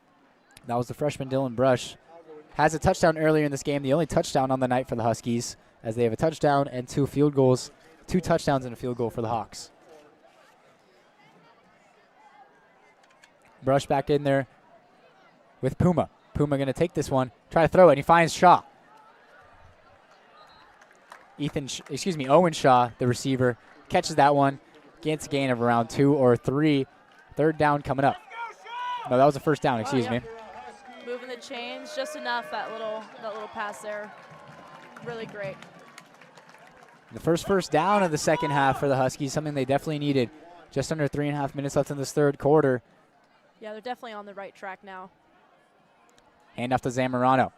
That was the freshman Dylan Brush. Has a touchdown earlier in this game, the only touchdown on the night for the Huskies, as they have a touchdown and 2 field goals, 2 touchdowns and a field goal for the Hawks. Brush back in there with Puma. Puma going to take this one, try to throw it, and he finds Shaw. Owen Shaw, the receiver, catches that one, gets a gain of around 2 or 3. Third down coming up. No, that was a first down, excuse me. Moving the chains just enough, that little pass there. Really great. The first down of the second half for the Huskies, something they definitely needed. Just under 3.5 minutes left in this third quarter. Yeah, they're definitely on the right track now. Hand off to Zamorano.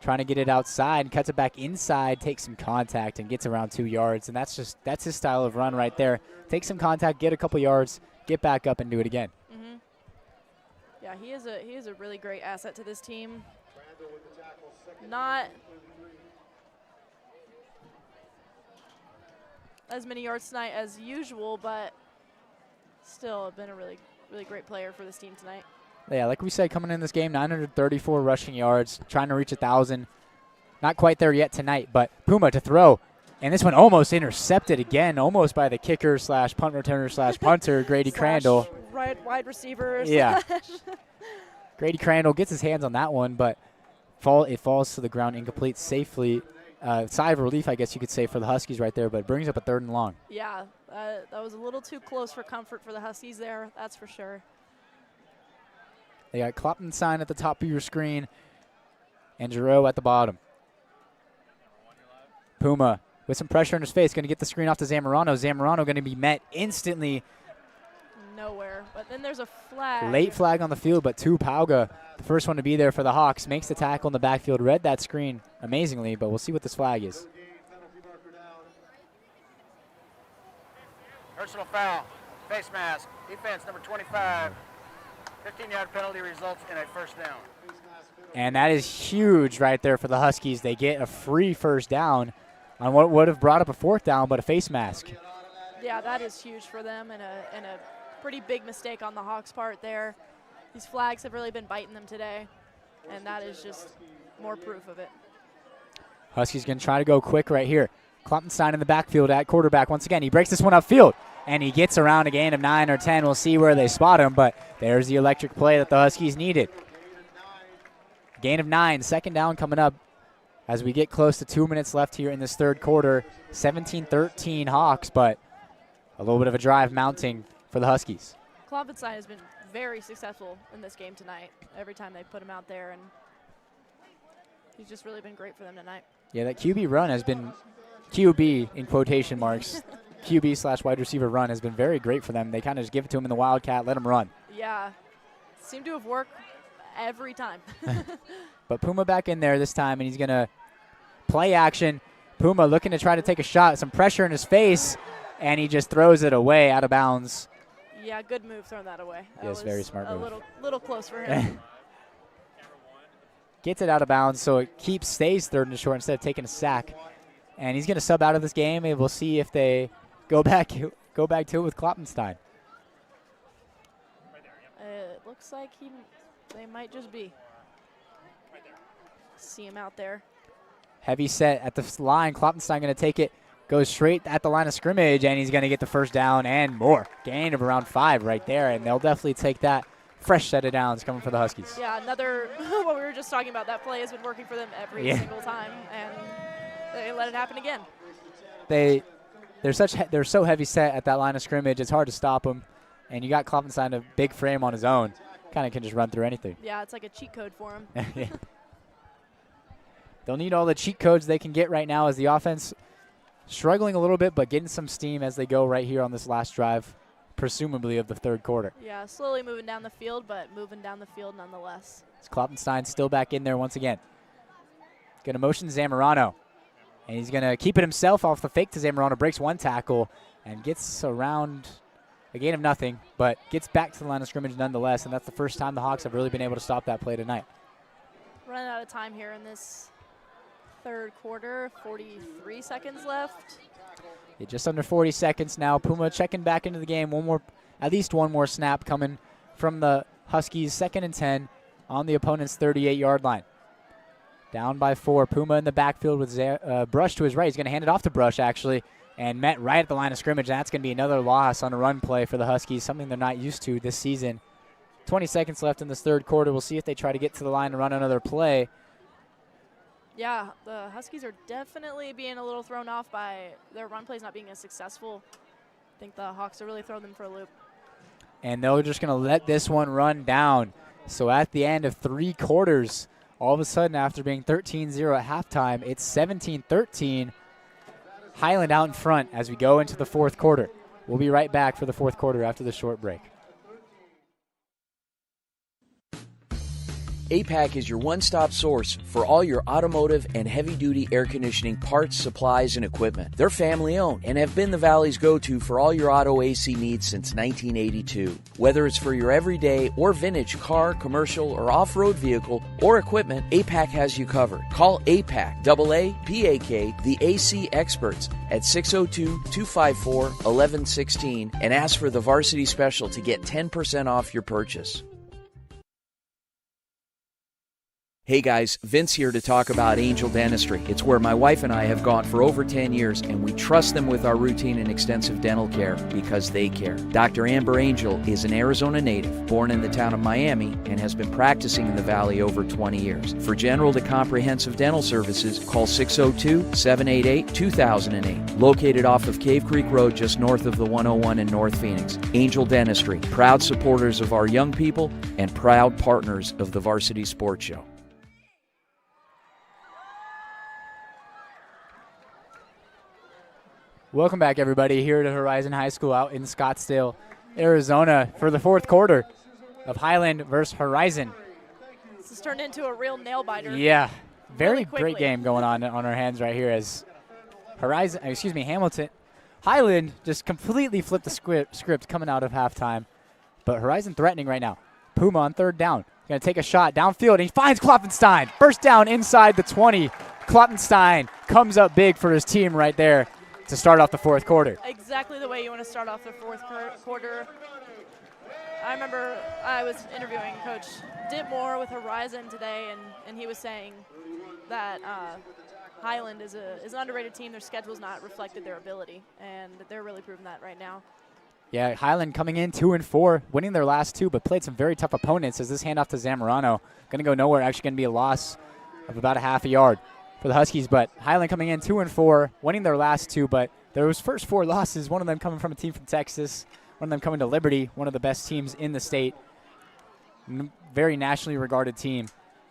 Trying to get it outside, cuts it back inside, takes some contact, and gets around 2 yards. And that's his style of run right there. Take some contact, get a couple yards, get back up and do it again. Mm-hmm. Yeah, he is a really great asset to this team. Not as many yards tonight as usual, but still been a really, really great player for this team tonight. Yeah, like we said, coming in this game, 934 rushing yards, trying to reach 1,000. Not quite there yet tonight, but Puma to throw. And this one almost intercepted again, almost by the kicker / punt returner / punter, Grady Crandall. Wide receiver. Yeah. Grady Crandall gets his hands on that one, but it falls to the ground incomplete safely. Sigh of relief, I guess you could say, for the Huskies right there, but it brings up a 3rd and long. Yeah, that was a little too close for comfort for the Huskies there, that's for sure. They got Kloppenstein at the top of your screen and Giroux at the bottom. Puma with some pressure in his face, going to get the screen off to Zamorano. Zamorano going to be met instantly. Nowhere, but then there's a flag. Late flag on the field, but Pauga, the first one to be there for the Hawks, makes the tackle in the backfield. Read that screen amazingly, but we'll see what this flag is. Personal foul, face mask, defense number 25. 15-yard penalty results in a first down. And that is huge right there for the Huskies. They get a free first down on what would have brought up a 4th down, but a face mask. Yeah, that is huge for them and a pretty big mistake on the Hawks' part there. These flags have really been biting them today, and that is just more proof of it. Huskies going to try to go quick right here. Kloppenstein in the backfield at quarterback once again. He breaks this one upfield, and he gets around a gain of 9 or 10. We'll see where they spot him, but there's the electric play that the Huskies needed. Gain of 9, 2nd down coming up as we get close to 2 minutes left here in this third quarter. 17-13 Hawks, but a little bit of a drive mounting for the Huskies. Kloppenstein has been very successful in this game tonight every time they put him out there, and he's just really been great for them tonight. Yeah, that QB run has been QB in quotation marks. QB/wide receiver run has been very great for them. They kind of just give it to him in the Wildcat, let him run. Yeah, seemed to have worked every time. But Puma back in there this time, and he's going to play action. Puma looking to try to take a shot, some pressure in his face, and he just throws it away out of bounds. Yeah, good move throwing that away. That yes, very smart move. A little close for him. Gets it out of bounds, so it stays third and short instead of taking a sack. And he's going to sub out of this game, and we'll see if they go back to it with Kloppenstein. It looks like they might just be. See him out there. Heavy set at the line. Kloppenstein going to take it, goes straight at the line of scrimmage, and he's going to get the first down and more. Gain of around 5 right there, and they'll definitely take that. Fresh set of downs coming for the Huskies. Yeah, another, what we were just talking about, that play has been working for them every single time, and they let it happen again. They're so heavy set at that line of scrimmage, it's hard to stop them. And you got Kloppenstein, a big frame on his own, kind of can just run through anything. Yeah, it's like a cheat code for him. Yeah. They'll need all the cheat codes they can get right now as the offense struggling a little bit, but getting some steam as they go right here on this last drive, presumably of the third quarter. Yeah, slowly moving down the field, but moving down the field nonetheless. Kloppenstein still back in there once again. Going to motion Zamorano. And he's going to keep it himself off the fake to Zamorano. Breaks one tackle and gets around a gain of nothing, but gets back to the line of scrimmage nonetheless. And that's the first time the Hawks have really been able to stop that play tonight. Running out of time here in this third quarter. 43 seconds left. Yeah, just under 40 seconds now. Puma checking back into the game. At least one more snap coming from the Huskies. 2nd and 10 on the opponent's 38-yard line. Down by 4. Puma in the backfield with Brush to his right. He's going to hand it off to Brush, actually, and met right at the line of scrimmage. That's going to be another loss on a run play for the Huskies, something they're not used to this season. 20 seconds left in this third quarter. We'll see if they try to get to the line and run another play. Yeah, the Huskies are definitely being a little thrown off by their run plays not being as successful. I think the Hawks are really throwing them for a loop. And they're just going to let this one run down. So at the end of 3 quarters, all of a sudden after being 13-0 at halftime, it's 17-13. Highland out in front as we go into the fourth quarter. We'll be right back for the fourth quarter after the short break. APAC is your one-stop source for all your automotive and heavy-duty air conditioning parts, supplies, and equipment. They're family-owned and have been the Valley's go-to for all your auto AC needs since 1982. Whether it's for your everyday or vintage car, commercial, or off-road vehicle or equipment, APAC has you covered. Call APAC, AAPAK, the AC experts at 602-254-1116 and ask for the Varsity Special to get 10% off your purchase. Hey guys, Vince here to talk about Angel Dentistry. It's where my wife and I have gone for over 10 years, and we trust them with our routine and extensive dental care because they care. Dr. Amber Angel is an Arizona native, born in the town of Miami, and has been practicing in the Valley over 20 years. For general to comprehensive dental services, call 602-788-2008. Located off of Cave Creek Road just north of the 101 in North Phoenix. Angel Dentistry, proud supporters of our young people and proud partners of the Varsity Sports Show. Welcome back, everybody, here to Horizon High School out in Scottsdale, Arizona, for the fourth quarter of Highland versus Horizon. This has turned into a real nail-biter. Yeah, very great game going on our hands right here as Hamilton. Highland just completely flipped the script coming out of halftime, but Horizon threatening right now. Puma on third down. Going to take a shot downfield, and he finds Kloppenstein. First down inside the 20. Kloppenstein comes up big for his team right there to start off the fourth quarter. Exactly the way you want to start off the fourth quarter. I remember I was interviewing Coach Ditmore with Horizon today, and he was saying that Highland is an underrated team. Their schedule's not reflected their ability, and they're really proving that right now. Yeah, Highland coming in 2-4, winning their last 2, but played some very tough opponents as this handoff to Zamorano. Going to go nowhere, actually going to be a loss of about a half a yard for the Huskies, but Highland coming in 2-4, winning their last 2, but those first 4 losses, one of them coming from a team from Texas, one of them coming to Liberty, one of the best teams in the state, very nationally regarded team.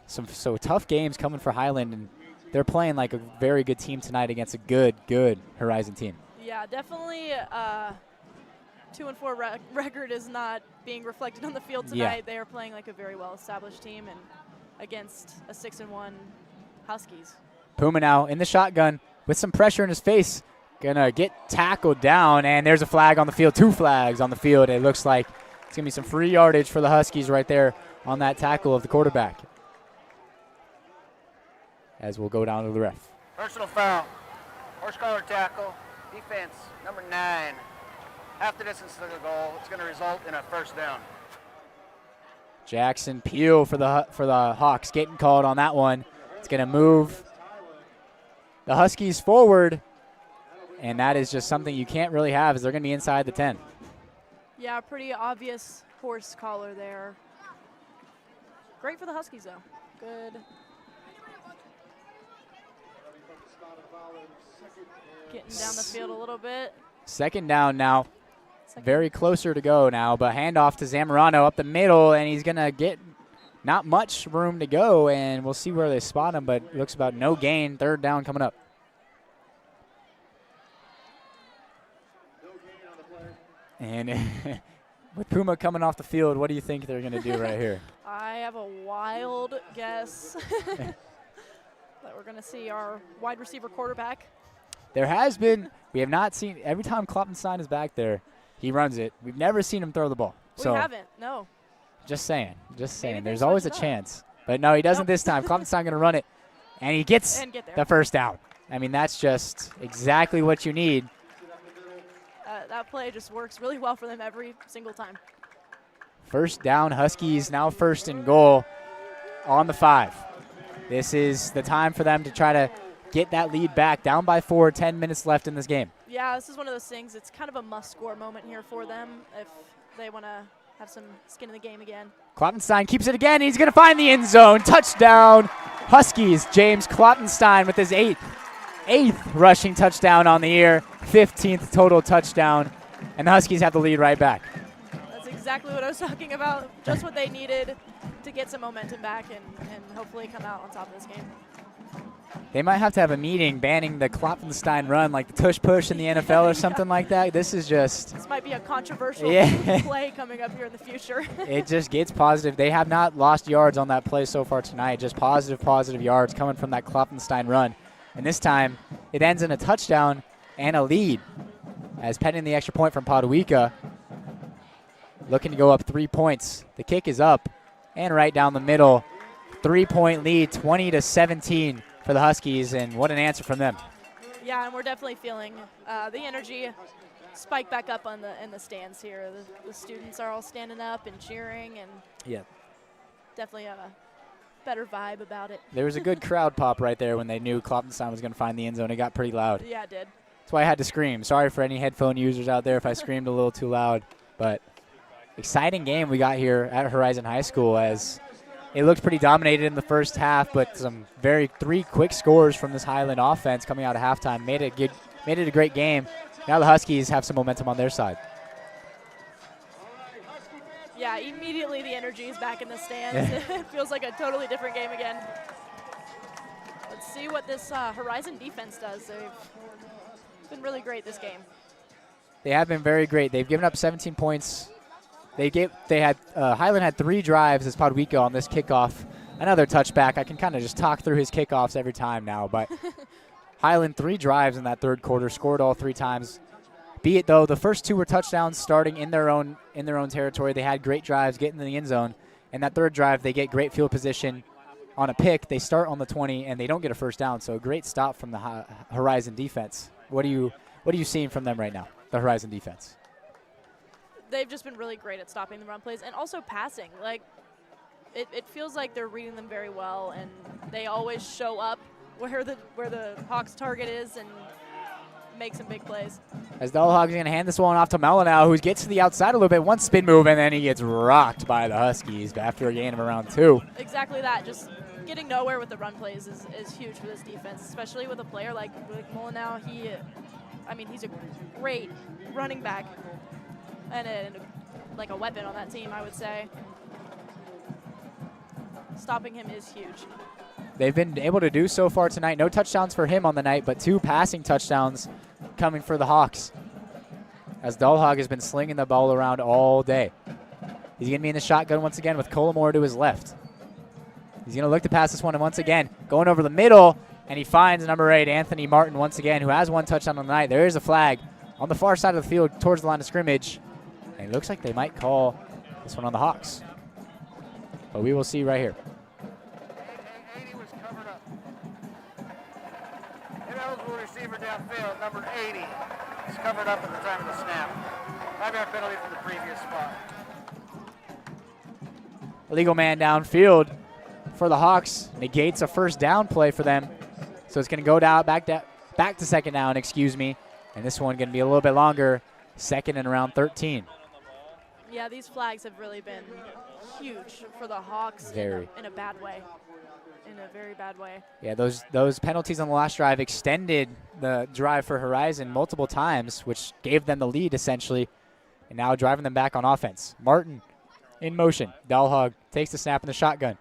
So tough games coming for Highland, and they're playing like a very good team tonight against a good Horizon team. Yeah, definitely 2-4 record is not being reflected on the field tonight. Yeah. They are playing like a very well-established team and against a 6-1 Huskies. Puma now in the shotgun with some pressure in his face. Gonna get tackled down, and there's a flag on the field. 2 flags on the field. It looks like it's gonna be some free yardage for the Huskies right there on that tackle of the quarterback. As we'll go down to the ref. Personal foul. Horse collar tackle. Defense, number 9. Half the distance to the goal. It's going to result in a first down. Jackson Peel for the Hawks getting called on that one. It's gonna move the Huskies forward, and that is just something you can't really have, as they're gonna be inside the 10. Yeah, pretty obvious horse collar there. Great for the Huskies, though. Good. Getting down the field a little bit. Second down now. Very closer to go now, but handoff to Zamorano up the middle, and he's gonna get not much room to go, and we'll see where they spot him, but it looks about no gain. Third down coming up. And with Puma coming off the field, what do you think they're going to do right here? I have a wild guess that we're going to see our wide receiver quarterback. There has been, we have not seen, every time Kloppenstein is back there, he runs it. We've never seen him throw the ball. We haven't, no. Just saying. There's always a chance. But no, he doesn't this time. Kloppenstein going to run it, and he gets the first down. I mean, that's just exactly what you need. That play just works really well for them every single time. First down, Huskies now first and goal on the 5. This is the time for them to try to get that lead back. Down by 4, 10 minutes left in this game. Yeah, this is one of those things. It's kind of a must-score moment here for them if they want to have some skin in the game again. Kloppenstein keeps it again. He's going to find the end zone. Touchdown, Huskies. James Kloppenstein with his 8th rushing touchdown on the year, 15th total touchdown, and the Huskies have the lead right back. That's exactly what I was talking about, just what they needed to get some momentum back and hopefully come out on top of this game. They might have to have a meeting banning the Kloppenstein run, like the tush push in the NFL or something like that. This is just... This might be a controversial play coming up here in the future. It just gets positive. They have not lost yards on that play so far tonight, just positive yards coming from that Kloppenstein run. And this time, it ends in a touchdown and a lead, as pending the extra point from Paduika, looking to go up 3 points. The kick is up and right down the middle. 3-point lead, 20-17 for the Huskies, and what an answer from them. Yeah, and we're definitely feeling the energy spike back up in the stands here. The students are all standing up and cheering, and definitely a better vibe about it. There was a good crowd pop right there when they knew Kloppenstein was going to find the end zone. It got pretty loud. Yeah, it did. That's why I had to scream. Sorry for any headphone users out there if I screamed a little too loud. But exciting game we got here at Horizon High School, as it looked pretty dominated in the first half, but some 3 quick scores from this Highland offense coming out of halftime made it a great game. Now the Huskies have some momentum on their side. Yeah, immediately the energy is back in the stands. It feels like a totally different game again. Let's see what this Horizon defense does. They've been really great this game. They have been very great. They've given up 17 points. Highland had 3 drives as Paduika on this kickoff. Another touchback. I can kind of just talk through his kickoffs every time now, but Highland 3 drives in that third quarter, scored all 3 times. Be it though, the first 2 were touchdowns starting in their own territory. They had great drives getting in the end zone, and that third drive they get great field position on a pick. They start on the 20 and they don't get a first down. So a great stop from the Horizon defense. What are you seeing from them right now, the Horizon defense? They've just been really great at stopping the run plays and also passing. Like it feels like they're reading them very well, and they always show up where the Hawks target is and make some big plays. As the Hawks are going to hand this one off to Mellon now, who gets to the outside a little bit, one spin move, and then he gets rocked by the Huskies after a gain of around 2. Exactly that. Just getting nowhere with the run plays is huge for this defense, especially with a player like Mullen now. He's a great running back and like a weapon on that team, I would say. Stopping him is huge. They've been able to do so far tonight. No touchdowns for him on the night, but 2 passing touchdowns coming for the Hawks, as Dahlhag has been slinging the ball around all day. He's going to be in the shotgun once again with Colomore to his left. He's going to look to pass this one, and once again, going over the middle, and he finds number 8, Anthony Martin, once again, who has one touchdown on the night. There is a flag on the far side of the field towards the line of scrimmage, and it looks like they might call this one on the Hawks. But we will see right here. 80 was covered up. Ineligible receiver downfield, number 80. He's covered up at the time of the snap. 5-yard penalty from the previous spot. Illegal man downfield for the Hawks. Negates a first down play for them. So it's going to go down back to second down, and this one going to be a little bit longer, second and around 13. Yeah, these flags have really been huge for the Hawks in a bad way. In a very bad way. Yeah, those penalties on the last drive extended the drive for Horizon multiple times, which gave them the lead essentially, and now driving them back on offense. Martin in motion. Dahlhag takes the snap in the shotgun.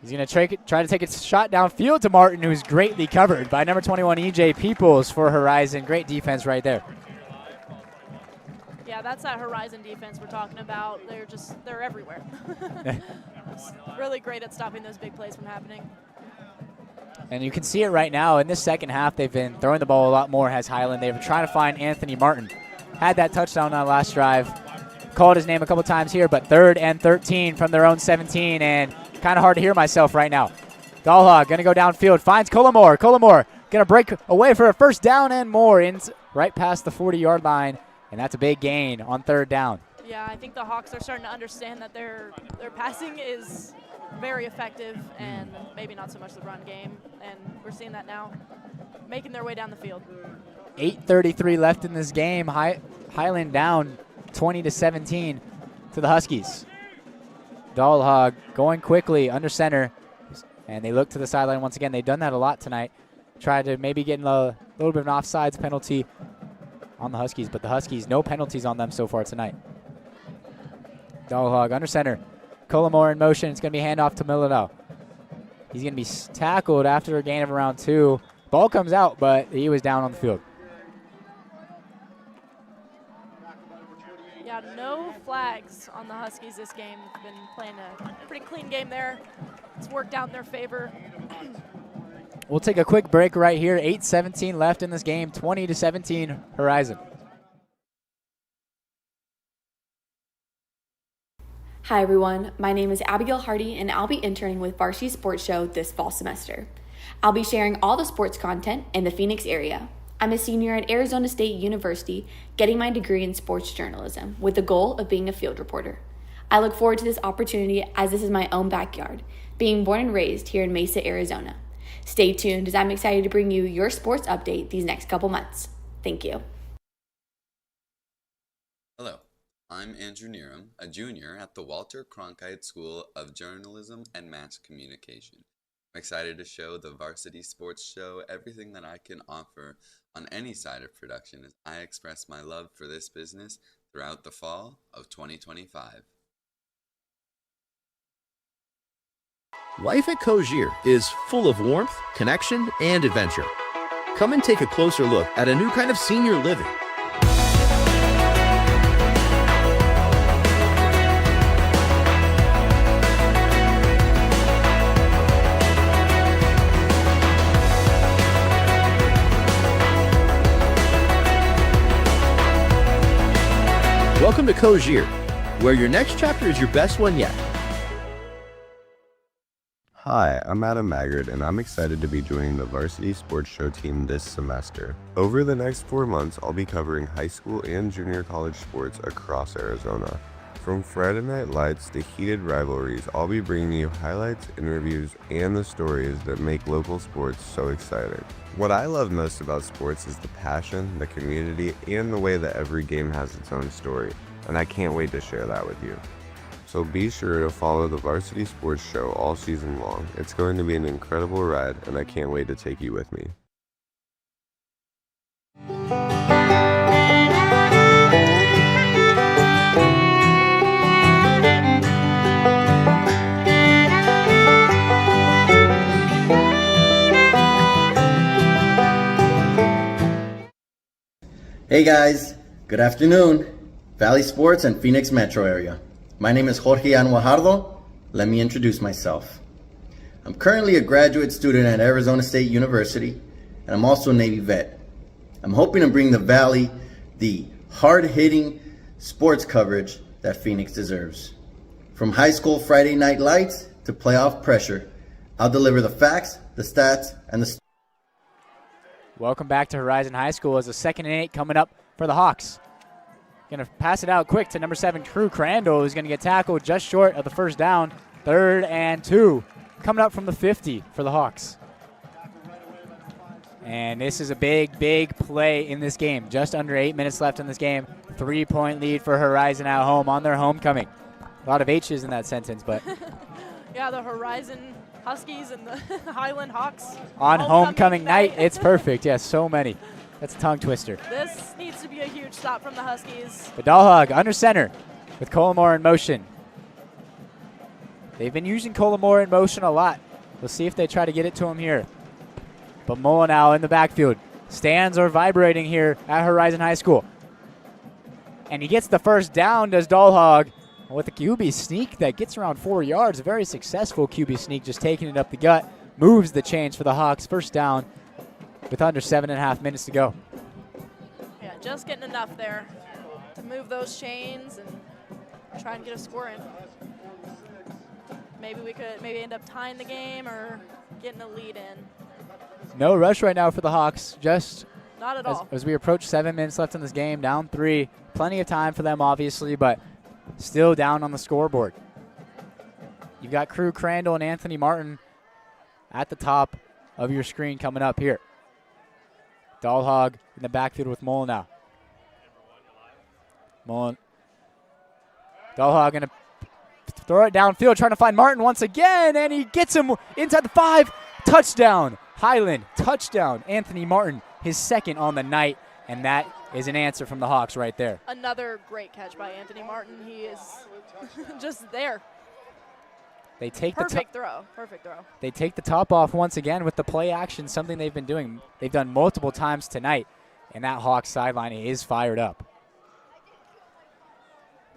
He's going to try to take a shot downfield to Martin, who's greatly covered by number 21, EJ Peoples for Horizon. Great defense right there. Yeah, that's that Horizon defense we're talking about. They're everywhere. Really great at stopping those big plays from happening. And you can see it right now. In this second half, they've been throwing the ball a lot more, has Highland. They've been trying to find Anthony Martin. Had that touchdown on that last drive. Called his name a couple times here, but 3rd and 13 from their own 17, and kind of hard to hear myself right now. Dahlhag going to go downfield, finds Colomore. Colomore going to break away for a first down and more, right past the 40-yard line, and that's a big gain on 3rd down. Yeah, I think the Hawks are starting to understand that their passing is very effective and maybe not so much the run game, and we're seeing that now, making their way down the field. 8:33 left in this game. Highland down 20-17 to the Huskies. Dahlhag going quickly under center, and they look to the sideline once again. They've done that a lot tonight. Tried to maybe get a little bit of an offsides penalty on the Huskies, but the Huskies, no penalties on them so far tonight. Dahlhag under center. Colomore in motion. It's going to be handoff to Milano. He's going to be tackled after a gain of around 2. Ball comes out, but he was down on the field. Yeah, no flags on the Huskies this game. They've been playing a pretty clean game there. It's worked out in their favor. We'll take a quick break right here. 8:17 left in this game. 20-17 Horizon. Hi everyone, my name is Abigail Hardy and I'll be interning with Varsity Sports Show this fall semester. I'll be sharing all the sports content in the Phoenix area. I'm a senior at Arizona State University, getting my degree in sports journalism with the goal of being a field reporter. I look forward to this opportunity as this is my own backyard, being born and raised here in Mesa, Arizona. Stay tuned as I'm excited to bring you your sports update these next couple months. Thank you. Hello, I'm Andrew Neerum, a junior at the Walter Cronkite School of Journalism and Mass Communication. I'm excited to show the Varsity Sports Show everything that I can offer on any side of production as I express my love for this business throughout the fall of 2025. Life at Cogier is full of warmth, connection, and adventure. Come and take a closer look at a new kind of senior living. Welcome to Cogier, where your next chapter is your best one yet. Hi, I'm Adam Maggard, and I'm excited to be joining the Varsity Sports Show team this semester. Over the next 4 months, I'll be covering high school and junior college sports across Arizona. From Friday Night Lights to heated rivalries, I'll be bringing you highlights, interviews, and the stories that make local sports so exciting. What I love most about sports is the passion, the community, and the way that every game has its own story, and I can't wait to share that with you. So be sure to follow the Varsity Sports Show all season long. It's going to be an incredible ride, and I can't wait to take you with me. Hey guys, good afternoon. Valley Sports and Phoenix Metro area. My name is Jorge Anwajardo. Let me introduce myself. I'm currently a graduate student at Arizona State University, and I'm also a Navy vet. I'm hoping to bring the Valley the hard-hitting sports coverage that Phoenix deserves. From high school Friday night lights to playoff pressure, I'll deliver the facts, the stats, and the... Welcome back to Horizon High School as a 2nd and 8 coming up for the Hawks. Going to pass it out quick to number 7, Crew Crandall, who's going to get tackled just short of the first down. 3rd and 2 coming up from the 50 for the Hawks. And this is a big, big play in this game. Just under 8 minutes left in this game. 3-point lead for Horizon at home on their homecoming. A lot of H's in that sentence, but... Yeah, the Horizon Huskies and the Highland Hawks. On homecoming night, it's perfect. Yeah, so many. That's a tongue twister. This needs to be a huge stop from the Huskies. The Doll Hog under center with Collimore in motion. They've been using Collimore in motion a lot. We'll see if they try to get it to him here. But Molyneux in the backfield. Stands are vibrating here at Horizon High School. And he gets the first down, does Doll Hog, with a QB sneak that gets around 4 yards. A very successful QB sneak, just taking it up the gut. Moves the chains for the Hawks. First down with under 7.5 minutes to go. Yeah, just getting enough there to move those chains and try and get a score in. Maybe we could end up tying the game or getting a lead in. No rush right now for the Hawks. Just not at all. As we approach 7 minutes left in this game, down 3. Plenty of time for them, obviously, but still down on the scoreboard. You've got Crew Crandall and Anthony Martin at the top of your screen coming up here. Doll Hog in the backfield with Molyneux. Doll Hog going to throw it downfield, trying to find Martin once again, and he gets him inside the 5. Touchdown, Highland. Touchdown, Anthony Martin, his 2nd on the night, and that is an answer from the Hawks right there. Another great catch by Anthony Martin. He is just there. They take Perfect throw. They take the top off once again with the play action, something they've been doing. They've done multiple times tonight, and that Hawks sideline is fired up.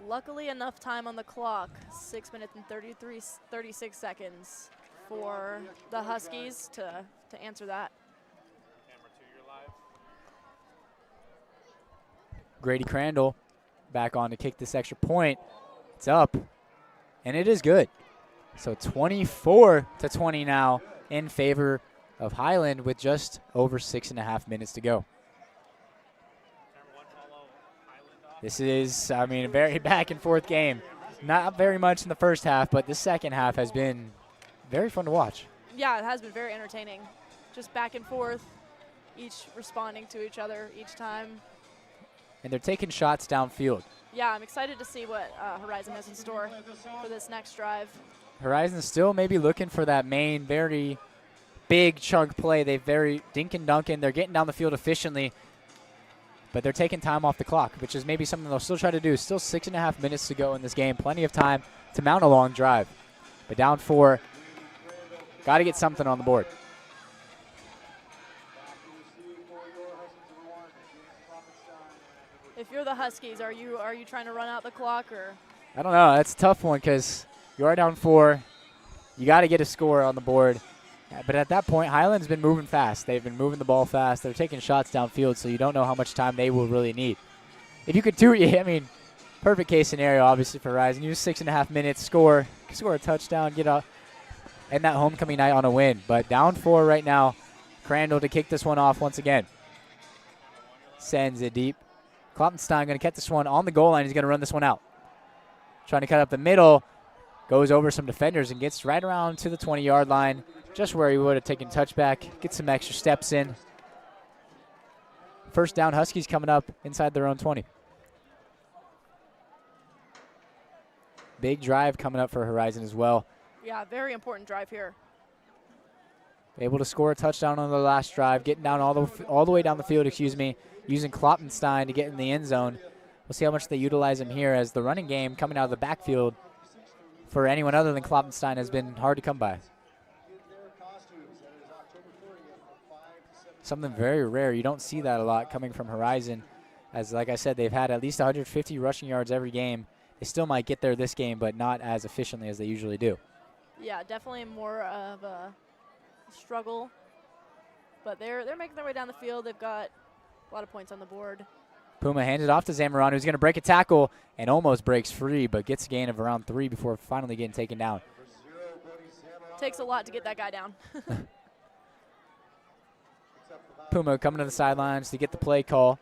Luckily, enough time on the clock. 6 minutes and 36 seconds for the Huskies to answer that. Grady Crandall back on to kick this extra point. It's up, and it is good. So 24-20 now in favor of Highland with just over 6.5 minutes to go. This is, a very back and forth game. Not very much in the first half, but the second half has been very fun to watch. Yeah, it has been very entertaining. Just back and forth, each responding to each other each time. And they're taking shots downfield. Yeah, I'm excited to see what Horizon has in store for this next drive. Horizon's still maybe looking for that main, very big chunk play. They very dink and dunk, and they're getting down the field efficiently, but they're taking time off the clock, which is maybe something they'll still try to do. Still 6.5 minutes to go in this game. Plenty of time to mount a long drive. But down 4, got to get something on the board. If you're the Huskies, are you trying to run out the clock or? I don't know. That's a tough one because you are down 4. You got to get a score on the board. But at that point, Highland's been moving fast. They've been moving the ball fast. They're taking shots downfield, so you don't know how much time they will really need. If you could do it, perfect case scenario, obviously, for Horizon. Use 6.5 minutes, score a touchdown, get out, end that homecoming night on a win. But down 4 right now. Crandall to kick this one off once again. Sends it deep. Kloppenstein going to catch this one on the goal line. He's going to run this one out. Trying to cut up the middle. Goes over some defenders and gets right around to the 20-yard line. Just where he would have taken touchback. Get some extra steps in. First down, Huskies coming up inside their own 20. Big drive coming up for Horizon as well. Yeah, very important drive here. Able to score a touchdown on the last drive, getting down all the way down the field, using Kloppenstein to get in the end zone. We'll see how much they utilize him here, as the running game coming out of the backfield for anyone other than Kloppenstein has been hard to come by. Something very rare. You don't see that a lot coming from Horizon. As like I said, they've had at least 150 rushing yards every game. They still might get there this game, but not as efficiently as they usually do. Yeah, definitely more of a struggle. But they're making their way down the field. They've got a lot of points on the board. Puma hands it off to Zamorano, who's going to break a tackle and almost breaks free, but gets a gain of around 3 before finally getting taken down. Takes a lot to get that guy down. Puma coming to the sidelines to get the play call.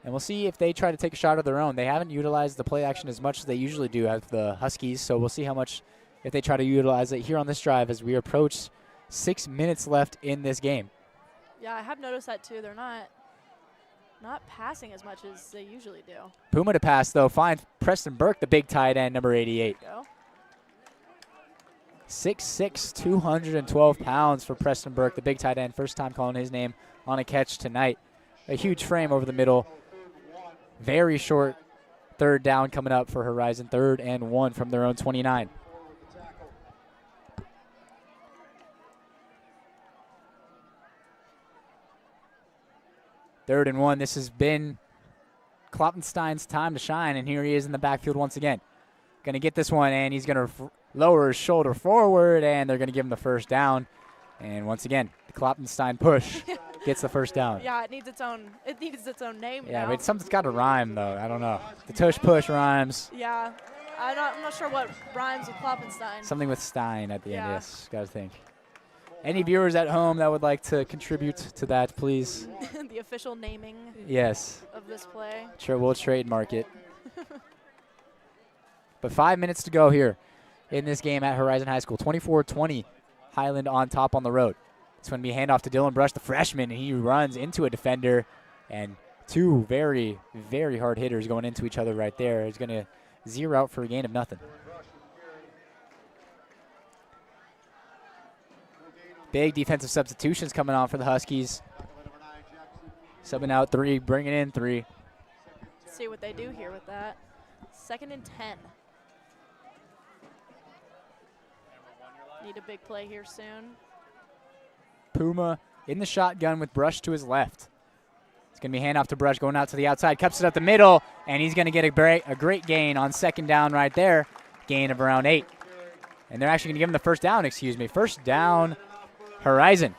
And we'll see if they try to take a shot of their own. They haven't utilized the play action as much as they usually do at the Huskies, so we'll see how much if they try to utilize it here on this drive as we approach 6 minutes left in this game. Yeah, I have noticed that too. They're not passing as much as they usually do. Puma to pass, though, finds Preston Burke, the big tight end, number 88. 6'6", 212 pounds for Preston Burke, the big tight end. First time calling his name on a catch tonight. A huge frame over the middle. Very short third down coming up for Horizon. 3rd and 1 from their own 29. Third and 1. This has been Kloppenstein's time to shine, and here he is in the backfield once again. Going to get this one, and he's going to lower his shoulder forward, and they're going to give him the first down. And once again, the Kloppenstein push gets the first down. Yeah, it needs its own name Yeah, now. but something's got to rhyme, though. I don't know. The tush push rhymes. Yeah, I'm not sure what rhymes with Kloppenstein. Something with Stein at the end, Yeah. yes. Got to think. Any viewers at home that would like to contribute to that, please? The official naming Yes. of this play. Sure, we'll trademark it. But 5 minutes to go here in this game at Horizon High School. 24-20, Highland on top on the road. It's going to be a handoff to Dylan Brush, the freshman. He runs into a defender, and two very, very hard hitters going into each other right there. He's going to zero out for a gain of nothing. Big defensive substitutions coming on for the Huskies. Subbing out 3, bringing in 3. Let's see what they do here with that. 2nd and 10. Need a big play here soon. Puma in the shotgun with Brush to his left. It's going to be handoff to Brush, going out to the outside, cups it up the middle, and he's going to get a great gain on 2nd down right there. Gain of around 8. And they're actually going to give him the first down, First down, Horizon.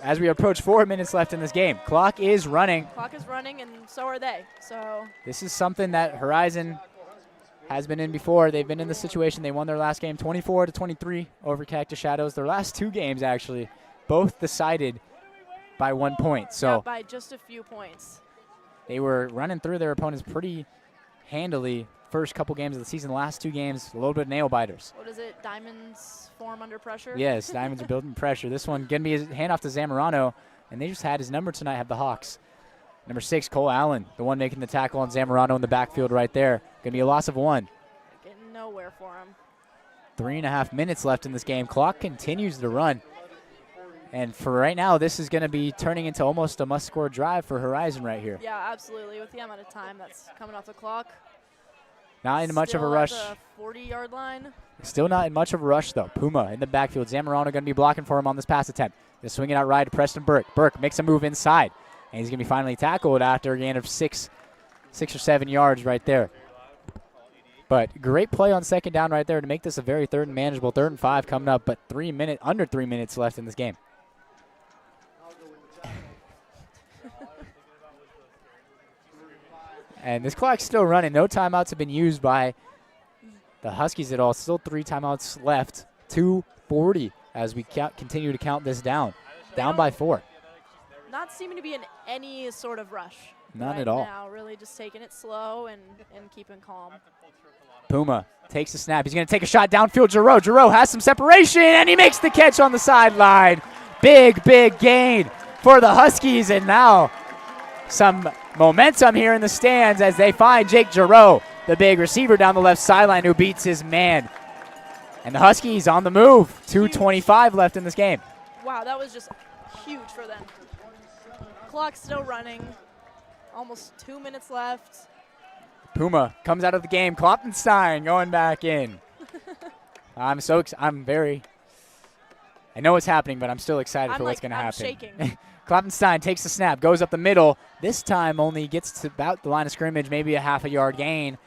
As we approach 4 minutes left in this game. Clock is running. Clock is running, and so are they. So This is something that Horizon has been in before. They've been in the situation. They won their last game 24-23 over Cactus Shadows. Their last 2 games, actually, both decided by 1 point. So yeah, by just a few points. They were running through their opponents pretty handily first couple games of the season. The last 2 games, a little bit of nail biters. What is it? Diamonds form under pressure? Yes, Diamonds are building pressure. This one going to be a handoff to Zamorano, and they just had his number tonight, have the Hawks. Number 6, Cole Allen, the one making the tackle on Zamorano in the backfield right there. Going to be a loss of 1. Getting nowhere for him. 3.5 minutes left in this game. Clock continues to run. And for right now, this is going to be turning into almost a must-score drive for Horizon right here. Yeah, absolutely. With the amount of time that's coming off the clock. Not in much of a Still rush. at the 40-yard line. Still not in much of a rush, though. Puma in the backfield. Zamorano going to be blocking for him on this pass attempt. Going to swing it out right to Preston Burke. Burke makes a move inside. And he's going to be finally tackled after a gain of 6 or 7 yards right there. But great play on 2nd down right there to make this a very 3rd and manageable. 3rd and 5 coming up, but under 3 minutes left in this game. And this clock's still running. No timeouts have been used by the Huskies at all. Still 3 timeouts left. 2:40 as we continue to count this down. Down by 4. Not seeming to be in any sort of rush. None right at all. Now, really just taking it slow and keeping calm. Puma takes the snap. He's going to take a shot downfield. Giroux has some separation, and he makes the catch on the sideline. Big, big gain for the Huskies, and now some momentum here in the stands as they find Jake Giroux, the big receiver down the left sideline who beats his man. And the Huskies on the move. 2:25 left in this game. Wow, that was just huge for them. Clock's still running. Almost 2 minutes left. Puma comes out of the game. Kloppenstein going back in. I know what's happening, but I'm still excited for what's going to happen. I'm shaking. Kloppenstein takes the snap, goes up the middle. This time only gets to about the line of scrimmage, maybe a half a yard gain.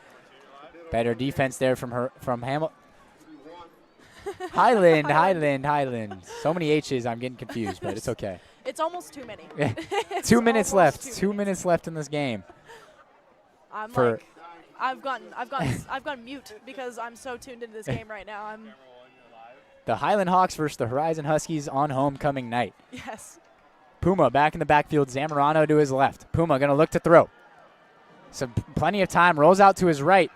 Better defense there from Hamilton. Highland. So many H's, I'm getting confused, but it's okay. It's almost too many. 2 minutes left. 2 minutes left in this game. I've gone mute because I'm so tuned into this game right now. The Highland Hawks versus the Horizon Huskies on homecoming night. Yes. Puma back in the backfield. Zamorano to his left. Puma going to look to throw. Plenty of time. Rolls out to his right.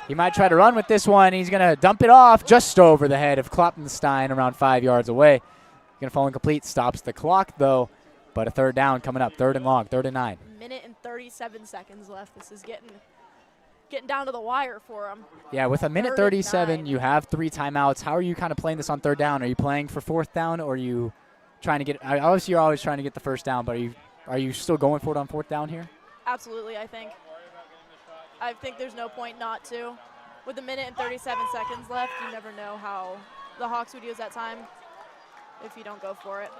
He might try to run with this one. He's going to dump it off just over the head of Kloppenstein around 5 yards away. Going to fall incomplete. Stops the clock, though. But a third down coming up. 3rd and long. 3rd and 9. Minute and 37 seconds left. This is getting down to the wire for him. Yeah, with a minute 37, you have 3 timeouts. How are you kind of playing this on 3rd down? Are you playing for 4th down, or are you trying to get – obviously you're always trying to get the 1st down, but are you still going for it on 4th down here? Absolutely, I think. I think there's no point not to. With a minute and 37 seconds left, you never know how the Hawks would use that time if you don't go for it.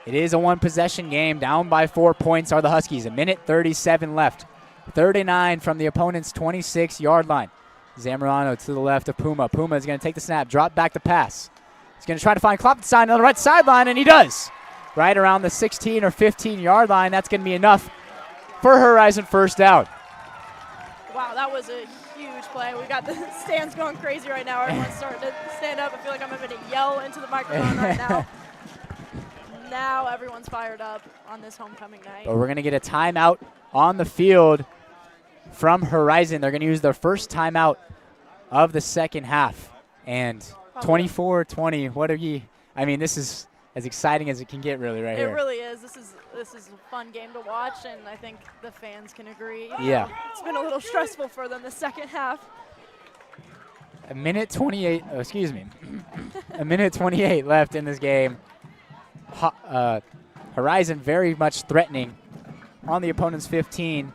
It is a one-possession game. Down by 4 points are the Huskies. A minute 37 left. 39 from the opponent's 26-yard line. Zamorano to the left of Puma. Puma is going to take the snap, drop back to pass. He's going to try to find Kloppenstein on the right sideline, and he does. Right around the 16 or 15-yard line. That's going to be enough for Horizon 1st down. Wow, that was a huge play. We got the stands going crazy right now. Everyone's starting to stand up. I feel like I'm having to yell into the microphone right now. Now everyone's fired up on this homecoming night. But we're going to get a timeout on the field from Horizon. They're going to use their first timeout of the second half. And 24-20, what are you – I mean, this is as exciting as it can get really right here. It really is. This is a fun game to watch, and I think the fans can agree. Yeah. It's been a little stressful for them the second half. A minute 28 – excuse me. A minute 28 left in this game. Horizon very much threatening on the opponent's 15.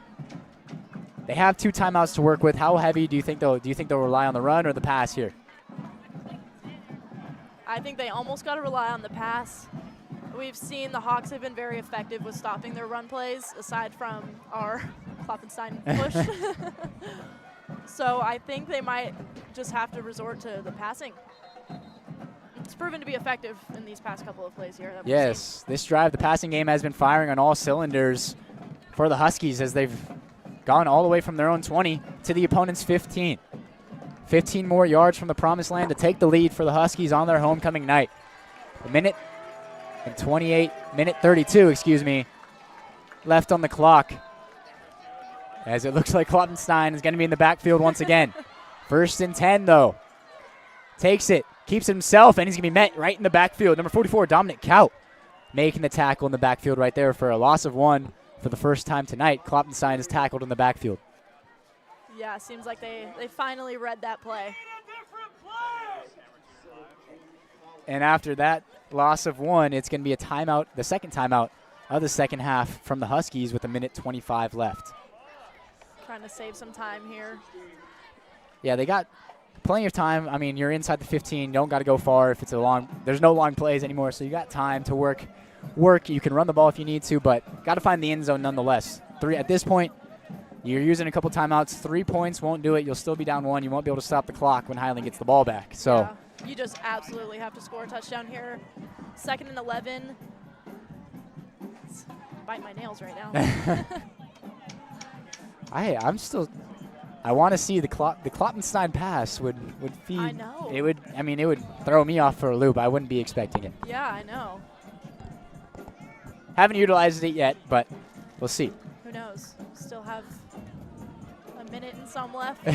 They have 2 timeouts to work with. How heavy do you think they'll rely on the run or the pass here? I think they almost got to rely on the pass. We've seen the Hawks have been very effective with stopping their run plays, aside from our Kloppenstein push. So I think they might just have to resort to the passing. It's proven to be effective in these past couple of plays here. Yes, this drive, the passing game has been firing on all cylinders for the Huskies as they've gone all the way from their own 20 to the opponent's 15. 15 more yards from the promised land to take the lead for the Huskies on their homecoming night. A minute 32, excuse me, left on the clock. As it looks like Kloppenstein is going to be in the backfield once again. 1st and 10, though. Takes it, keeps it himself, and he's going to be met right in the backfield. Number 44, Dominic Kaut, making the tackle in the backfield right there for a loss of 1 for the first time tonight. Kloppenstein is tackled in the backfield. Yeah, seems like they finally read that play. And after that loss of 1, it's going to be a timeout, the second timeout of the second half from the Huskies with a minute 25 left. Trying to save some time here. Yeah, they got plenty of time. I mean, you're inside the 15. Don't got to go far if it's a long – there's no long plays anymore, so you got time to work. You can run the ball if you need to, but got to find the end zone nonetheless. At this point, you're using a couple timeouts. 3 points won't do it. You'll still be down 1. You won't be able to stop the clock when Highland gets the ball back. So yeah, you just absolutely have to score a touchdown here. 2nd and 11. It's biting my nails right now. I want to see the Kloppenstein pass would feed. I know. It would throw me off for a loop. I wouldn't be expecting it. Yeah, I know. Haven't utilized it yet, but we'll see. Who knows? Still have a minute and some left.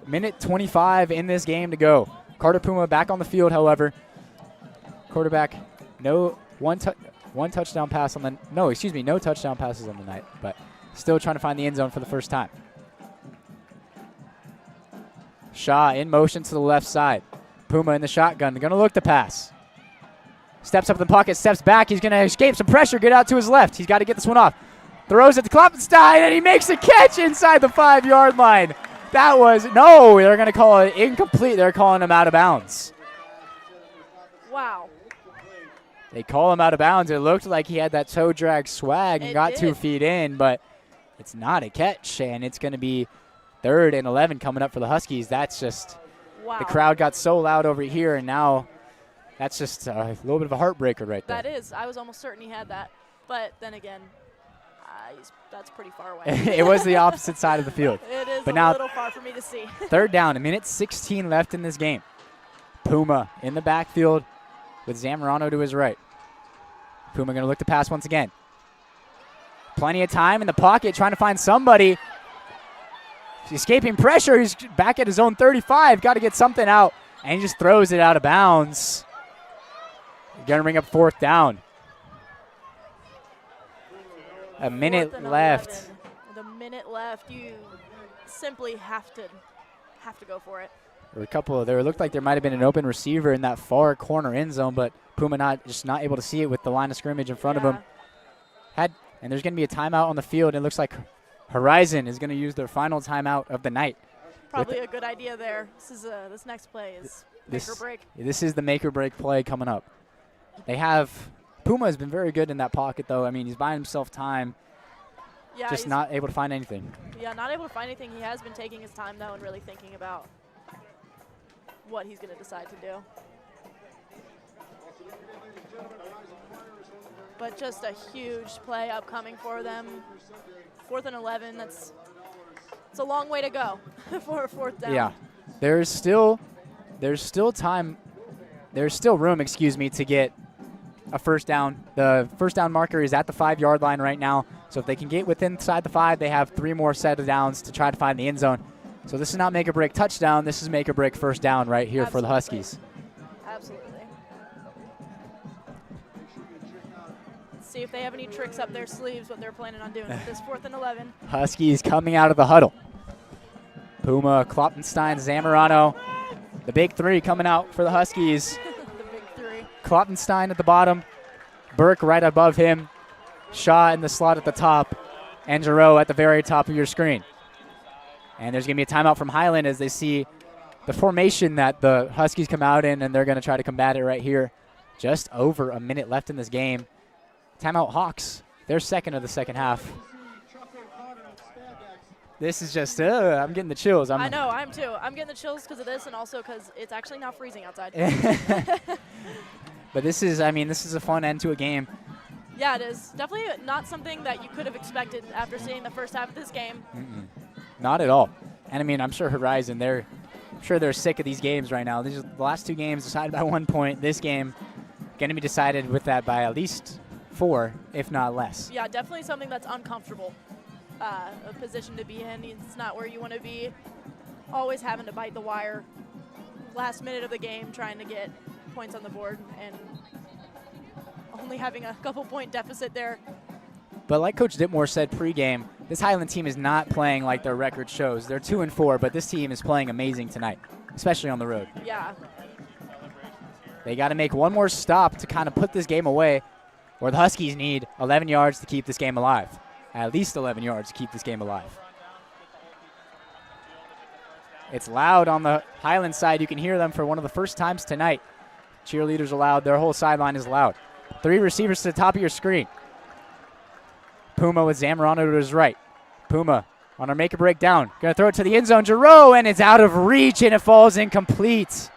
Minute 25 in this game to go. Carter Puma back on the field, however. Quarterback, no touchdown passes on the night, but still trying to find the end zone for the first time. Shaw in motion to the left side. Puma in the shotgun. They're going to look to pass. Steps up in the pocket, steps back. He's going to escape some pressure, get out to his left. He's got to get this one off. Throws it to Kloppenstein, and he makes a catch inside the 5-yard line. They're going to call it incomplete. They're calling him out of bounds. Wow. They call him out of bounds. It looked like he had that toe drag swag and got 2 feet in, but it's not a catch, and it's going to be 3rd and 11 coming up for the Huskies. That's just the crowd got so loud over here, and now that's just a little bit of a heartbreaker right there. That is. I was almost certain he had that, but then again, that's pretty far away. It was the opposite side of the field. It is but a now, little far for me to see. 3rd down, 1:16 left in this game. Puma in the backfield with Zamorano to his right. Puma going to look to pass once again. Plenty of time in the pocket trying to find somebody. He's escaping pressure. He's back at his own 35. Got to get something out. And he just throws it out of bounds. Going to bring up 4th down. A minute left. With a minute left, you simply have to go for it. There looked like there might have been an open receiver in that far corner end zone, but Puma just not able to see it with the line of scrimmage in front of him. And there's going to be a timeout on the field. It looks like Horizon is going to use their final timeout of the night. Probably a good idea there. This next play is make or break. This is the make or break play coming up. Puma has been very good in that pocket, though. I mean, he's buying himself time. Yeah, just not able to find anything. Yeah, not able to find anything. He has been taking his time, though, and really thinking about what he's going to decide to do. But just a huge play upcoming for them. 4th and 11. It's a long way to go for a 4th down. Yeah, there's still time. There's still room, to get a 1st down. The 1st down marker is at the 5-yard line right now. So if they can get inside the 5, they have 3 more set of downs to try to find the end zone. So this is not make or break touchdown. This is make or break 1st down right here for the Huskies. Absolutely. Let's see if they have any tricks up their sleeves, what they're planning on doing with this 4th and 11. Huskies coming out of the huddle. Puma, Kloppenstein, Zamorano. The big 3 coming out for the Huskies. The big 3. Kloppenstein at the bottom. Burke right above him. Shaw in the slot at the top. And Giroux at the very top of your screen. And there's going to be a timeout from Highland as they see the formation that the Huskies come out in, and they're going to try to combat it right here. Just over a minute left in this game. Timeout Hawks. They're 2nd of the second half. This is just, I'm getting the chills. I know, I'm too. I'm getting the chills because of this and also because it's actually not freezing outside. But this is a fun end to a game. Yeah, it is. Definitely not something that you could have expected after seeing the first half of this game. Not at all. And I'm sure Horizon, they're sick of these games right now. These are the last 2 games decided by 1 point. This game going to be decided with that by at least 4, if not less. Yeah, definitely something that's uncomfortable. A position to be in. It's not where you want to be. Always having to bite the wire. Last minute of the game, trying to get points on the board, and only having a couple point deficit there. But like Coach Ditmore said pregame, this Highland team is not playing like their record shows. They're 2-4, but this team is playing amazing tonight, especially on the road. Yeah. They got to make one more stop to kind of put this game away, where the Huskies need 11 yards to keep this game alive. At least 11 yards to keep this game alive. It's loud on the Highland side. You can hear them for one of the first times tonight. Cheerleaders are loud. Their whole sideline is loud. 3 receivers to the top of your screen. Puma with Zamorano to his right. Puma on our make or break down. Going to throw it to the end zone. Giroux, and it's out of reach, and it falls incomplete.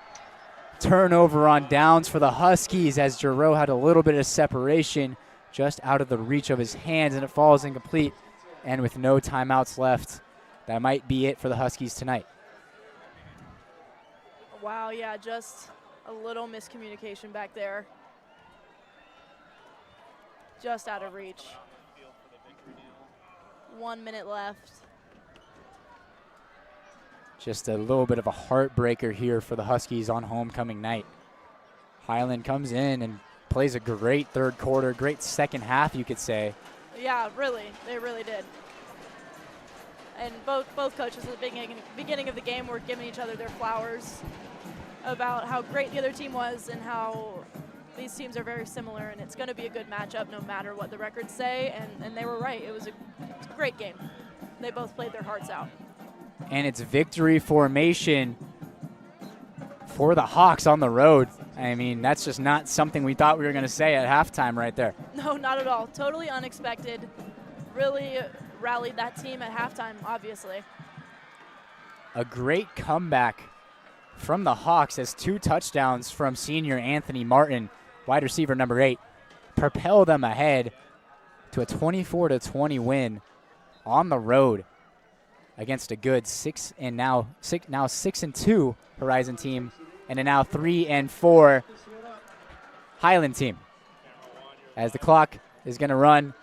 Turnover on downs for the Huskies as Giroux had a little bit of separation just out of the reach of his hands, and it falls incomplete. And with no timeouts left, that might be it for the Huskies tonight. Wow, yeah, just a little miscommunication back there. Just out of reach. 1 minute left. Just a little bit of a heartbreaker here for the Huskies on homecoming night. Highland comes in and plays a great 3rd quarter, great second half, you could say. Yeah, really. They really did. And both coaches at the beginning of the game were giving each other their flowers about how great the other team was and how these teams are very similar, and it's going to be a good matchup no matter what the records say, and they were right. It was a great game. They both played their hearts out. And it's victory formation for the Hawks on the road. I mean, that's just not something we thought we were going to say at halftime right there. No, not at all. Totally unexpected. Really rallied that team at halftime, obviously. A great comeback from the Hawks as 2 touchdowns from senior Anthony Martin, wide receiver number 8, propel them ahead to a 24-20 win on the road against a good 6-2 Horizon team and a now 3-4 Highland team. As the clock is going to run,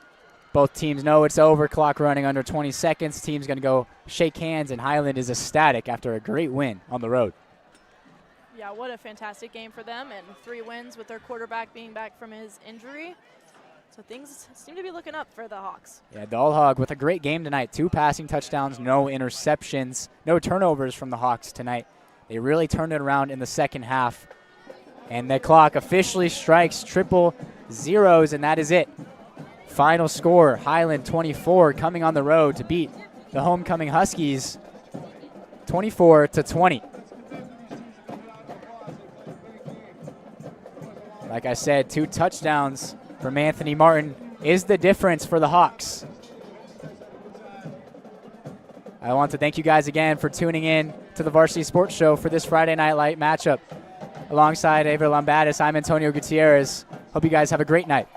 both teams know it's over. Clock running under 20 seconds. Team's going to go shake hands, and Highland is ecstatic after a great win on the road. Yeah, what a fantastic game for them, and 3 wins with their quarterback being back from his injury. So things seem to be looking up for the Hawks. Yeah, the All Hog with a great game tonight. 2 passing touchdowns, no interceptions, no turnovers from the Hawks tonight. They really turned it around in the second half. And the clock officially strikes triple zeros, and that is it. Final score, Highland 24 coming on the road to beat the homecoming Huskies 24-20. Like I said, 2 touchdowns from Anthony Martin is the difference for the Hawks. I want to thank you guys again for tuning in to the Varsity Sports Show for this Friday Night Light matchup. Alongside Ava Lombatis, I'm Antonio Gutierrez. Hope you guys have a great night.